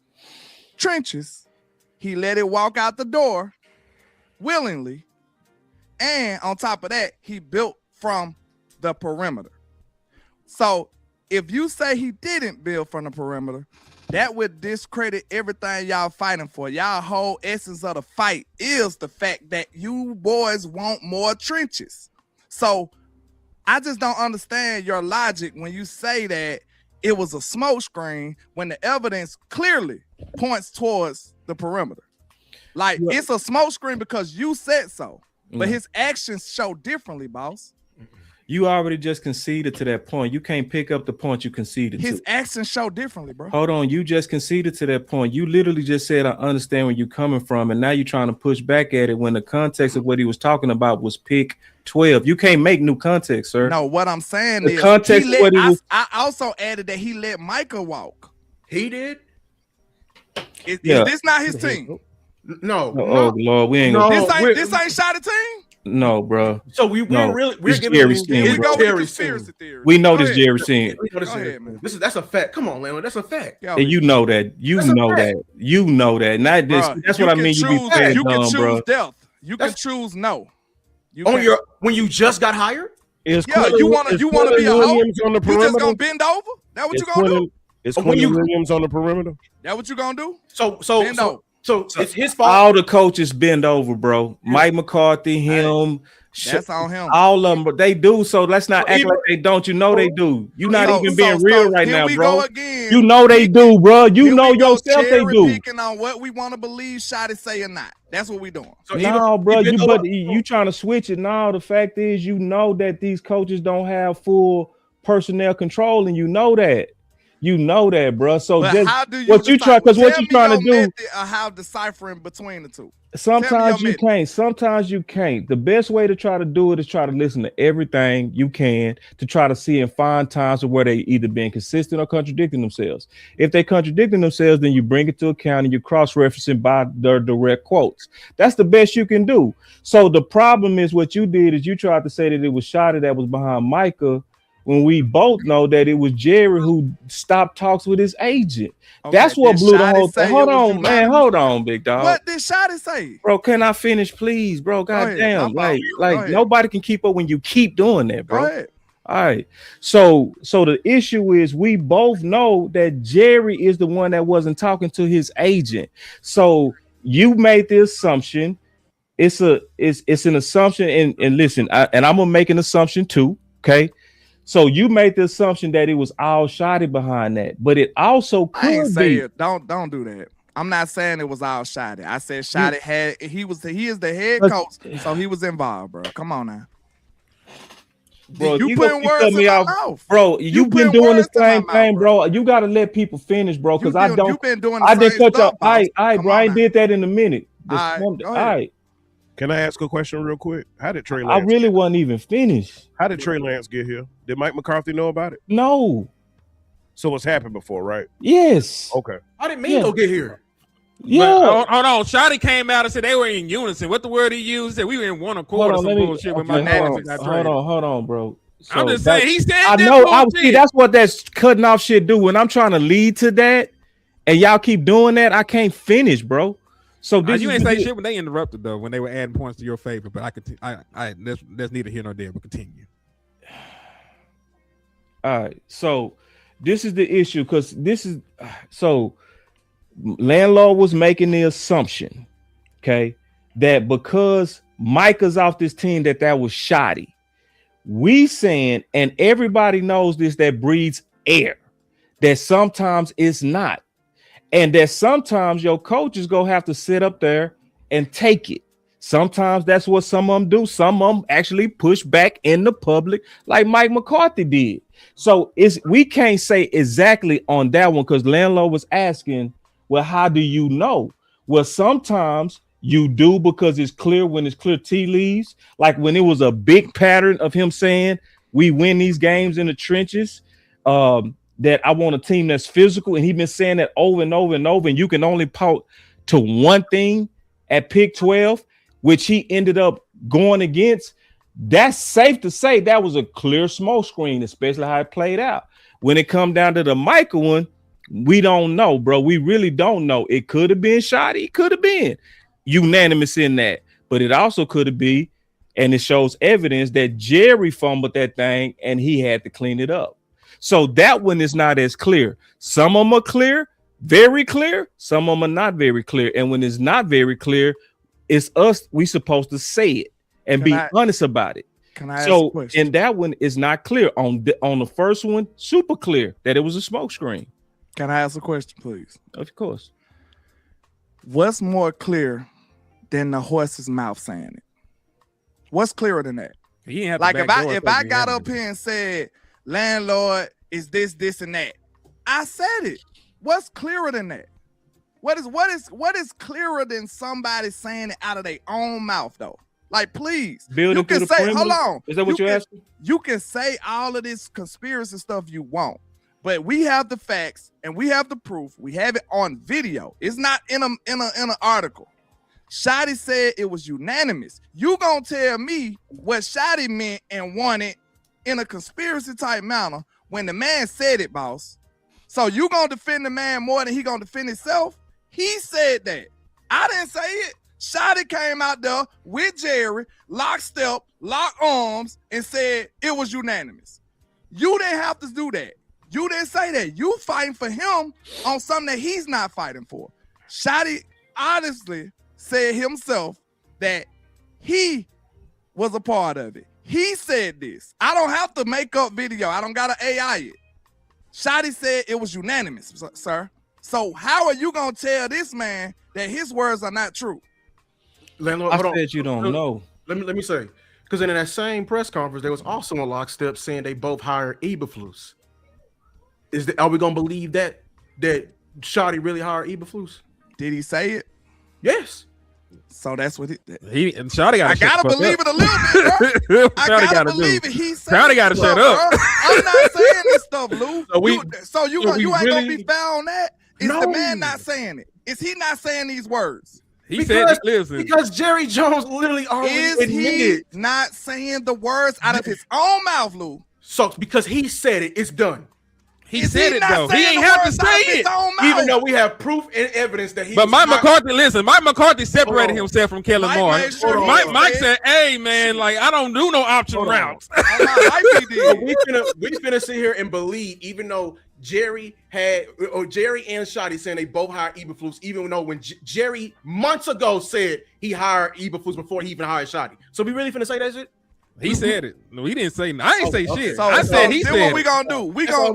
trenches, he let it walk out the door willingly, and on top of that, he built from the perimeter. So if you say he didn't build from the perimeter, that would discredit everything y'all fighting for. Y'all whole essence of the fight is the fact that you boys want more trenches. So I just don't understand your logic when you say that it was a smoke screen when the evidence clearly points towards the perimeter. Like it's a smoke screen because you said so, but his actions show differently, boss.
You already just conceded to that point. You can't pick up the point you conceded
His
to.
actions show differently, bro.
Hold on, you just conceded to that point. You literally just said, I understand where you're coming from, and now you're trying to push back at it when the context of what he was talking about was pick 12. You can't make new context, sir.
No, what I'm saying
The
is
context of what he was.
I also added that he let Micah walk.
He did?
Is
Yeah.
this not his team?
No.
Oh, Lord, we ain't
No.
gonna.
This ain't Shotty team?
No, bro.
So we're
It's
giving
Jerry
you
Steen,
his
bro.
Jerry Steen.
We know this Jerry Steen.
That's a fact. Come on, Landon. That's a fact.
And you know that. You know that. You know that. Not this.
Bruh,
That's what I mean. You be playing
You can
dumb,
choose
bro.
death. You can choose no.
When you just got hired.
You want to be a hoe?
Williams on the
You just
perimeter?
gonna bend over? That what you gonna do?
Is Quentin Williams on the perimeter?
That what you gonna do?
So it's his fault.
All the coaches bend over, bro. Mike McCarthy, him.
That's on him.
All of them, but they do. So let's not act like they don't. You know they do. You not even being real right now, bro. You know they do, bro. You know yourself they do.
Picking on what we want to believe Shotty say or not. That's what we doing.
No, bro. You trying to switch it. No, the fact is, you know that these coaches don't have full personnel control, and you know that. You know that, bro. So
but
just
how do you
what you try, because what you trying to do.
How deciphering between the two.
Sometimes you can't. Sometimes you can't. The best way to try to do it is try to listen to everything you can to try to see and find times where they either being consistent or contradicting themselves. If they contradicting themselves, then you bring it to account and you cross-referencing by their direct quotes. That's the best you can do. So the problem is what you did is you tried to say that it was Shotty that was behind Micah, when we both know that it was Jerry who stopped talks with his agent.
Okay,
that's what blew the whole thing. Hold on, man.
United?
Hold on, big dog.
What did Shotty say?
Bro, can I finish, please, bro? God damn. Like nobody can keep up when you keep doing that, bro.
Go ahead.
All right. So the issue is we both know that Jerry is the one that wasn't talking to his agent. So you made the assumption. It's an assumption, and listen, I'm gonna make an assumption too. Okay. So you made the assumption that it was all Shotty behind that, but it also could
I ain't say
be.
it. Don't do that. I'm not saying it was all Shotty. I said Shotty he is the head coach, so he was involved, bro. Come on now.
Bro,
you putting words in my mouth.
Bro. You've been doing the same thing, bro. You gotta let people finish, bro. Because I don't.
You've been doing the
I didn't
same
cut you.
stuff, boss.
Bro. I did that in a minute.
All right,
All
go ahead.
right.
Can I ask a question real quick? How did Trey
I
Lance?
really wasn't even finished.
How did Trey Lance get here? Did Mike McCarthy know about it?
No.
So it's happened before, right?
Yes.
Okay.
How did Mingo get here?
Yeah.
But, hold on. Shotty came out and said they were in unison. What the word he used? Said we were in one accord or some bullshit with my manager got traded.
Hold on, bro.
I'm just saying he said
I
that
know. I
bullshit.
see. That's what that's cutting off shit do. When I'm trying to lead to that, and y'all keep doing that, I can't finish, bro. So this
You
is
ain't
the
say
deal.
shit when they interrupted though, when they were adding points to your favor. But I could, that's neither here nor there. But continue.
All right. So this is the issue because this is so landlord was making the assumption, okay, that because Micah's off this team that was Shotty. We saying, and everybody knows this, that breeds air, that sometimes it's not. And that sometimes your coaches go have to sit up there and take it. Sometimes that's what some of them do. Some of them actually push back in the public, like Mike McCarthy did. So we can't say exactly on that one because landlord was asking, well, how do you know? Well, sometimes you do because it's clear when it's clear tea leaves. Like when it was a big pattern of him saying we win these games in the trenches. That I want a team that's physical, and he's been saying that over and over and over. And you can only point to one thing at pick 12, which he ended up going against. That's safe to say that was a clear smoke screen, especially how it played out. When it come down to the Michael one, we don't know, bro. We really don't know. It could have been Shotty. It could have been unanimous in that, but it also could have been, and it shows evidence that Jerry fumbled that thing and he had to clean it up. So that one is not as clear. Some of them are clear, very clear. Some of them are not very clear. And when it's not very clear, it's us. We supposed to say it and be honest about it.
Can I ask a question?
In that one, it's not clear. On the first one, super clear that it was a smoke screen.
Can I ask a question, please?
Of course.
What's more clear than the horse's mouth saying it? What's clearer than that? Like if I got up here and said, landlord is this and that, I said it. What's clearer than that? What is clearer than somebody saying it out of their own mouth though? Like, please,
Building
you can
to the
say,
perimeter?
hold on.
Is that what you're asking?
You can say all of this conspiracy stuff you want, but we have the facts and we have the proof. We have it on video. It's not in an article. Shotty said it was unanimous. You gonna tell me what Shotty meant and wanted in a conspiracy type manner when the man said it, boss. So you gonna defend the man more than he gonna defend himself? He said that. I didn't say it. Shotty came out there with Jerry, lockstep, lock arms, and said it was unanimous. You didn't have to do that. You didn't say that. You fighting for him on something that he's not fighting for. Shotty honestly said himself that he was a part of it. He said this. I don't have to make up video. I don't got to AI it. Shotty said it was unanimous, sir. So how are you going to tell this man that his words are not true?
Landlord,
I
hold
said
on.
you don't know.
Let me say, because in that same press conference, there was also a lockstep saying they both hired Eberflus. Are we gonna believe that Shotty really hired Eberflus?
Did he say it?
Yes.
So that's what
Shotty got.
I gotta believe it a little bit, bro. I gotta believe it. He said
Shotty got to shut up.
bro. I'm not saying this stuff, Lou.
So
you ain't
really,
gonna be found on that. Is the man not saying it? Is he not saying these words?
Because Jerry Jones literally already admitted.
He not saying the words out of his own mouth, Lou?
So because he said it, it's done.
He said it though. He ain't have to say it,
even though we have proof and evidence that he.
But Mike McCarthy, Mike McCarthy separated himself from Kellen Moore. Mike said, "Hey man, like I don't do no option routes."
we finna sit here and believe, even though Jerry and Shotty saying they both hired Eberflus, even though when Jerry months ago said he hired Eberflus before he even hired Shotty. So we really finna say that shit?
He said it. No, he didn't say. I ain't say shit.
So,
I said he said.
What we gonna do? We not gonna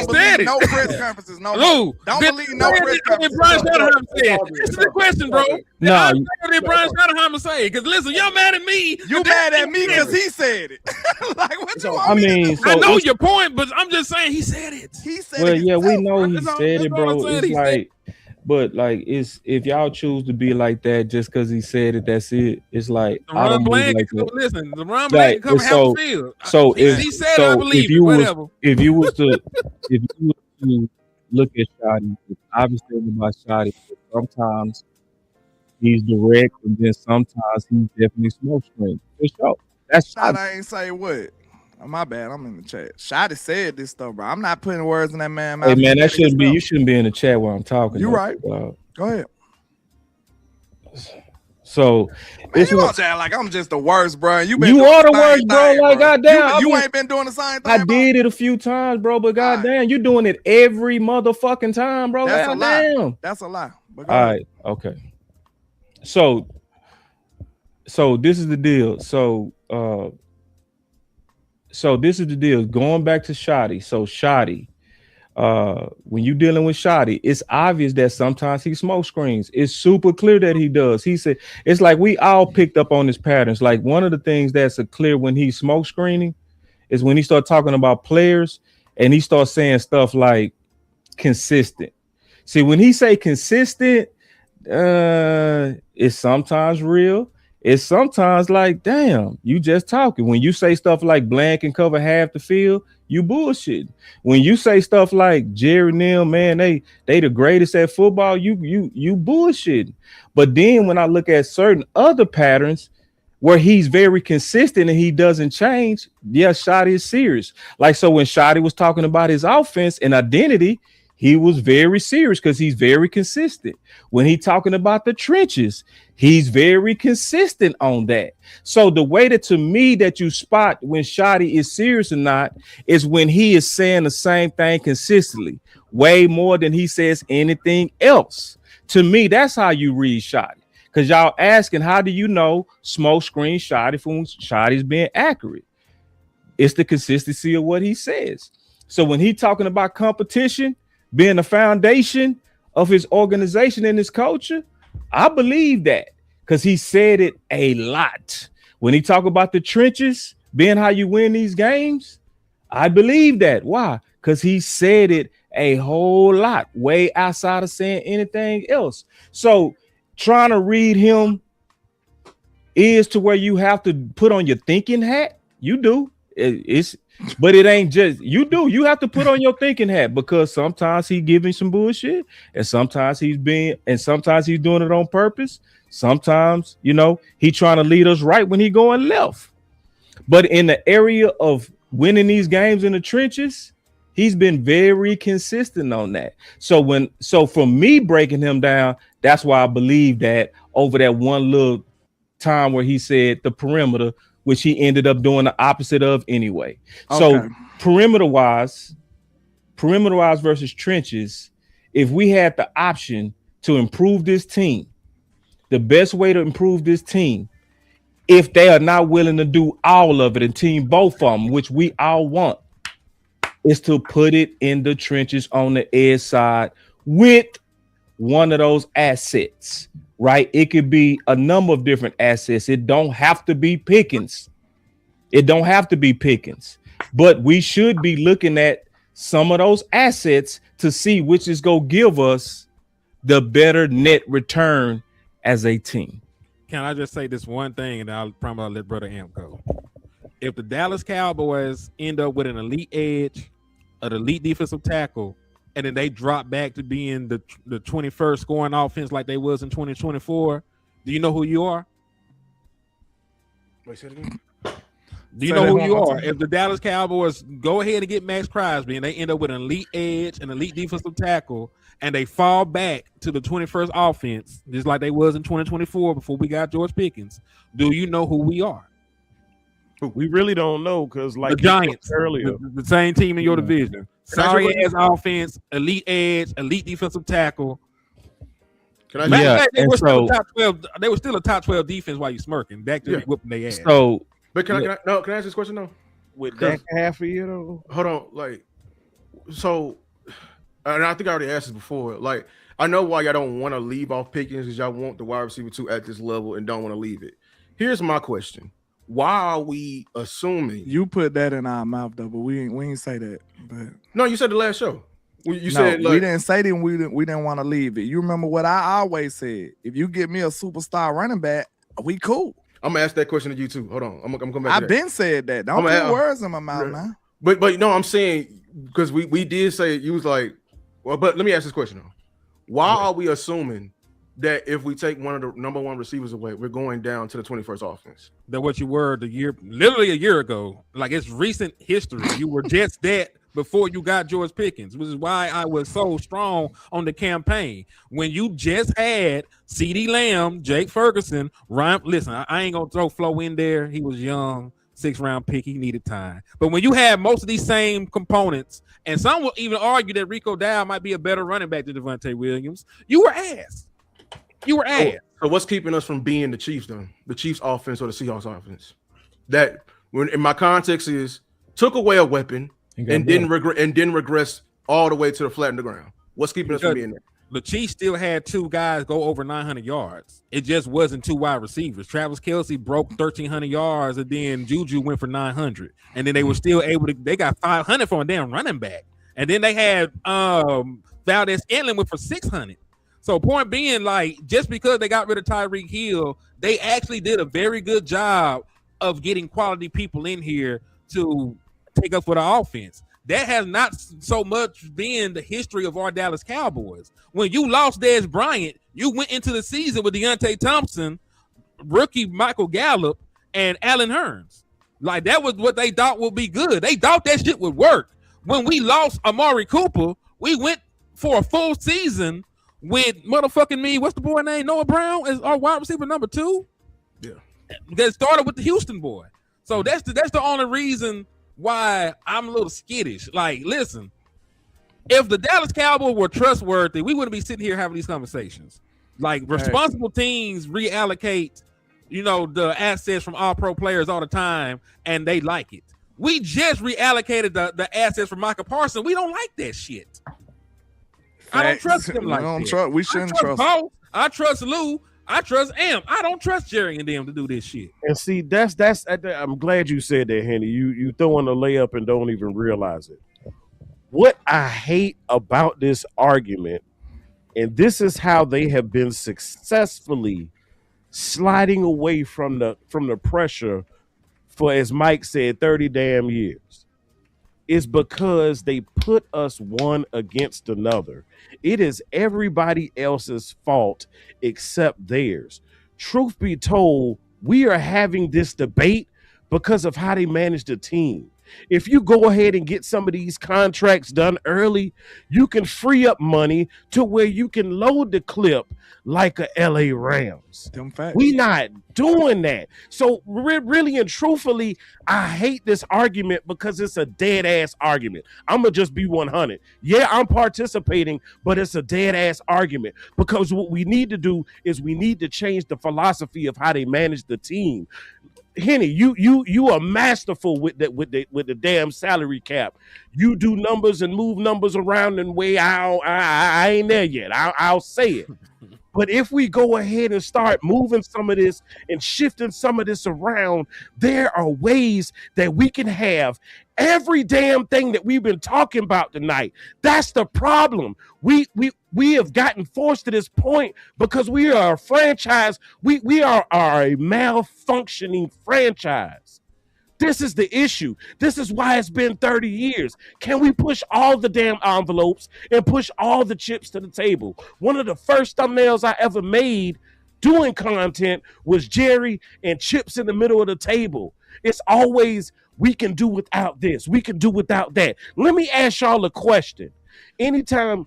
believe no press conferences. No,
Lou,
don't believe no press conferences.
Brian Schottenheimer said. This is the question, bro.
No,
did Brian Schottenheimer say? Because listen, you're mad at me.
You mad at me because he said it. Like what you want
I
me to
mean,
do?
so
I know your point, but I'm just saying he said it.
He said
Well,
it.
yeah, we know he
That's all-
said it,
that's all I'm
bro.
saying,
It's
he said
like, but like, it's if y'all choose to be like that just because he said it, that's it. It's like I don't believe like that.
Listen, the Ron Blank come half
so,
the field.
so if
He said,
so
I believe
if
it.
you
Whatever.
was if you was to look at Shotty, obviously about Shotty, sometimes he's direct, and then sometimes he's definitely smoke screen. For sure. That's
Shot, I ain't say what. Oh, my bad. I'm in the chat. Shotty said this stuff, bro. I'm not putting words in that man's mouth.
Hey man, that
He said
shouldn't be.
this
You shouldn't be in the chat while I'm talking.
You
though.
right. Go ahead.
So
Man,
it's
you
what-
gonna say like I'm just the worst, bro. You
You are the worst, bro. Like goddamn,
You
I mean,
ain't been doing the same thing.
I did it a few times, bro. But goddamn, you doing it every motherfucking time, bro.
That's a lie.
Goddamn.
That's a lie. But go
All
ahead.
right, okay. So this is the deal. So this is the deal. Going back to Shotty. So Shotty, when you dealing with Shotty, it's obvious that sometimes he smoke screens. It's super clear that he does. He said it's like we all picked up on his patterns. Like one of the things that's clear when he's smoke screening is when he start talking about players and he starts saying stuff like consistent. See, when he say consistent, it's sometimes real. It's sometimes like, damn, you just talking. When you say stuff like Bland can cover half the field, you bullshit. When you say stuff like Jerry Neal, man, they the greatest at football, you bullshit. But then when I look at certain other patterns where he's very consistent and he doesn't change, yeah, Shotty is serious. Like so when Shotty was talking about his offense and identity, he was very serious because he's very consistent. When he talking about the trenches, he's very consistent on that. So the way that to me that you spot when Shotty is serious or not is when he is saying the same thing consistently, way more than he says anything else. To me, that's how you read Shotty. Because y'all asking, how do you know smoke screen Shotty from Shotty's being accurate? It's the consistency of what he says. So when he talking about competition being the foundation of his organization and his culture, I believe that because he said it a lot. When he talk about the trenches being how you win these games, I believe that. Why? Because he said it a whole lot, way outside of saying anything else. So trying to read him is to where you have to put on your thinking hat. You do. But it ain't just you have to put on your thinking hat, because sometimes he's giving some bullshit, and sometimes he's doing it on purpose. Sometimes, he trying to lead us right when he going left. But in the area of winning these games in the trenches, he's been very consistent on that. So for me breaking him down, that's why I believe that over that one little time where he said the perimeter, which he ended up doing the opposite of anyway. Okay. So perimeter wise versus trenches, if we had the option to improve this team, the best way to improve this team, if they are not willing to do all of it and team both of them, which we all want, is to put it in the trenches on the edge side with one of those assets, right? It could be a number of different assets. It don't have to be Pickens. But we should be looking at some of those assets to see which is going to give us the better net return as a team.
Can I just say this one thing, and I'll promise I'll let Brother Amp go. If the Dallas Cowboys end up with an elite edge, an elite defensive tackle, and then they drop back to being the 21st scoring offense like they was in 2024, do you know who you are?
Wait, say it again.
Do you know who you are? If the Dallas Cowboys go ahead and get Max Crosby and they end up with an elite edge, an elite defensive tackle, and they fall back to the 21st offense, just like they was in 2024 before we got George Pickens, do you know who we are?
We really don't know, because like
the Giants
earlier,
the same team in your division. Sorry ass offense, elite edge, elite defensive tackle.
Can I?
They were still a top 12. They were still a top 12 defense while you smirking. Dak just whipping their ass.
So,
but can I ask this question though?
With Dak half a year though.
Hold on, and I think I already asked this before. Like, I know why y'all don't want to leave off Pickens, because y'all want the wide receiver 2 at this level and don't want to leave it. Here's my question: why are we assuming
you put that in our mouth though? But we ain't say that. But
no, you said the last show. You said
we didn't say that. We didn't want to leave it. You remember what I always said? If you give me a superstar running back, we cool.
I'm gonna ask that question to you too. Hold on, I'm gonna come back.
I've been said that. Don't put words in my mouth now.
But no, I'm saying, because we did say it, you was like, well, but let me ask this question though. Why are we assuming that if we take one of the number one receivers away, we're going down to the 21st offense?
That what you were literally a year ago. Like, it's recent history. You were just that before you got George Pickens, which is why I was so strong on the campaign. When you just had CeeDee Lamb, Jake Ferguson, Ryan, listen, I ain't gonna throw Flo in there. He was young, 6th-round pick. He needed time. But when you have most of these same components, and some will even argue that Rico Dow might be a better running back than Devontae Williams, you were ass. You were ass.
So what's keeping us from being the Chiefs then? The Chiefs offense or the Seahawks offense? That, when in my context, is took away a weapon and didn't regress all the way to the flat in the ground. What's keeping us from being there?
The Chiefs still had 2 guys go over 900 yards. It just wasn't 2 wide receivers. Travis Kelce broke 1,300 yards, and then Juju went for 900. And then they were still able to. They got 500 from a damn running back. And then they had Valdez-Scantling went for 600. So point being, like, just because they got rid of Tyreek Hill, they actually did a very good job of getting quality people in here to take up for the offense. That has not so much been the history of our Dallas Cowboys. When you lost Dez Bryant, you went into the season with Deontay Thompson, rookie Michael Gallup, and Allen Hurns. Like, that was what they thought would be good. They thought that shit would work. When we lost Amari Cooper, we went for a full season with motherfucking me. What's the boy name? Noah Brown is our wide receiver number 2.
Yeah,
that started with the Houston boy. So that's the only reason why I'm a little skittish. Like, listen, if the Dallas Cowboys were trustworthy, we wouldn't be sitting here having these conversations. Like, responsible teams reallocate, the assets from all pro players all the time, and they like it. We just reallocated the assets from Micah Parsons. We don't like that shit. I don't trust him like that.
We shouldn't trust
Paul. I trust Lou. I trust Amp. I don't trust Jerry and them to do this shit.
And see, that's. I'm glad you said that, Henny. You throwing a layup and don't even realize it. What I hate about this argument, and this is how they have been successfully sliding away from the pressure for, as Mike said, 30 damn years, is because they put us one against another. It is everybody else's fault except theirs. Truth be told, we are having this debate because of how they manage the team. If you go ahead and get some of these contracts done early, you can free up money to where you can load the clip like a LA Rams. We not doing that. So really and truthfully, I hate this argument because it's a dead ass argument. I'm gonna just be 100. Yeah, I'm participating, but it's a dead ass argument because what we need to do is we need to change the philosophy of how they manage the team. Henny, you are masterful with the damn salary cap. You do numbers and move numbers around in way I ain't there yet. I'll say it. But if we go ahead and start moving some of this and shifting some of this around, there are ways that we can have every damn thing that we've been talking about tonight. That's the problem. We have gotten forced to this point because we are a franchise. We are a malfunctioning franchise. This is the issue. This is why it's been 30 years. Can we push all the damn envelopes and push all the chips to the table? One of the first thumbnails I ever made doing content was Jerry and chips in the middle of the table. It's always, we can do without this. We can do without that. Let me ask y'all a question. Anytime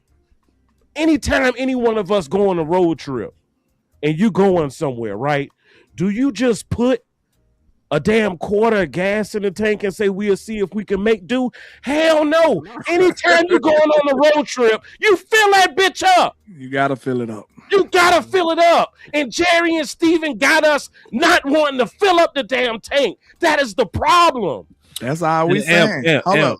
any one of us go on a road trip and you going somewhere, right? Do you just put a damn quarter of gas in the tank and say we'll see if we can make do? Hell no. Anytime you're going on a road trip, you fill that bitch up.
You gotta fill it up.
You gotta fill it up. And Jerry and Steven got us not wanting to fill up the damn tank. That is the problem.
That's all we saying. Hold up.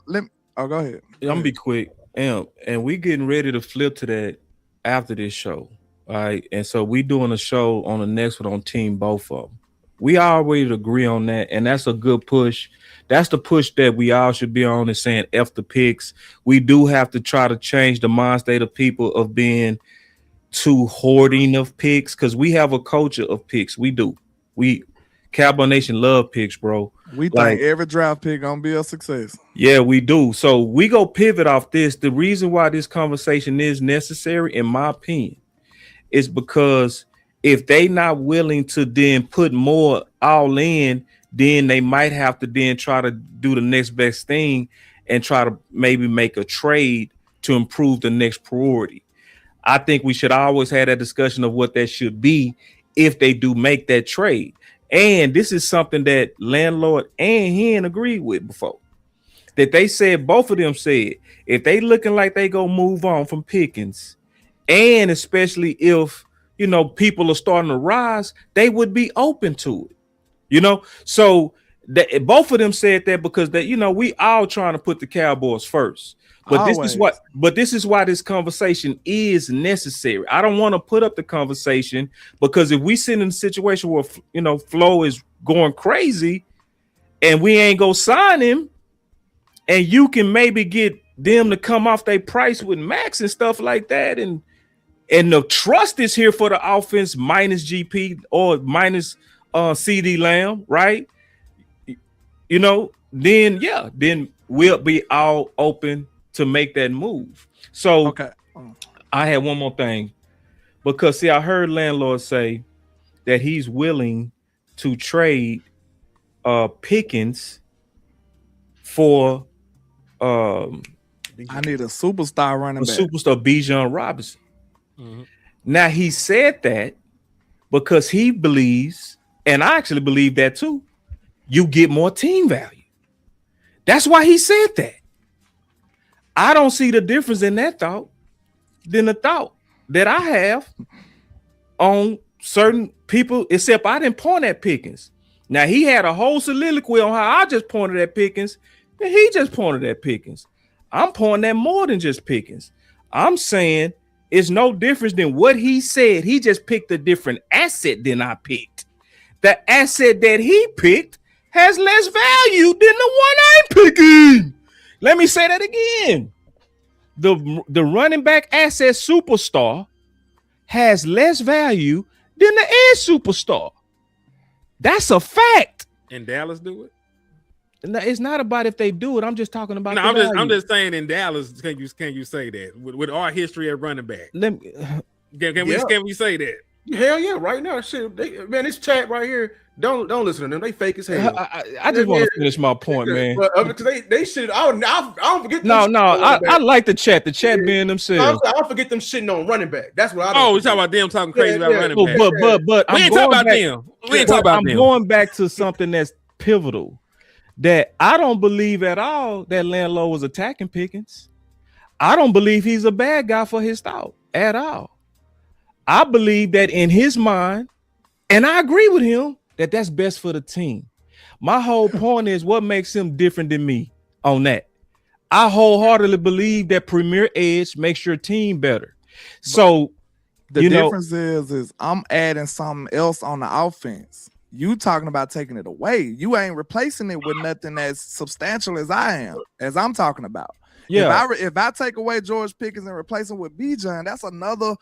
Go ahead.
I'm gonna be quick. And we getting ready to flip to that after this show. All right. And so we doing a show on the next one on Team Both of them. We always agree on that, and that's a good push. That's the push that we all should be on, is saying F the picks. We do have to try to change the mind state of people of being too hoarding of picks, because we have a culture of picks. We do. Cowboy Nation love picks, bro.
We think every draft pick gonna be a success.
Yeah, we do. So we go pivot off this. The reason why this conversation is necessary, in my opinion, is because if they not willing to then put more all in, then they might have to then try to do the next best thing and try to maybe make a trade to improve the next priority. I think we should always have that discussion of what that should be if they do make that trade. And this is something that Landlord and Hen agreed with before. That they said, both of them said, if they looking like they go move on from Pickens, and especially if people are starting to rise, they would be open to it. So that both of them said that because that we all trying to put the Cowboys first. But this is why this conversation is necessary. I don't want to put up the conversation because if we sit in a situation where Flo is going crazy and we ain't go sign him, and you can maybe get them to come off their price with Max and stuff like that, and the trust is here for the offense minus GP or minus CD Lamb, right? Then we'll be all open to make that move. So
okay.
I had one more thing, because I heard Landlord say that he's willing to trade Pickens for
I need a superstar running back.
Superstar Bijan Robinson.
Mm-hmm.
Now he said that because he believes, and I actually believe that too, you get more team value. That's why he said that. I don't see the difference in that thought than the thought that I have on certain people, except I didn't point at Pickens. Now he had a whole soliloquy on how I just pointed at Pickens, and he just pointed at Pickens. I'm pointing at more than just Pickens. I'm saying it's no difference than what he said. He just picked a different asset than I picked. The asset that he picked has less value than the one I'm picking. Let me say that again. The running back asset superstar has less value than the edge superstar. That's a fact.
And Dallas do it?
It's not about if they do it. I'm just talking about.
No,
the
I'm
value.
just saying in Dallas, can you say that with our history at running back?
Let me,
can we say that?
Hell yeah, right now, shit. Man, this chat right here, don't listen to them. They fake as hell.
I just want to finish my point, man.
Because they shit. I don't forget.
No, I like the chat. The chat being themselves.
I don't forget them shitting on running back. That's what I.
Oh, we talking about them talking crazy about running back.
But
we ain't talking about them. We ain't talking about them.
I'm going back to something that's pivotal. That I don't believe at all that Landlow was attacking Pickens. I don't believe he's a bad guy for his thought at all. I believe that in his mind, and I agree with him, that that's best for the team. My whole point is what makes him different than me on that. I wholeheartedly believe that Premier Edge makes your team better. So
the difference is I'm adding something else on the offense. You talking about taking it away. You ain't replacing it with nothing as substantial as I am, as I'm talking about.
Yeah.
If I take away George Pickens and replace him with Bijan, that's another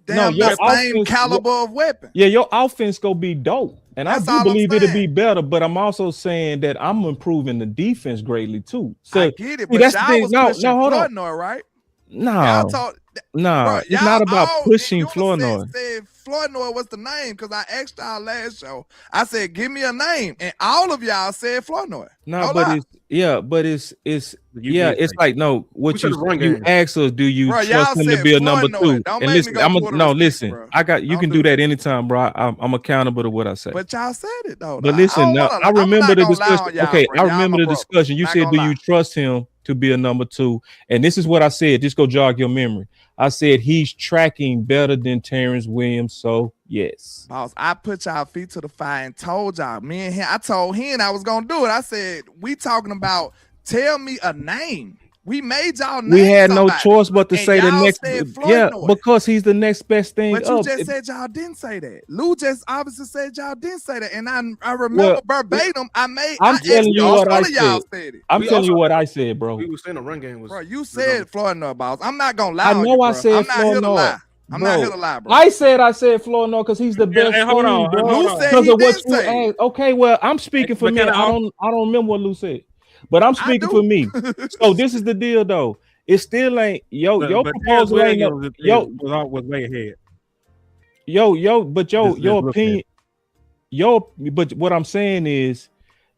same
caliber of weapon.
Yeah, your offense gonna be dope. And
That's
I do believe it'll be
saying.
better, but I'm also saying that I'm improving the defense greatly too. So
I get it, but
that's the
y'all
thing.
was
No,
pushing
hold on.
Flournoy, right?
No,
Bro,
it's not about
y'all
pushing
all
Flournoy.
said Flournoy was the name because I asked y'all last show. I said, give me a name. And all of y'all said Flournoy.
No, but it's like no. What you ask us? Do you
Bro, y'all
trust him to
said
be a number
Flournoy.
two?
Don't
And
make me
listen,
go Puerto Rican,
listen.
bro.
I got you can do that anytime, bro. I'm accountable to what I say.
But y'all said it though.
But listen, I remember the discussion. Okay, I remember the
bro.
discussion. You
Not
said,
gonna
"Do you trust him to be a number two?" And this is what I said. Just go jog your memory. I said he's tracking better than Terrence Williams. So yes,
Boss, I put y'all feet to the fire and told y'all. Me and him, I told him I was gonna do it. I said, we talking about tell me a name. We made y'all name.
we had
somebody.
no choice but to
And
say the
y'all
next.
said
Yeah,
Flournoy.
because he's the next best thing.
But you
up.
just said y'all didn't say that. Lou just obviously said y'all didn't say that, and I remember verbatim.
I'm
I
telling you
asked
what I
all of y'all
said.
said it.
I'm telling you what I said, bro.
We were saying the run game was.
Bro, you said Flournoy, boss. I'm not gonna lie.
I
on
know
you,
I
bro.
said
I'm not here to
Flournoy.
lie. I'm not here to lie, bro.
I said Flournoy because he's the best.
Hey, hold on.
bro.
Lou said
Because
he
of what
did
you
say it.
asked. Okay, well, I'm speaking for
But
me.
can
I don't remember what Lou said, but I'm speaking for me. So this is the deal, though. It still ain't your
But
proposal ain't no,
was way ahead.
but your
look
opinion, but what I'm saying is,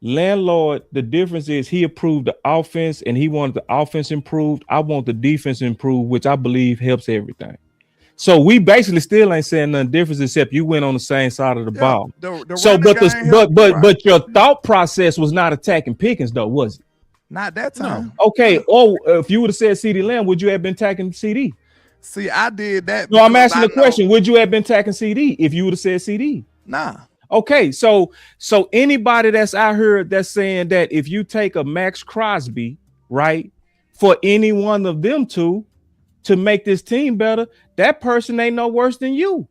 landlord. The difference is he approved the offense and he wanted the offense improved. I want the defense improved, which I believe helps everything. So we basically still ain't saying nothing different except you went on the same side of the ball. So, but your thought process was not attacking Pickens, though, was it?
Not that time.
Okay. Or if you would have said CeeDee Lamb, would you have been attacking CD?
See, I did that.
No, I'm
because
asking
I
the question. Would you have been attacking CD if you would have said CD?
Nah.
Okay. So anybody that's out here that's saying that if you take a Max Crosby, right, for any one of them two to make this team better, that person ain't no worse than you.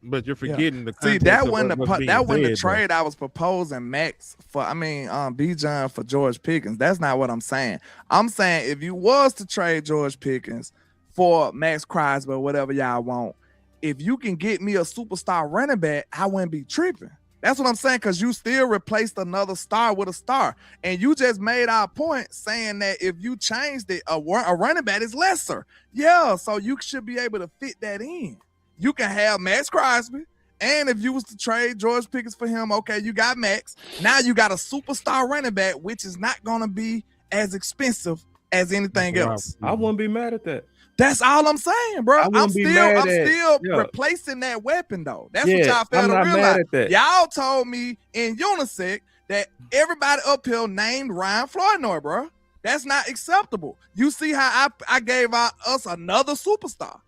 But you're forgetting the
See,
context
that
of
wasn't
what's being
the
said,
trade I was proposing Max for. I mean, Bijan for George Pickens. That's not what I'm saying. I'm saying if you was to trade George Pickens for Max Crosby or whatever y'all want, if you can get me a superstar running back, I wouldn't be tripping. That's what I'm saying, because you still replaced another star with a star. And you just made our point saying that if you changed it, a running back is lesser. Yeah, so you should be able to fit that in. You can have Max Crosby, and if you was to trade George Pickens for him, okay, you got Max. Now you got a superstar running back, which is not going to be as expensive as anything else.
I wouldn't be mad at that.
That's all I'm saying, bro. I'm still
yeah.
replacing that weapon, though. That's
Yeah,
what y'all fail
I'm
to
not
realize.
mad at that.
Y'all told me in Unisec that everybody uphill named Ryan Flournoy, bro. That's not acceptable. You see how I gave us another superstar.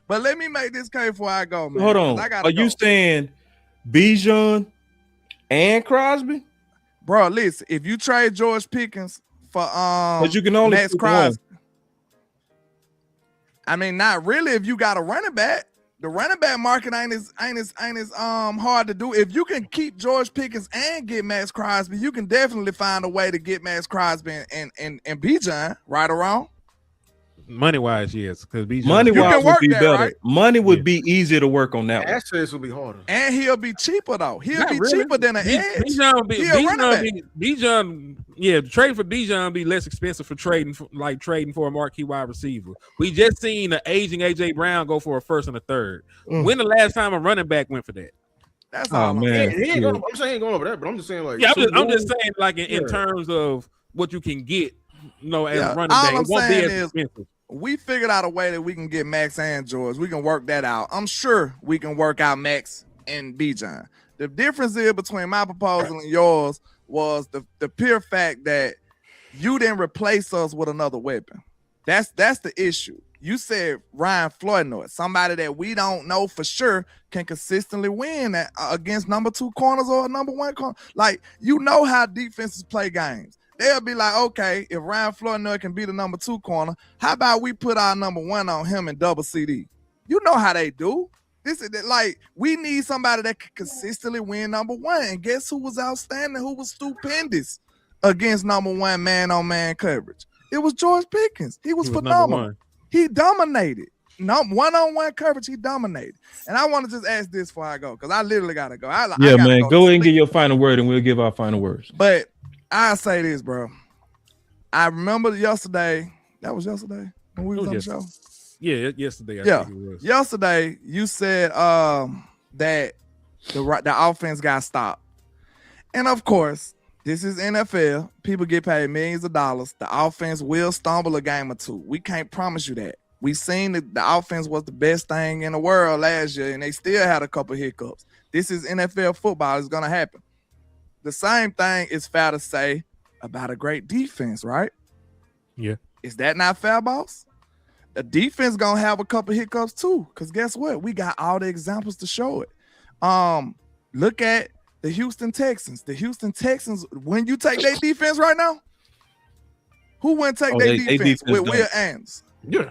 But let me make this clear before I go, man.
Hold on. Are you saying Bijan and Crosby?
Bro, listen, if you trade George Pickens for
but you can only
Max Crosby, I mean, not really if you got a running back. The running back market ain't as hard to do. If you can keep George Pickens and get Max Crosby, you can definitely find a way to get Max Crosby and Bijan, right or wrong.
Money wise, yes, because
Money wise would
work
be
that,
better.
right?
Money would be easier to work on that one.
Access will be harder.
And he'll be cheaper though. He'll
Not
be
really.
cheaper than an edge.
Bijan, yeah, trading for Bijan be less expensive for trading for a marquee wide receiver. We just seen an aging AJ Brown go for a first and a third. When the last time a running back went for that?
That's
all. Man,
I'm saying he ain't going over that, but I'm just saying like.
Yeah, I'm just saying like in terms of what you can get, as running back,
all
it won't
I'm
be
saying
as
is
expensive.
we figured out a way that we can get Max and George. We can work that out. I'm sure we can work out Max and Bijan. The difference is between my proposal and yours was the pure fact that you didn't replace us with another weapon. That's the issue. You said Ryan Floydnoy, somebody that we don't know for sure can consistently win against number 2 corners or number 1 corner. Like, you know how defenses play games. They'll be like, okay, if Ryan Floydnoy can be the number 2 corner, how about we put our number 1 on him and double CD? You know how they do. This is like, we need somebody that can consistently win number 1. And guess who was outstanding? Who was stupendous against number 1 man-on-man coverage? It was George Pickens. He was phenomenal. He dominated. One-on-one coverage, he dominated. And I want to just ask this before I go, because I literally got to go. I
man, go ahead and give your final word, and we'll give our final words.
But I'll say this, bro. I remember yesterday. That was yesterday when we was on the show.
Yeah, yesterday.
I
think it was.
Yesterday you said that the offense got stopped, and of course, this is NFL. People get paid millions of dollars. The offense will stumble a game or two. We can't promise you that. We seen that the offense was the best thing in the world last year, and they still had a couple hiccups. This is NFL football. It's gonna happen. The same thing is fair to say about a great defense, right?
Yeah.
Is that not fair, boss? The defense gonna have a couple hiccups too, because guess what? We got all the examples to show it. Look at the Houston Texans. The Houston Texans, when you take their defense right now, who wouldn't take their defense with Will Anderson?
Yeah.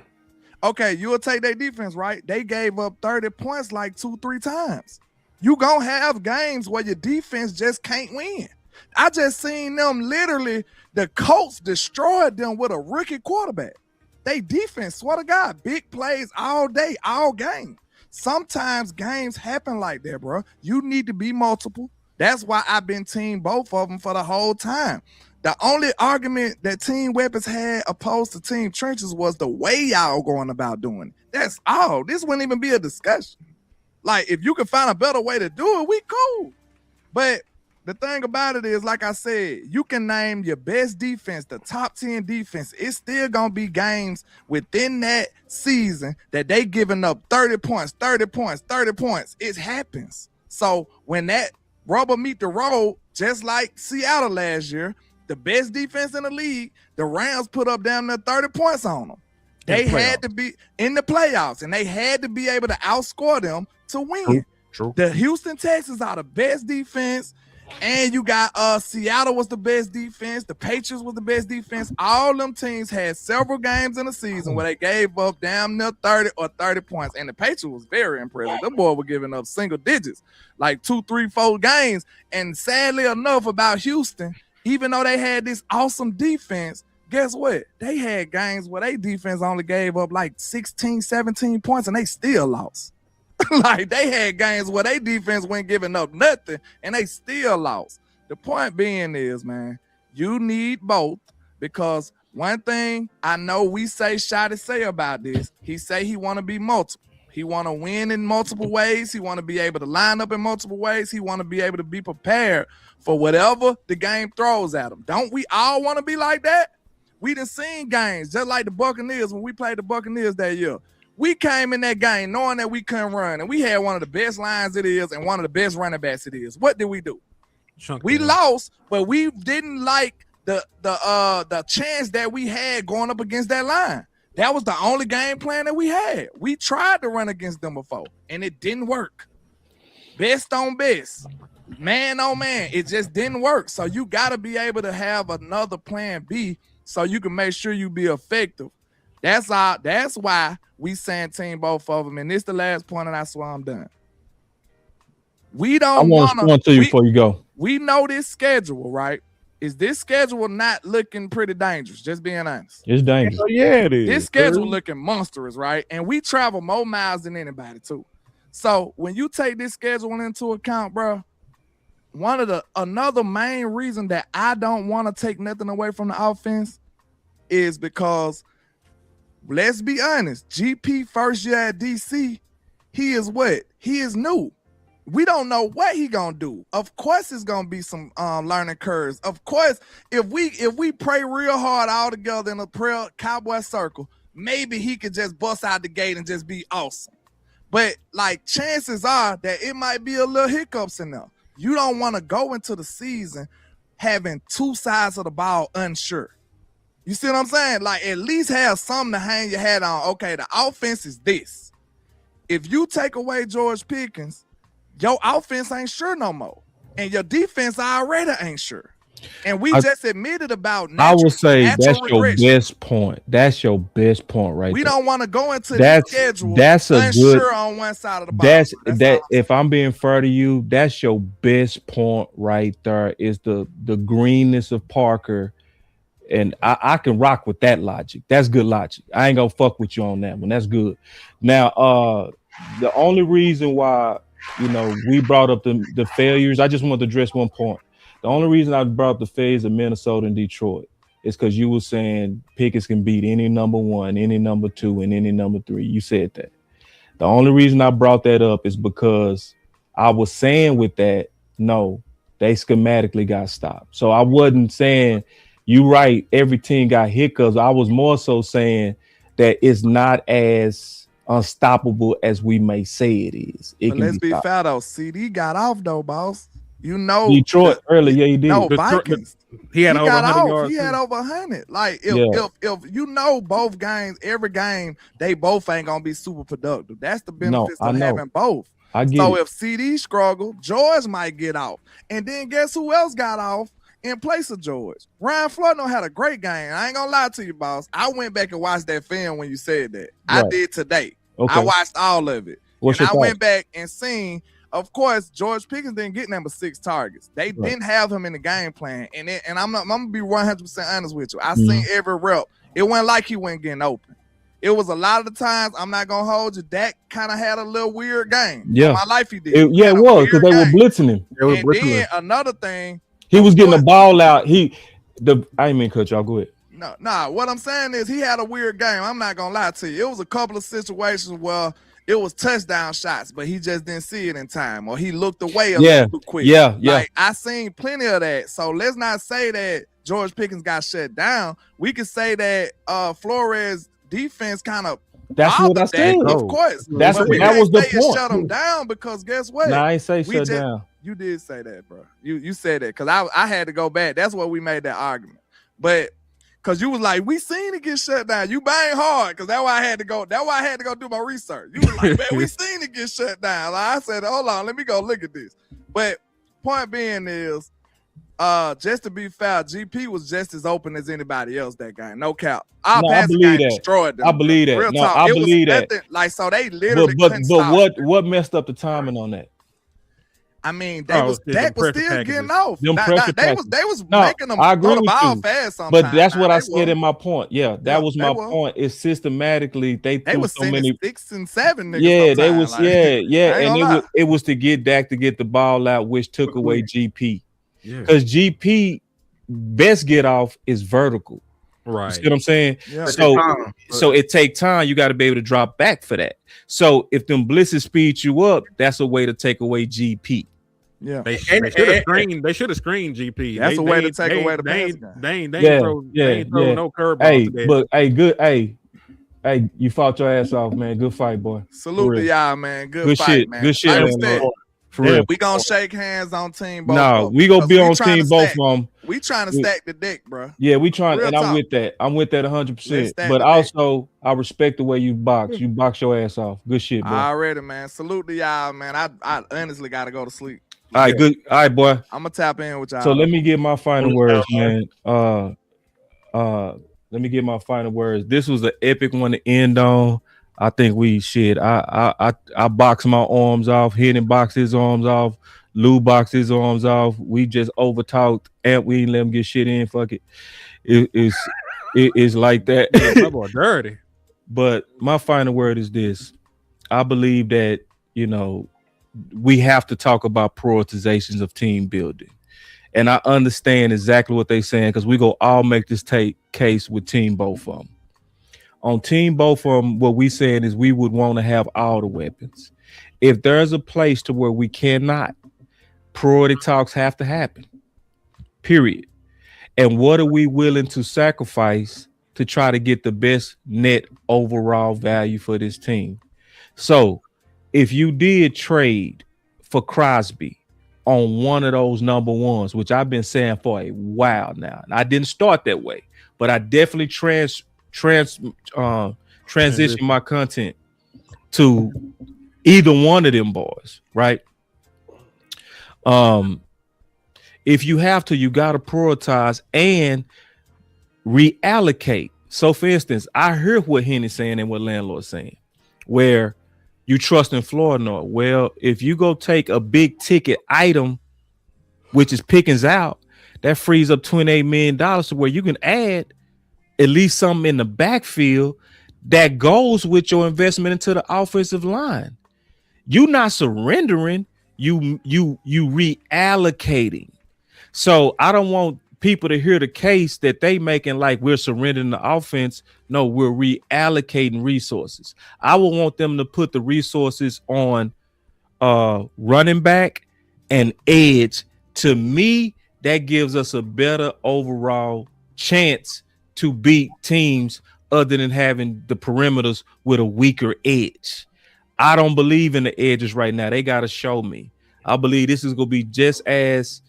Okay, you'll take their defense, right? They gave up 30 points like 2-3 times. You gonna have games where your defense just can't win. I just seen them literally, the Colts destroyed them with a rookie quarterback. They defense, swear to God, big plays all day, all game. Sometimes games happen like that, bro. You need to be multiple. That's why I've been team both of them for the whole time. The only argument that Team Weapons had opposed to Team Trenches was the way y'all going about doing it. That's all. This wouldn't even be a discussion. Like, if you can find a better way to do it, we cool. But the thing about it is, like I said, you can name your best defense, the top 10 defense. It's still going to be games within that season that they giving up 30 points, 30 points, 30 points. It happens. So when that rubber meet the road, just like Seattle last year, the best defense in the league, the Rams put up down there 30 points on them. They had to be in the playoffs, and they had to be able to outscore them to win.
True.
The Houston Texans are the best defense, and you got Seattle was the best defense. The Patriots was the best defense. All them teams had several games in the season where they gave up damn near 30 or 30 points, and the Patriots was very impressive. The boy were giving up single digits, like 2, 3, 4 games. And sadly enough about Houston, even though they had this awesome defense, guess what? They had games where their defense only gave up like 16, 17 points, and they still lost. Like, they had games where their defense wasn't giving up nothing, and they still lost. The point being is, man, you need both, because one thing I know we say Shotty say about this, he say he want to be multiple. He want to win in multiple ways. He want to be able to line up in multiple ways. He want to be able to be prepared for whatever the game throws at him. Don't we all want to be like that? We done seen games just like the Buccaneers when we played the Buccaneers that year. We came in that game knowing that we couldn't run, and we had one of the best lines it is and one of the best running backs it is. What did we do? We lost, but we didn't like the chance that we had going up against that line. That was the only game plan that we had. We tried to run against them before, and it didn't work. Best on best, man on man, it just didn't work. So you got to be able to have another plan B so you can make sure you be effective. That's why we saying team both of them. And this is the last point, and I swear I'm done. We don't
I want to respond to you before you go.
We know this schedule, right? is this schedule not looking pretty dangerous? Just being honest.
It's dangerous.
Yeah, it is.
This schedule looking monstrous, right? And we travel more miles than anybody too. So when you take this schedule into account, bro, another main reason that I don't want to take nothing away from the offense is because, let's be honest, GP first year at DC, he is what? He is new. We don't know what he gonna do. Of course, it's gonna be some learning curves. Of course, if we pray real hard all together in a prayer cowboy circle, maybe he could just bust out the gate and just be awesome. But like, chances are that it might be a little hiccups in there. You don't want to go into the season having two sides of the ball unsure. You see what I'm saying? Like, at least have something to hang your hat on. Okay, the offense is this. If you take away George Pickens, your offense ain't sure no more. And your defense already ain't sure. And we just admitted about
I will say that's
regression.
your best point. That's your best point right
We
there.
don't want to go into the schedule
that's a
unsure
good,
on one side of the ball.
That's if I'm being fair to you, that's your best point right there, is the greenness of Parker. And I can rock with that logic. That's good logic. I ain't gonna fuck with you on that one. That's good. Now, the only reason why, we brought up the failures, I just want to address one point. The only reason I brought up the failures of Minnesota and Detroit is because you were saying Pickens can beat any number 1, any number 2, and any number 3. You said that. The only reason I brought that up is because I was saying with that, no, they schematically got stopped. So I wasn't saying you right, every team got hiccups. I was more so saying that it's not as unstoppable as we may say it is.
But let's be fair though. CD got off though, boss.
Detroit early, yeah, he did.
No, Vikings.
He had over 100 yards.
He had over 100. Like if both games, every game, they both ain't gonna be super productive. That's the benefits of having both. If CD struggle, George might get off. And then guess who else got off in place of George? Ryan Flournoy had a great game. I ain't gonna lie to you, boss. I went back and watched that film when you said that. Right. I did today. Okay. I watched all of it. I went back and seen, of course, George Pickens didn't get number 6 targets. They didn't have him in the game plan. And I'm gonna be 100% honest with you. I seen every rep. It wasn't like he wasn't getting open. It was a lot of the times, I'm not gonna hold you, Dak kind of had a little weird game.
Yeah.
In my life he did.
It was because they were blitzing him.
Then another thing,
he was getting the ball out. I didn't mean to cut y'all. Go ahead.
No, what I'm saying is he had a weird game. I'm not gonna lie to you. It was a couple of situations where it was touchdown shots, but he just didn't see it in time, or he looked away a little too quick.
Yeah.
Like, I seen plenty of that. So let's not say that George Pickens got shut down. We could say that Flores defense kind of.
That's what I said.
Of course.
That was the point.
Shut him down because guess what?
No, I ain't say shut down.
You did say that, bro. You said that because I had to go back. That's what we made that argument. But because you was like, we seen it get shut down. You bang hard because that's why I had to go. That's why I had to go do my research. You was like, man, we seen it get shut down. Like, I said, hold on, let me go look at this. But point being is, just to be fair, GP was just as open as anybody else that game. No cap.
I believe that.
Destroyed them.
I believe that.
Real
no,
talk.
I believe that.
Nothing, like, so they literally.
But what messed up the timing on that?
I mean, Dak was still getting off. They was making them
I agree
throw the
with
ball
you.
fast sometimes.
But that's what I said in my point. Yeah, that was my point. It's systematically they threw
was
so many
6 and 7.
Yeah, they was and it was to get Dak to get the ball out, which took away GP. Because GP best get off is vertical.
Right.
You see what I'm saying?
Yeah.
So it take time. You got to be able to drop back for that. So if them blitzes speed you up, that's a way to take away GP.
Yeah,
they should have screened. They should have screened GP.
That's a way to take away the pass game.
They ain't throw no curveballs.
Hey, but good. Hey, you fought your ass off, man. Good fight, boy.
Salute to y'all, man. Good fight,
shit.
man.
Good shit, man. For real.
We gonna shake hands on team both.
No, we gonna be on team both of them.
We trying to stack the deck, bro.
Yeah, we trying, and I'm with that. I'm with that 100%. But also, I respect the way you box. You box your ass off. Good shit, bro.
Already, man. Salute to y'all, man. I honestly gotta go to sleep.
All right, good. All right, boy.
I'm gonna tap in with y'all.
So let me get my final words, man. Let me get my final words. This was an epic one to end on. I think we shit. I box my arms off. Henny box his arms off. Lou box his arms off. We just overtalked and we didn't let him get shit in. Fuck it. It's like that.
Yeah, my boy dirty.
But my final word is this. I believe that, we have to talk about prioritizations of team building. And I understand exactly what they're saying because we go all make this case with Team both of them. On Team both of them, what we saying is we would want to have all the weapons. If there's a place to where we cannot, priority talks have to happen. Period. And what are we willing to sacrifice to try to get the best net overall value for this team? So if you did trade for Crosby on one of those number ones, which I've been saying for a while now, and I didn't start that way, but I definitely transition my content to either one of them boys, right? If you have to, you got to prioritize and reallocate. So, for instance, I hear what Henny's saying and what Landlord's saying, where you trust in Florida. Well, if you go take a big ticket item, which is Pickens out, that frees up $28 million to where you can add at least something in the backfield that goes with your investment into the offensive line. You're not surrendering, you reallocating. So I don't want people to hear the case that they making like we're surrendering the offense. No, we're reallocating resources. I would want them to put the resources on running back and edge. To me, that gives us a better overall chance to beat teams other than having the perimeters with a weaker edge. I don't believe in the edges right now. They got to show me. I believe this is going to be just as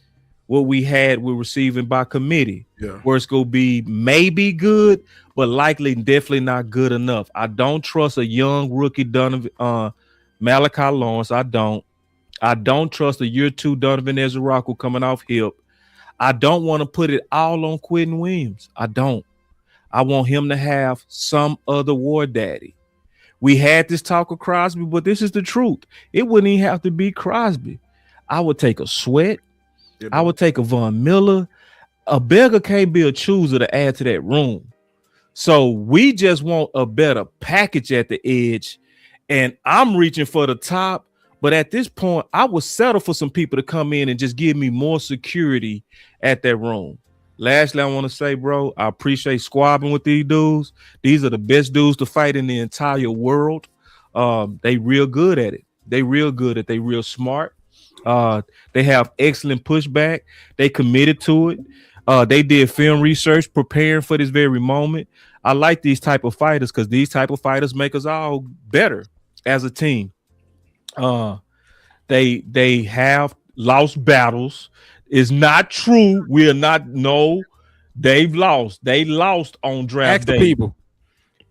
what we had with receiving by committee, where it's going to be maybe good, but likely definitely not good enough. I don't trust a young rookie Malachi Lawrence. I don't trust a year two Donovan Ezra coming off hip. I don't want to put it all on Quentin Williams. I don't. I want him to have some other war daddy. We had this talk of Crosby, but this is the truth. It wouldn't even have to be Crosby. I would take a Sweat. I would take a Von Miller. A beggar can't be a chooser to add to that room. So we just want a better package at the edge. And I'm reaching for the top. But at this point, I would settle for some people to come in and just give me more security at that room. Lastly, I want to say, bro, I appreciate squabbing with these dudes. These are the best dudes to fight in the entire world. They real good at it. They real good at it. They real smart. They have excellent pushback. They committed to it. They did film research preparing for this very moment. I like these type of fighters because these type of fighters make us all better as a team. They have lost battles. It's not true. We are not. No, they've lost. They lost on draft day. People.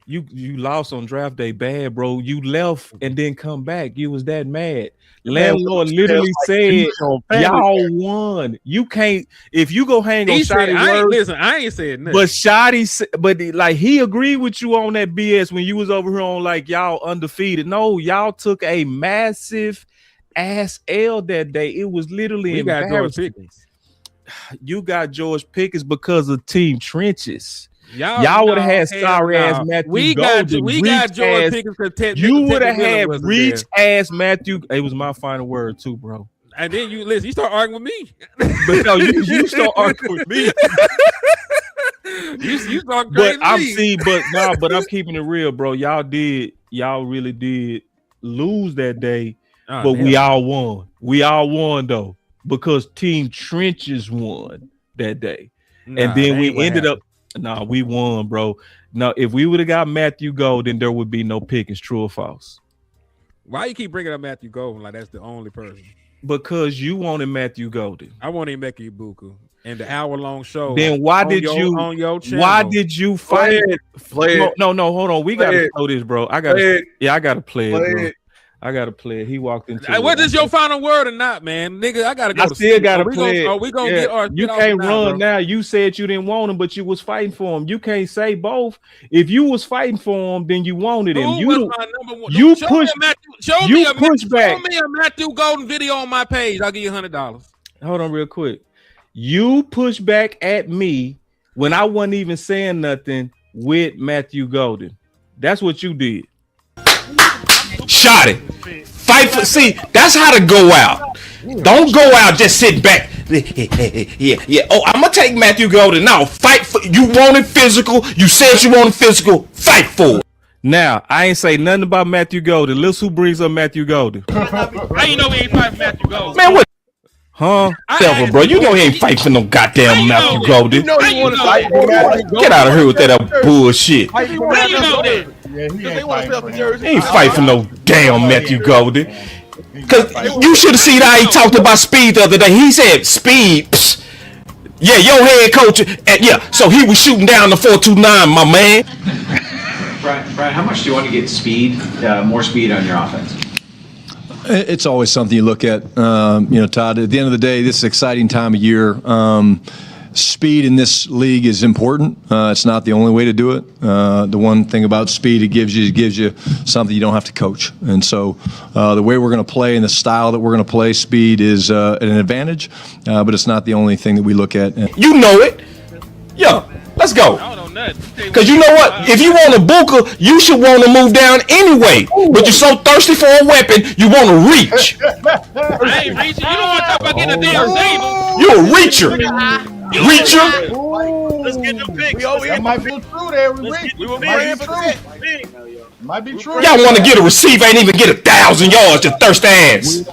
You lost on draft day bad, bro. You left and then come back. You was that mad. Landlord literally said, y'all won. You can't, if you go hang on Shotty
listen, I ain't saying nothing.
But Shotty, but like he agreed with you on that BS when you was over here on like y'all undefeated. No, y'all took a massive ass L that day. It was literally embarrassing. You got George Pickens because of team trenches. Y'all would have had sorry ass Matthew Golden.
We got George Pickens.
You would have had reach ass Matthew. It was my final word too, bro.
And then you start arguing with me.
But no, you start arguing with me.
you start crazy.
But I'm keeping it real, bro. Y'all really did lose that day, but we all won. We all won though because Team Trenches won that day, and then we ended up. No, we won, bro. No, if we would have got Matthew Golden, there would be no Pickens. True or false?
Why you keep bringing up Matthew Golden like that's the only person?
Because you wanted Matthew Golden.
I wanted Emeka Ibuku and the hour-long show.
Then why did you fight?
Play it.
No, hold on. We gotta show this, bro. I gotta play it, bro. I gotta play it. He walked into.
Hey, what is your final word or not, man? Nigga, I gotta go.
I
to
still
sleep.
gotta
we
play
gonna,
it.
Are we gonna
Yeah.
get our?
You can't run now. You said you didn't want him, but you was fighting for him. You can't say both. If you was fighting for him, then you wanted him.
Who was my number one?
You
Show
push.
me a Matthew, show
You
me a
push back.
Show me a Matthew Golden video on my page. I'll give you $100.
Hold on, real quick. You push back at me when I wasn't even saying nothing with Matthew Golden. That's what you did.
Shot it. Fight for. See, that's how to go out. Don't go out just sit back. Yeah. Oh, I'm gonna take Matthew Golden now. Fight for. You wanted physical. You said you wanted physical. Fight for it.
Now, I ain't say nothing about Matthew Golden. Listen who brings up Matthew Golden.
How you know we ain't fighting Matthew Golden?
Man, what?
Huh?
Devil, bro. You know he ain't fight for no goddamn Matthew Golden.
You know you want to fight.
Get out of here with that bullshit.
How you know that? Because they want to sell the jersey.
He ain't fight for no damn Matthew Golden. Cause you should have seen how he talked about speed the other day. He said speed. Psst. Yeah, your head coach. And yeah, so he was shooting down the 429, my man.
Brian, how much do you want to get speed, more speed on your offense?
It's always something you look at, Todd. At the end of the day, this is an exciting time of year. Speed in this league is important. It's not the only way to do it. The one thing about speed it gives you something you don't have to coach. And so the way we're going to play and the style that we're going to play, speed is an advantage, but it's not the only thing that we look at.
You know it. Yeah, let's go. Because you know what? If you want a Booker, you should want to move down anyway. But you're so thirsty for a weapon, you want to reach.
I ain't reaching. You don't want to talk about getting a damn table.
You're a reacher. Reacher.
Let's get them picks.
That might be true there.
We were praying for the
Might be true.
Y'all want to get a receiver, ain't even get 1,000 yards, you thirsty ass.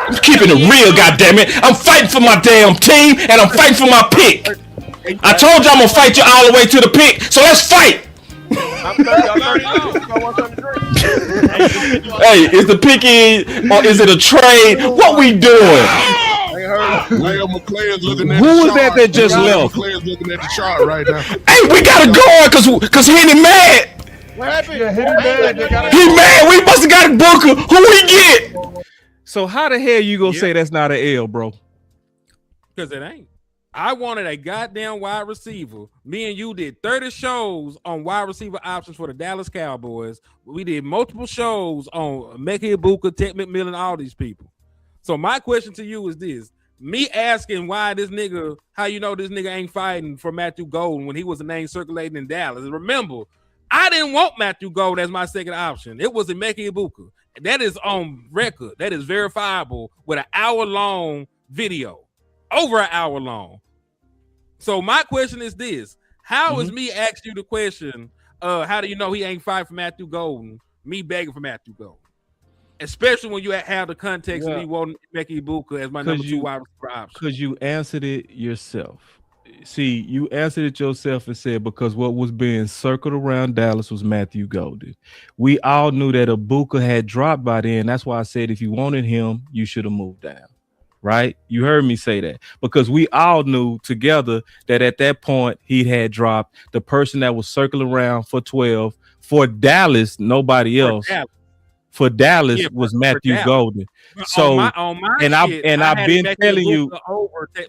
I'm keeping it real, goddammit. I'm fighting for my damn team, and I'm fighting for my pick. I told you I'm gonna fight you all the way to the pick, so let's fight. Hey, is the pick in or is it a trade? What we doing?
Leo McClay is looking at
Who
the
was
chart.
that just
Leo
left?
McClay is looking at the chart right now.
Hey, we gotta go on cause Henny mad.
What happened?
Yeah, hit him back.
He mad. We must have got a Booker. Who we get?
So how the hell you gonna say that's not an L, bro?
Because it ain't. I wanted a goddamn wide receiver. Me and you did 30 shows on wide receiver options for the Dallas Cowboys. We did multiple shows on Mekhi Ibuka, Ted McMillan, all these people. So my question to you is this. Me asking why this nigga, how you know this nigga ain't fighting for Matthew Golden when he was a name circulating in Dallas. Remember, I didn't want Matthew Golden as my second option. It was a Mekhi Ibuka. That is on record. That is verifiable with an hour-long video. Over an hour long. So my question is this: how is me asking you the question? How do you know he ain't fighting for Matthew Golden? Me begging for Matthew Golden, especially when you have the context of me wanting Mekhi Ibuka as my number 2 wide receiver option.
Because you answered it yourself. See, you answered it yourself and said because what was being circled around Dallas was Matthew Golden. We all knew that Ibuka had dropped by then. That's why I said if you wanted him, you should have moved down. Right? You heard me say that because we all knew together that at that point he had dropped. The person that was circling around for 12 for Dallas, nobody else. For Dallas was Matthew Golden. So I've been telling you.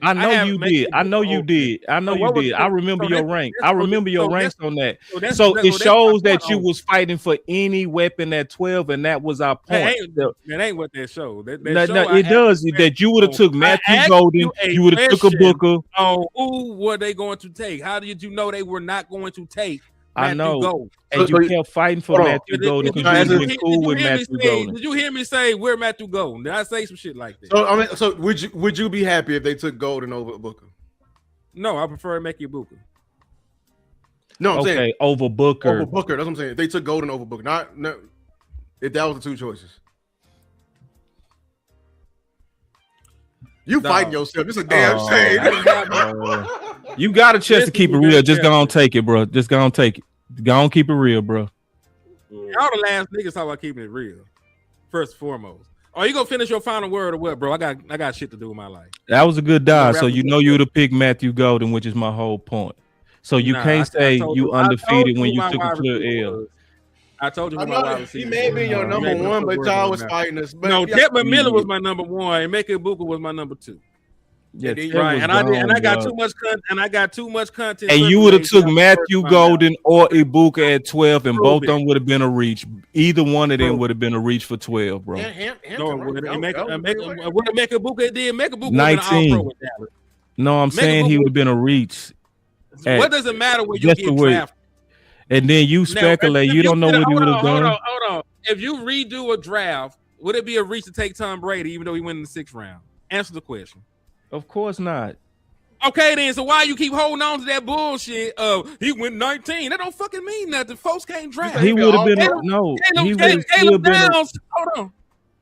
I know you did. I know you did. I know you did. I remember your rank. I remember your ranks on that. So it shows that you was fighting for any weapon at 12, and that was our point.
That ain't what that showed.
No, it does. That you would have took Matthew Golden. You would have took a Booker.
Oh, who were they going to take? How did you know they were not going to take?
I know, and you kept fighting for Matthew Golden because you was cool with Matthew Golden.
Did you hear me say we're Matthew Golden? Did I say some shit like that?
So would you be happy if they took Golden over Booker?
No, I prefer Mekhi Ibuka.
No, I'm saying
over Booker.
Over Booker. That's what I'm saying. If they took Golden over Booker, no, if that was the two choices. You fighting yourself. It's a damn shame.
You got a chance to keep it real. Just go on take it, bro. Just go on take it. Go on keep it real, bro.
Y'all the last niggas talk about keeping it real. First and foremost. Are you gonna finish your final word or what, bro? I got shit to do with my life.
That was a good dive. So you know you would have picked Matthew Golden, which is my whole point. So you can't say you undefeated when you
my
took a
wide
clear
receiver
L.
was. I told you
I
who my
know
wide
he
receiver
may be your
was.
number
You ain't
one,
put
but
words
y'all
on
was
that.
fighting us. But
No,
yeah,
Desmond Miller was my number one, and Emeka Ibuka was my number two.
Yeah,
Ted
Right,
was
and I got
bro.
too much content.
And you would have
circulating
took
after the first
Matthew
round.
Golden or Ibuka at 12, and
Prove
both of
it.
them would have been a reach. Either one of them
Prove
would have been a reach for 12, bro.
No, it wouldn't. What did Emeka Ibuka did? Emeka Ibuka was an
19.
All-Pro with Dallas.
No, I'm saying he would have been a reach.
What does it matter when you
just
get
the way-
drafted?
And then you
Now,
speculate.
if
You don't know
did-
what he would have done.
Hold on. If you redo a draft, would it be a reach to take Tom Brady, even though he went in the 6th round? Answer the question.
Of course not.
Okay, then. So why you keep holding on to that bullshit of he went 19? That don't fucking mean nothing. Folks can't draft.
He would have been
Caleb
he would have still
Caleb
been.
Downs. Hold on.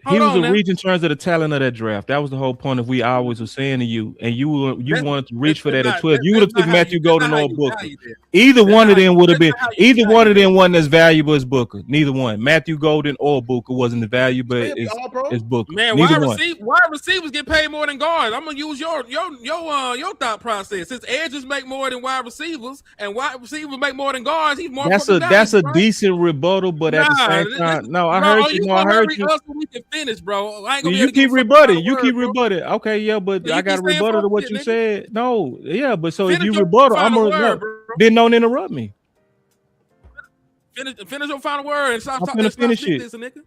He was a
now.
reach in terms of the talent of that draft. That was the whole point of we always were saying to you, and you wanted to reach for that at 12. You would have took Matthew Golden or Booker. Either one of them would have been. Either one of them wasn't as valuable as Booker. Neither one. Matthew Golden or Booker wasn't as valuable as Booker.
Man,
Neither one.
wide receivers get paid more than guards. I'm gonna use your thought process. Since edges make more than wide receivers, and wide receivers make more than guards, he's more.
That's a decent rebuttal, but at the same time, no, I heard you. No, I heard you.
We can finish, bro. I ain't gonna
You keep rebutting. You keep rebutting. Okay, yeah, but I got to rebuttal to what you said. No, yeah, but so if you rebuttal, I'm gonna then don't interrupt me.
Finish your final word and stop
I'm
talking.
finna finish
sneak
it.
this, nigga.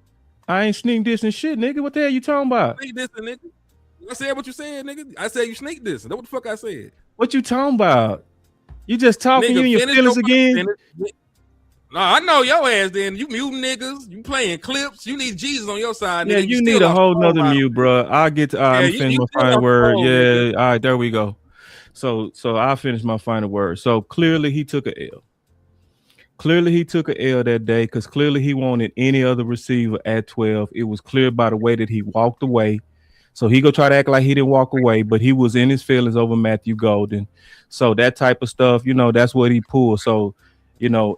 I ain't sneak this and shit, nigga. What the hell you talking about?
Sneak this, nigga. I said what you said, nigga. I said you sneak this. That's what the fuck I said.
What you talking about? You just talking
Nigga,
you and your
finish
feelings
your-
again?
No, I know your ass. Then you muting niggas. You playing clips. You need Jesus on your side.
Yeah,
Nigga.
you
still
need a
lost
whole
the
nother
ball.
mute, bro. I'll get to. I'm
you
finish my
still
final
lost the
word.
ball,
Yeah,
nigga.
all right, there we go. So I'll finish my final word. So clearly he took a L. Clearly he took a L that day because clearly he wanted any other receiver at 12. It was clear by the way that he walked away. So he go try to act like he didn't walk away, but he was in his feelings over Matthew Golden. So that type of stuff, that's what he pulled. So,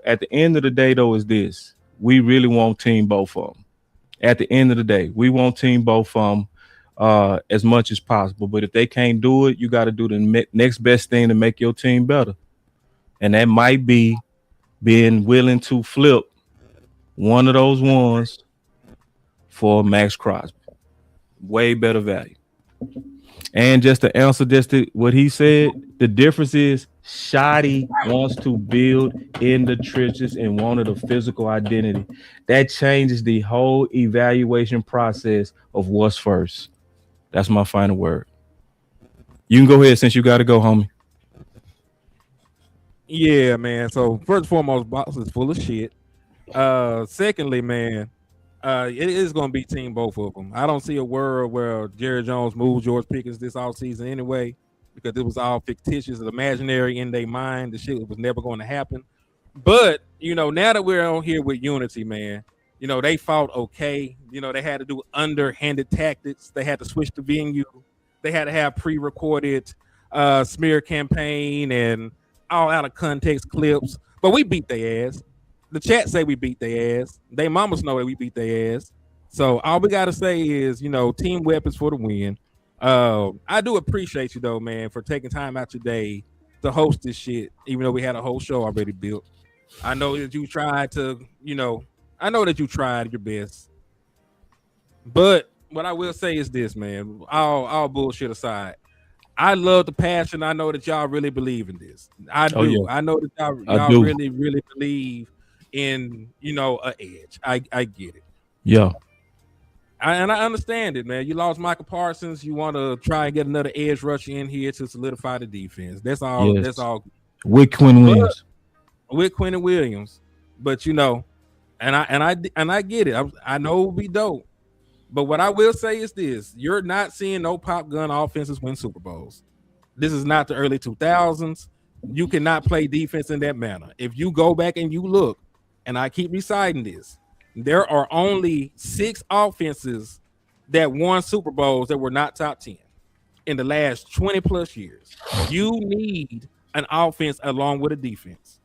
at the end of the day, though, is this. We really want team both of them. At the end of the day, we want team both of them as much as possible. But if they can't do it, you got to do the next best thing to make your team better. And that might be being willing to flip one of those ones for Max Crosby. Way better value. And just to answer what he said, the difference is Shotty wants to build in the trenches and wanted a physical identity. That changes the whole evaluation process of what's first. That's my final word. You can go ahead since you got to go, homie.
Yeah, man. So first and foremost, box is full of shit. Secondly, man, it is going to be team both of them. I don't see a world where Jerry Jones moves George Pickens this offseason anyway, because it was all fictitious and imaginary in their mind. The shit was never going to happen. But, now that we're on here with unity, man, they fought okay. They had to do underhanded tactics. They had to switch the venue. They had to have pre-recorded smear campaign and all out of context clips. But we beat their ass. The chat say we beat their ass. They mamas know that we beat their ass. So all we gotta say is, team weapons for the win. I do appreciate you though, man, for taking time out today to host this shit, even though we had a whole show already built. I know that you tried to, I know that you tried your best. But what I will say is this, man, all bullshit aside, I love the passion. I know that y'all really believe in this. I do.
Oh, yeah.
I know that y'all really, really believe in, an edge. I get it.
Yeah.
And I understand it, man. You lost Michael Parsons. You want to try and get another edge rusher in here to solidify the defense. That's all.
Yes.
That's all.
With Quinn Williams.
With Quinn Williams. But and I get it. I know it would be dope. But what I will say is this: you're not seeing no pop gun offenses win Super Bowls. This is not the early 2000s. You cannot play defense in that manner. If you go back and you look, and I keep reciting this, there are only 6 offenses that won Super Bowls that were not top 10 in the last 20 plus years. You need an offense along with a defense.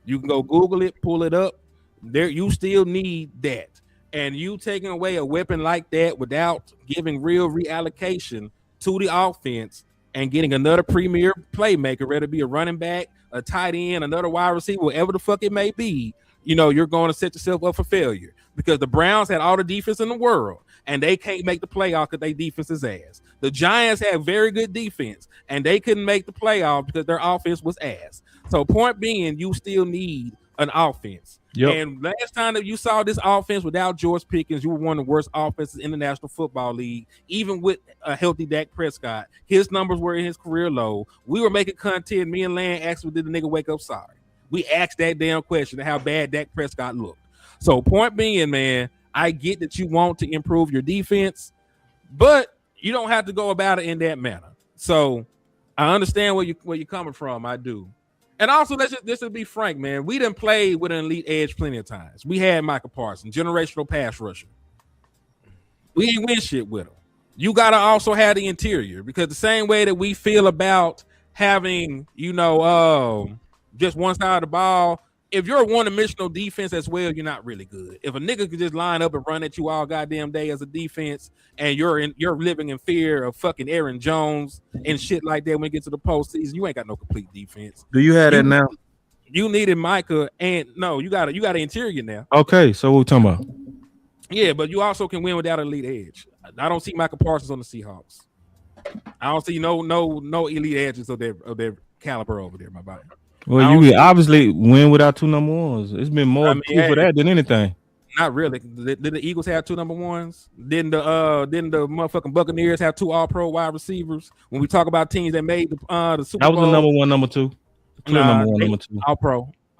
You can go Google it, pull it up. There, you still need that. And you taking away a weapon like that without giving real reallocation to the offense and getting another premier playmaker, whether it be a running back a tight end, another wide receiver, whatever the fuck it may be, you know, you're going to set yourself up for failure because the Browns had all the defense in the world and they can't make the playoff because their defense is ass. The Giants had very good defense and they couldn't make the playoff because their offense was ass. So point being, you still need an offense.
Yep.
And last time that you saw this offense without George Pickens, you were one of the worst offenses in the National Football League. Even with a healthy Dak Prescott, his numbers were in his career low. We were making content. Me and Lan asked, did the nigga wake up sorry? We asked that damn question of how bad Dak Prescott looked. So point being, man, I get that you want to improve your defense, but you don't have to go about it in that manner. So I understand where you're coming from. I do. And also, let's just be frank, man. We done played with an elite edge plenty of times. We had Michael Parsons, generational pass rusher. We ain't win shit with him. You got to also have the interior because the same way that we feel about having, you know, just one side of the ball, if you're a one-dimensional defense as well, you're not really good. If a nigga could just line up and run at you all goddamn day as a defense, and you're living in fear of fucking Aaron Jones and shit like that when you get to the postseason, you ain't got no complete defense.
Do you have that now?
You needed Micah, and no, you got an interior now.
Okay, so what we talking about?
Yeah, but you also can win without an elite edge. I don't see Michael Parsons on the Seahawks. I don't see no elite edges of their caliber over there, my body.
Well, you obviously win without two number ones. It's been more proof for that than anything.
Not really. Did the Eagles have two number ones? Didn't the motherfucking Buccaneers have two All-Pro wide receivers? When we talk about teams that made the Super Bowl,
that was the number one, number two. Number one, number two.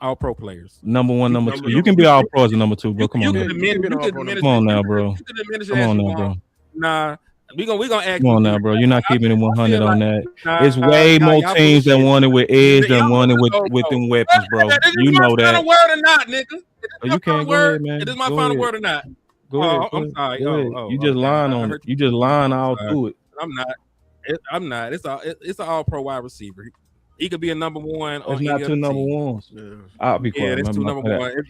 All-Pro players.
Number one, number two. You can be All-Pro as a number two, bro. Come on, come on now, bro. Come on now, bro.
Nah. We gonna act.
Come on now, bro. You're not keeping it 100 on that. It's way more teams that won it with edge than won it with them weapons, bro. You know that.
Final word or not, nigga?
You can't go ahead, man.
Is this my final word or not?
Go ahead.
I'm sorry.
You just lying on it. You just lying all through it.
I'm not. It's an All-Pro wide receiver. He could be a number one.
It's not two number ones. I'll be quiet.
Yeah, that's two number one. If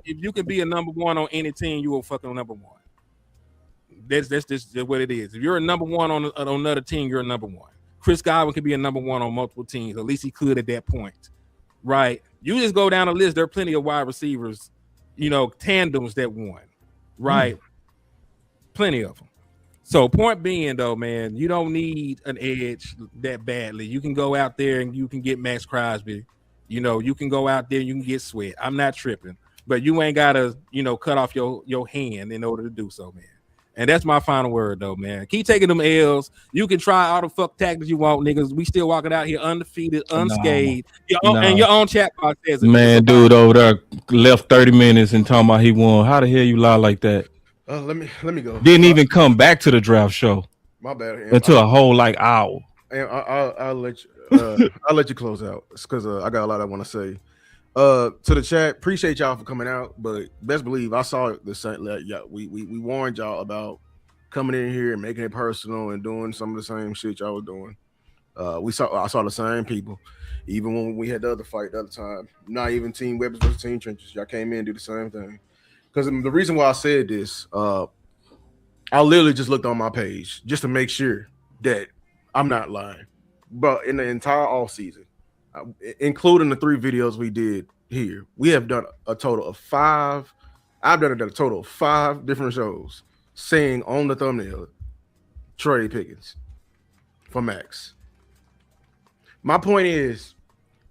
you can be a number one on any team, you will fucking number one. That's just what it is. If you're a number one on another team, you're a number one. Chris Godwin could be a number one on multiple teams. At least he could at that point, right? You just go down the list. There are plenty of wide receivers, you know, tandems that won, right? Plenty of them. So point being, though, man, you don't need an edge that badly. You can go out there and you can get Max Crosby. You know, you can go out there and you can get Sweat. I'm not tripping, but you ain't gotta, you know, cut off your hand in order to do so, man. And that's my final word, though, man. Keep taking them L's. You can try all the fuck tactics you want, niggas. We still walking out here undefeated, unscathed. And your own chat box says it.
Man, dude over there left 30 minutes and talking about he won. How the hell you lie like that?
Let me go.
Didn't even come back to the draft show.
My bad.
Until a whole hour.
And I'll let you. I'll let you close out because I got a lot I want to say. To the chat, appreciate y'all for coming out, but best believe I saw the same. We warned y'all about coming in here and making it personal and doing some of the same shit y'all were doing. I saw the same people, even when we had the other fight the other time. Not even Team Weapons versus Team Trenches. Y'all came in and do the same thing. Because the reason why I said this, I literally just looked on my page just to make sure that I'm not lying. But in the entire off season, including the 3 videos we did here, we have done a total of 5. I've done a total of 5 different shows saying on the thumbnail, Trey Pickens for Max. My point is,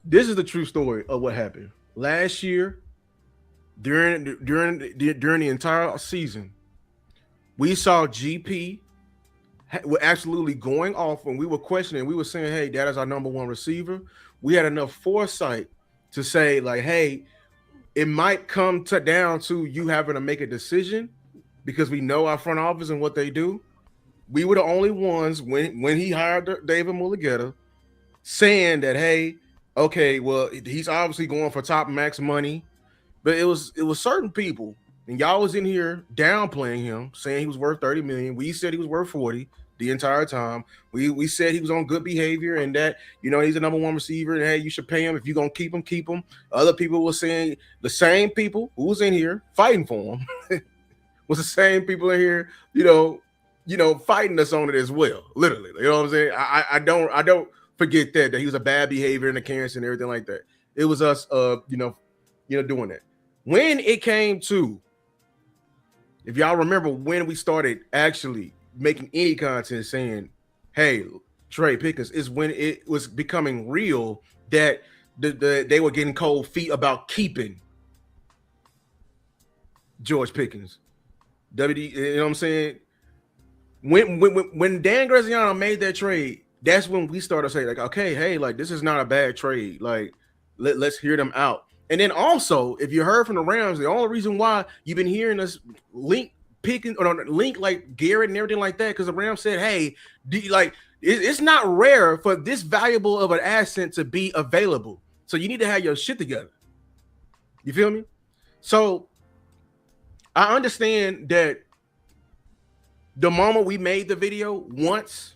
this is the true story of what happened last year. During the entire season, we saw GP were absolutely going off when we were questioning. We were saying, "Hey, that is our number one receiver." We had enough foresight to say, like, "Hey, it might come down to you having to make a decision because we know our front office and what they do." We were the only ones when he hired David Mulligetta saying that, "Hey, okay, well, he's obviously going for top max money." But it was certain people, and y'all was in here downplaying him, saying he was worth 30 million. We said he was worth 40 the entire time. We said he was on good behavior and that, you know, he's a number one receiver and hey, you should pay him. If you're gonna keep him, keep him. Other people were saying, the same people who was in here fighting for him was the same people in here, you know, fighting us on it as well. Literally. You know what I'm saying? I don't forget that he was a bad behavior in the camps and everything like that. It was us, doing that. When it came to, if y'all remember when we started actually making any content saying, hey, Trey Pickens, is when it was becoming real that they were getting cold feet about keeping George Pickens. WD, you know what I'm saying? When Dan Graziano made that trade, that's when we started saying, like, okay, hey, like, this is not a bad trade. Like, let's hear them out. And then also, if you heard from the Rams, the only reason why you've been hearing us link Pickens or link like Garrett and everything like that, because the Rams said, hey, it's not rare for this valuable of an asset to be available. So you need to have your shit together. You feel me? So I understand that the moment we made the video once,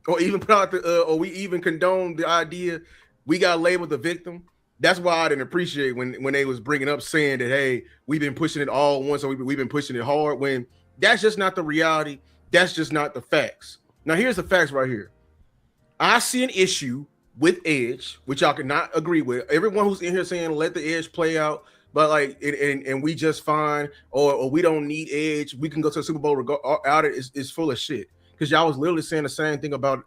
or even put out or we even condoned the idea, we got labeled the victim. That's why I didn't appreciate when they was bringing up saying that, hey, we've been pushing it all once, so we've been pushing it hard, when that's just not the reality. That's just not the facts. Now, here's the facts right here. I see an issue with Edge, which y'all cannot agree with. Everyone who's in here saying let the Edge play out, but like, and we just fine, or we don't need Edge, we can go to the Super Bowl out it is full of shit. Because y'all was literally saying the same thing about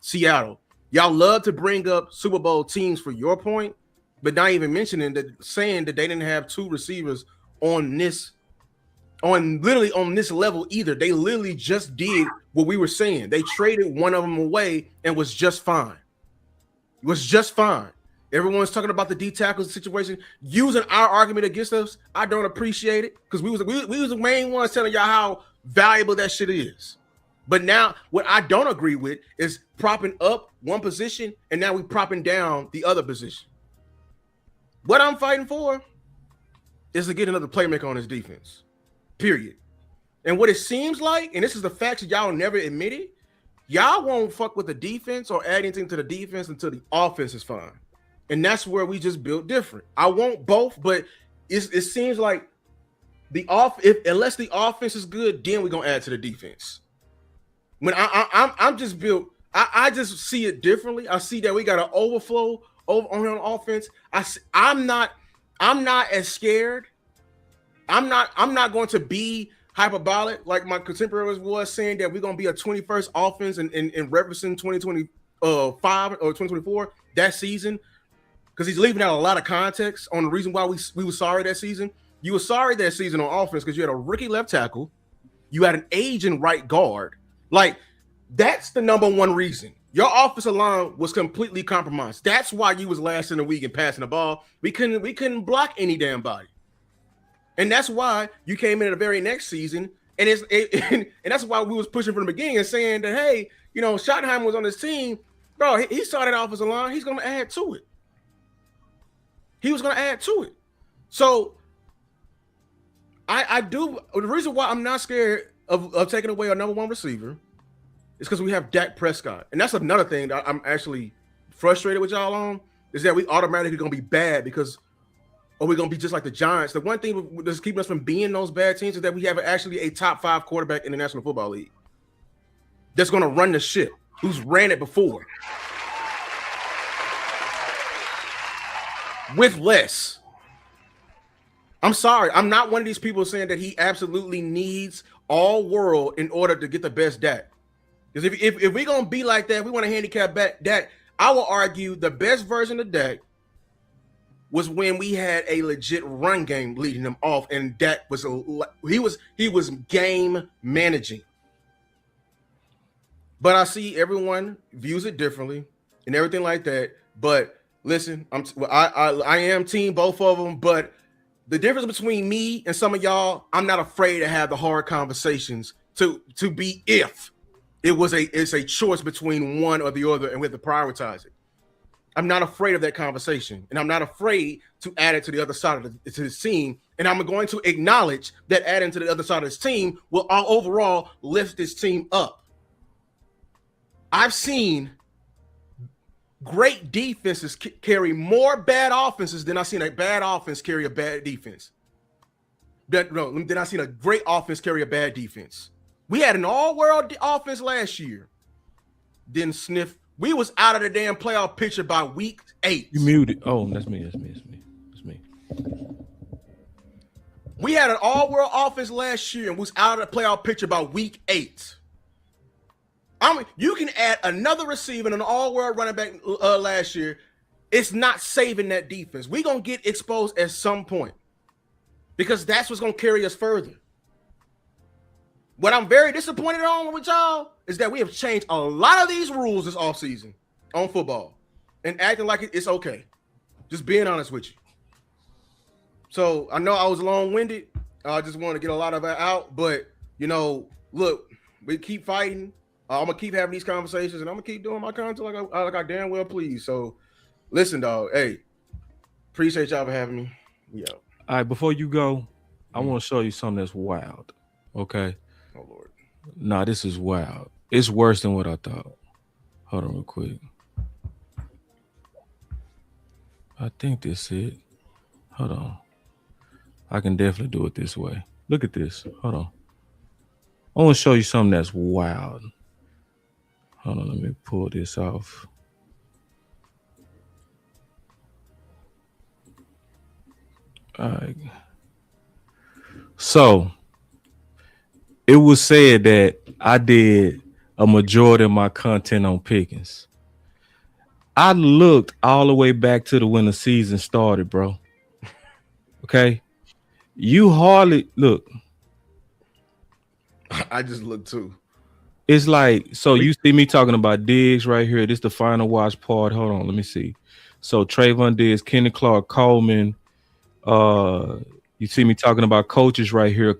Seattle. Y'all love to bring up Super Bowl teams for your point, but not even mentioning that, saying that they didn't have two receivers on this level either. They literally just did what we were saying. They traded one of them away and was just fine. It was just fine. Everyone's talking about the D tackles situation, using our argument against us. I don't appreciate it, because we was the main ones telling y'all how valuable that shit is. But now what I don't agree with is propping up one position and now we propping down the other position. What I'm fighting for is to get another playmaker on his defense, period. And what it seems like, and this is the facts that y'all never admitted, y'all won't fuck with the defense or add anything to the defense until the offense is fine. And that's where we just built different. I want both, but it seems like unless the offense is good, then we're gonna add to the defense. When I'm just built, I just see it differently. I see that we got an overflow on offense. I'm not as scared. I'm not going to be hyperbolic like my contemporaries was saying that we're gonna be a 21st offense in referencing 2025 or 2024 that season, because he's leaving out a lot of context on the reason why we were sorry that season. You were sorry that season on offense because you had a rookie left tackle, you had an aging right guard. Like, that's the number one reason. Your offensive line was completely compromised. That's why you was last in the league in passing the ball. We couldn't block any damn body. And that's why you came in the very next season, and and that's why we was pushing from the beginning and saying that, hey, Schottenheimer was on this team, bro. He saw that offensive line. He's going to add to it. He was going to add to it. So I do. The reason why I'm not scared of taking away our number one receiver is because we have Dak Prescott. And that's another thing that I'm actually frustrated with y'all on, is that we automatically going to be bad or we're going to be just like the Giants. The one thing that's keeping us from being those bad teams is that we have actually a top 5 quarterback in the National Football League that's going to run the ship, who's ran it before with less. I'm sorry. I'm not one of these people saying that he absolutely needs all world in order to get the best Dak. Because if we're going to be like that, we want to handicap back Dak, I will argue the best version of Dak was when we had a legit run game leading him off, and Dak was he was game managing. But I see everyone views it differently and everything like that. But listen, I am team both of them, but the difference between me and some of y'all, I'm not afraid to have the hard conversations to be if it's a choice between one or the other, and we have to prioritize it. I'm not afraid of that conversation, and I'm not afraid to add it to the other side of the team. And I'm going to acknowledge that adding to the other side of this team will overall lift this team up. I've seen great defenses carry more bad offenses than I've seen a bad offense carry a bad defense. Then I've seen a great offense carry a bad defense. We had an all-world offense last year. Didn't sniff We was out of the damn playoff picture by week 8.
You muted. Oh, that's me.
We had an all-world offense last year and was out of the playoff picture by week 8. I mean, you can add another receiver and an all-world running back last year. It's not saving that defense. We're going to get exposed at some point because that's what's going to carry us further. What I'm very disappointed on with y'all is that we have changed a lot of these rules this offseason on football and acting like it's okay. Just being honest with you. So I know I was long-winded. I just want to get a lot of it out. But, look, we keep fighting. I'm going to keep having these conversations, and I'm going to keep doing my content like I damn well please. So, listen, dog. Hey, appreciate y'all for having me. Yeah.
All right, before you go, I want to show you something that's wild. Okay?
Oh, Lord.
Nah, this is wild. It's worse than what I thought. Hold on real quick. I think this is it. Hold on. I can definitely do it this way. Look at this. Hold on. I want to show you something that's wild. Hold on, let me pull this off. All right. So, it was said that I did a majority of my content on Pickens. I looked all the way back to when the season started, bro. Okay? You hardly look.
I just looked too.
It's like, so you see me talking about Diggs right here. This is the final watch part. Hold on, let me see. So Trayvon Diggs, Kenny Clark, Coleman. You see me talking about coaches right here,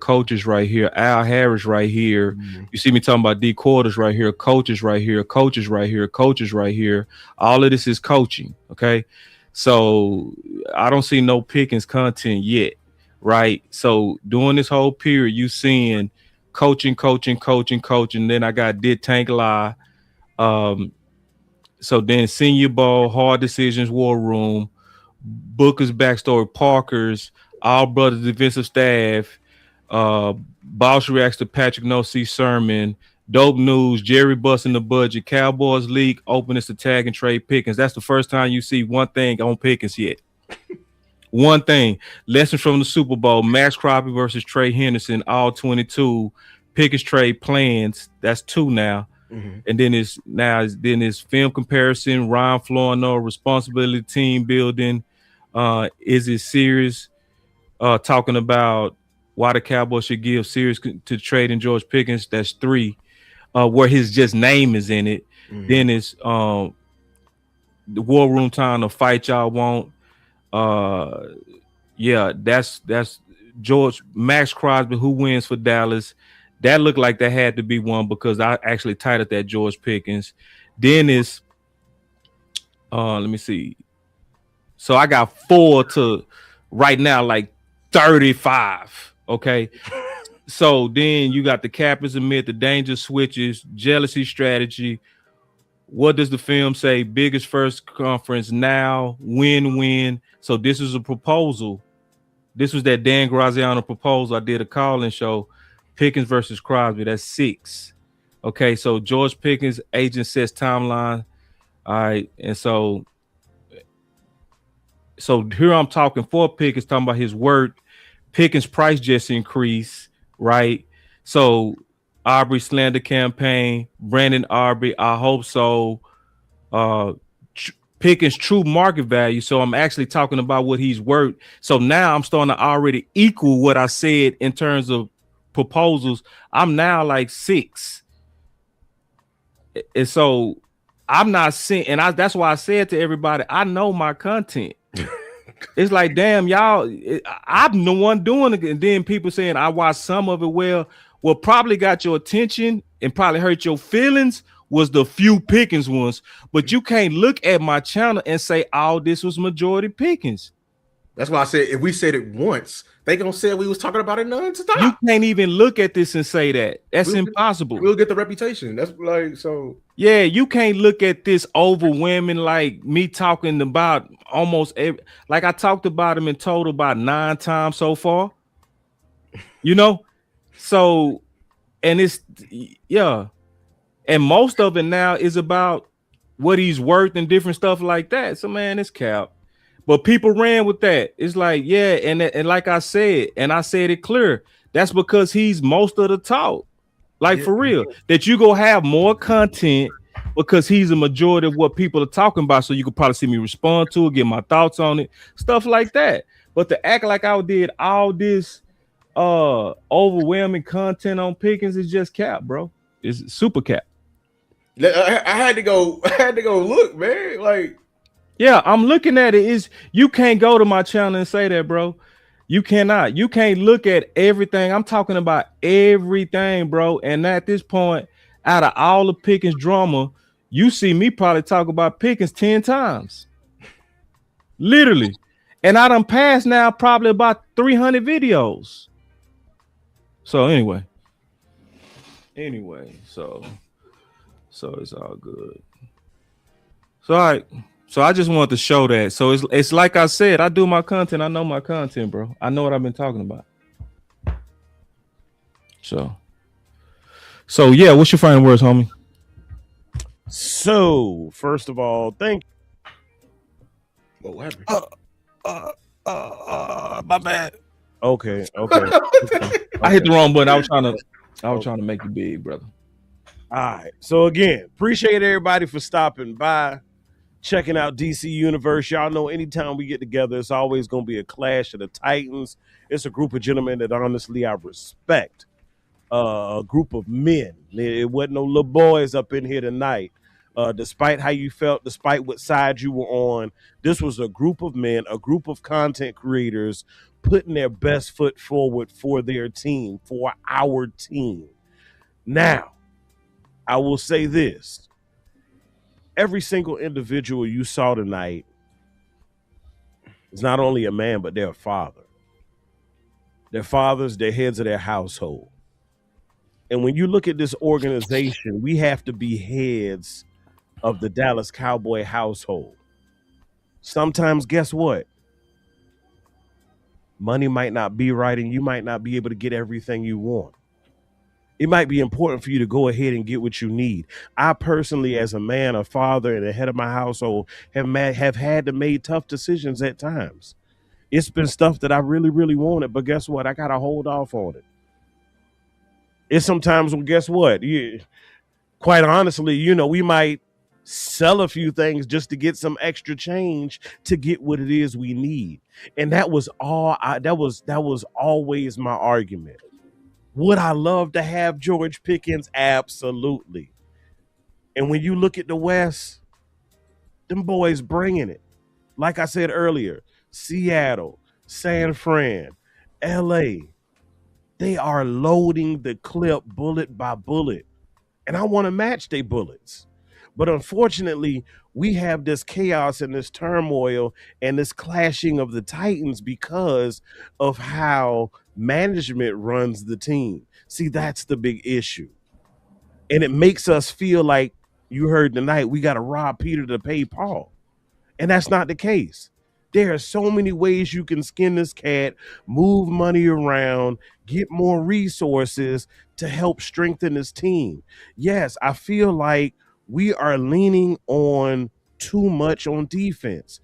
Al Harris right here. Mm-hmm. You see me talking about D quarters right here, coaches right here, coaches right here, coaches right here. All of this is coaching. Okay. So I don't see no Pickens content yet. Right. So during this whole period, you seeing coaching. Then I got Did Tank Lie. So then Senior Bowl, Hard Decisions, War Room, Booker's Backstory, Parker's, All Brothers Defensive Staff, Bosch Reacts to Patrick No-See Sermon, Dope News, Jerry Busting the Budget, Cowboys League, Openness to Tag and Trade Pickens. That's the first time you see one thing on Pickens yet. One thing. Lessons from the Super Bowl, Max Crosby versus Trey Henderson, all 22. Pickens trade plans. That's 2 now. Mm-hmm. And then it's film comparison, Ryan Florino, responsibility, team building. Is it serious? Talking about why the Cowboys should give serious to trading George Pickens. That's 3. Where his just name is in it. Mm-hmm. Then it's the War Room Time, the fight y'all want. Yeah, that's George Max Crosby, who wins for Dallas. That looked like that had to be one because I actually titled that George Pickens. Then it's let me see. So I got 4 to right now, like 35. Okay. So then you got the Captain's Admit, the danger switches, jealousy strategy. What does the film say? Biggest first conference now, win-win. So this is a proposal. This was that Dan Graziano proposal. I did a call-in show. Pickens versus Crosby. That's 6. Okay, so George Pickens, agent sets timeline. All right, and so here I'm talking 4 Pickens, talking about his work. Pickens' price just increased, right? So Aubrey slander campaign, Brandon Aubrey, I hope so. Pickens' true market value. So I'm actually talking about what he's worth. So now I'm starting to already equal what I said in terms of proposals. I'm now like 6. And so I'm not seeing, and that's why I said to everybody, I know my content. It's like, damn, y'all, I'm the one doing it. And then people saying I watched some of it. Well, what probably got your attention and probably hurt your feelings was the few Pickens ones. But you can't look at my channel and say, oh, this was majority Pickens.
That's why I said if we said it once, they gonna say we was talking about it nonstop.
You can't even look at this and say that. That's impossible.
We'll get the reputation. That's like so.
Yeah, you can't look at this overwhelming like me talking about almost every. Like I talked about him in total about 9 times so far. You know, so and it's yeah, and most of it now is about what he's worth and different stuff like that. So man, it's cap. But people ran with that. It's like, yeah, and like I said, and I said it clear, that's because he's most of the talk. Like for real, that you go have more content because he's a majority of what people are talking about. So you could probably see me respond to it, get my thoughts on it, stuff like that. But to act like I did all this overwhelming content on Pickens is just cap, bro. It's super cap.
I had to go look, man. Like,
yeah, I'm looking at it. Is you can't go to my channel and say that, bro. You cannot. You can't look at everything. I'm talking about everything, bro. And at this point, out of all the Pickens drama, you see me probably talk about Pickens 10 times. Literally. And I done passed now probably about 300 videos. So anyway. So it's all good. So all right. So I just wanted to show that. So it's like I said, I do my content. I know my content, bro. I know what I've been talking about. So yeah, what's your final words, homie?
So first of all, thank you.
What happened?
My bad.
Okay.
I hit the wrong button. I was trying to make you big, brother.
All right. So again, appreciate everybody for stopping by, checking out DC Universe. Y'all know anytime we get together, it's always going to be a clash of the Titans. It's a group of gentlemen that honestly I respect. A group of men. It wasn't no little boys up in here tonight. Despite how you felt, despite what side you were on, this was a group of men, a group of content creators putting their best foot forward for their team, for our team. Now, I will say this. Every single individual you saw tonight is not only a man, but they're a father. They're fathers, they're heads of their household. And when you look at this organization, we have to be heads of the Dallas Cowboy household. Sometimes, guess what? Money might not be right, and you might not be able to get everything you want. It might be important for you to go ahead and get what you need. I personally, as a man, a father, and a head of my household, have had to make tough decisions at times. It's been stuff that I really, really wanted, but guess what? I got to hold off on it. It's sometimes, well, guess what? Quite honestly, we might sell a few things just to get some extra change to get what it is we need. And that was all. That was always my argument. Would I love to have George Pickens? Absolutely. And when you look at the West, them boys bringing it. Like I said earlier, Seattle, San Fran, LA, they are loading the clip bullet by bullet. And I want to match their bullets. But unfortunately, we have this chaos and this turmoil and this clashing of the Titans because of how management runs the team. See, that's the big issue. And it makes us feel like, you heard tonight, we got to rob Peter to pay Paul. And that's not the case. There are so many ways you can skin this cat, move money around, get more resources to help strengthen this team. Yes, I feel like we are leaning on too much on defense.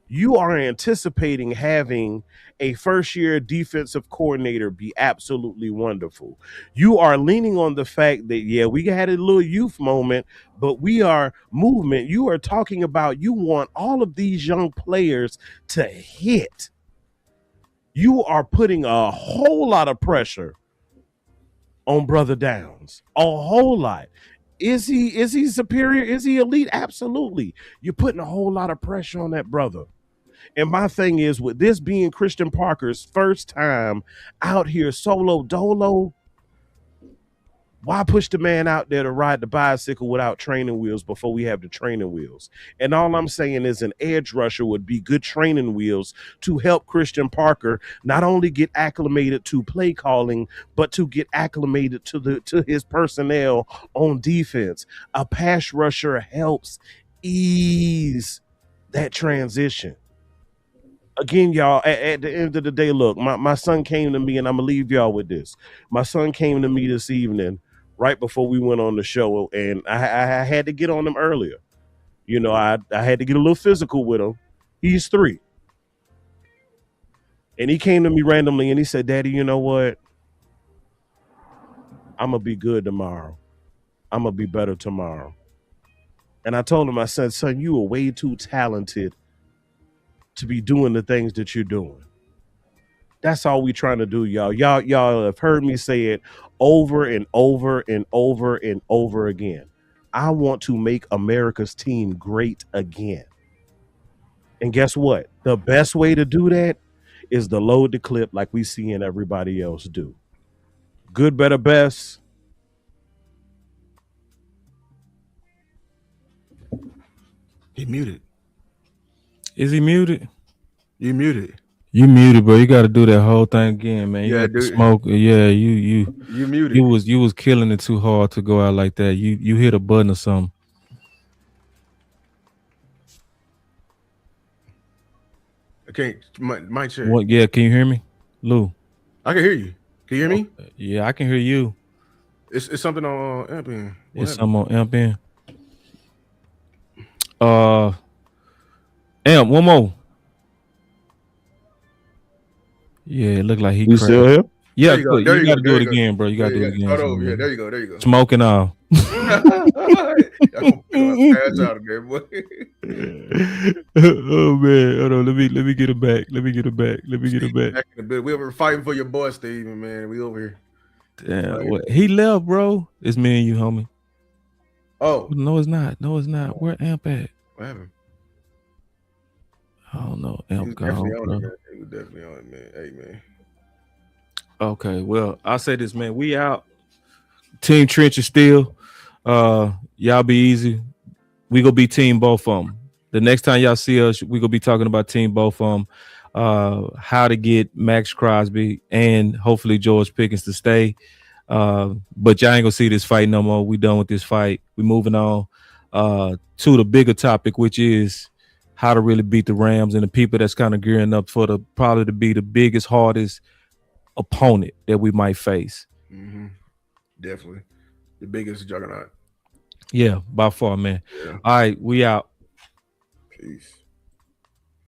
You are anticipating having a first-year defensive coordinator be absolutely wonderful. You are leaning on the fact that, yeah, we had a little youth moment, but we are movement. You are talking about you want all of these young players to hit. You are putting a whole lot of pressure on Brother Downs, a whole lot. Is he superior? Is he elite? Absolutely. You're putting a whole lot of pressure on that brother. And my thing is, with this being Christian Parker's first time out here solo dolo, why push the man out there to ride the bicycle without training wheels before we have the training wheels? And all I'm saying is an edge rusher would be good training wheels to help Christian Parker not only get acclimated to play calling, but to get acclimated to his personnel on defense. A pass rusher helps ease that transition. Again, y'all, at the end of the day, look, my son came to me, and I'm going to leave y'all with this. My son came to me this evening right before we went on the show, and I had to get on him earlier. You know, I had to get a little physical with him. He's 3. And he came to me randomly and he said, Daddy, you know what? I'm going to be good tomorrow. I'm going to be better tomorrow. And I told him, I said, son, you are way too talented to be doing the things that you're doing. That's all we trying to do, y'all. Y'all have heard me say it over and over and over and over again. I want to make America's team great again. And guess what? The best way to do that is to load the clip like we seeing everybody else do. Good, better, best.
He muted.
Is he muted?
You muted.
You muted, bro. You got to do that whole thing again, man. You
Yeah,
got to
dude.
smoke. Yeah, you
muted.
You was killing it too hard to go out like that. You hit a button or something.
I can't. My chair.
What? Yeah, can you hear me, Lou?
I can hear you. Can you hear me?
Yeah, I can hear you.
It's something on Ambien.
It's something on Ambien. Amp, one more. Yeah, it looked like he.
You still here?
Yeah,
There you go,
you
there you
got to
go,
do
there
it
you go.
again, bro. You got to do it again.
Start over. Yeah, there you go. There you go.
Smoking all.
Pass out again, boy.
Oh man, hold on. Let me get it back. Let me get it back.
Back in the bit. We were fighting for your boy, Steven, man. We over here.
Damn, what? He left, bro. It's me and you, homie.
Oh
no, it's not. No, it's not. Where Amp at?
What happened?
I don't know.
He was
Amp
definitely
gone,
on
bro.
it, man. He was definitely on it, man. Hey, man.
Okay, well, I'll say this, man. We out. Team Trench is still. Y'all be easy. We gonna be team both of them. The next time y'all see us, we gonna be talking about team both of them. How to get Max Crosby and hopefully George Pickens to stay. But y'all ain't gonna see this fight no more. We done with this fight. We moving on to the bigger topic, which is how to really beat the Rams and the people that's kind of gearing up for probably to be the biggest, hardest opponent that we might face.
Mm-hmm. Definitely. The biggest juggernaut.
Yeah, by far, man.
Yeah.
All right, we out.
Peace.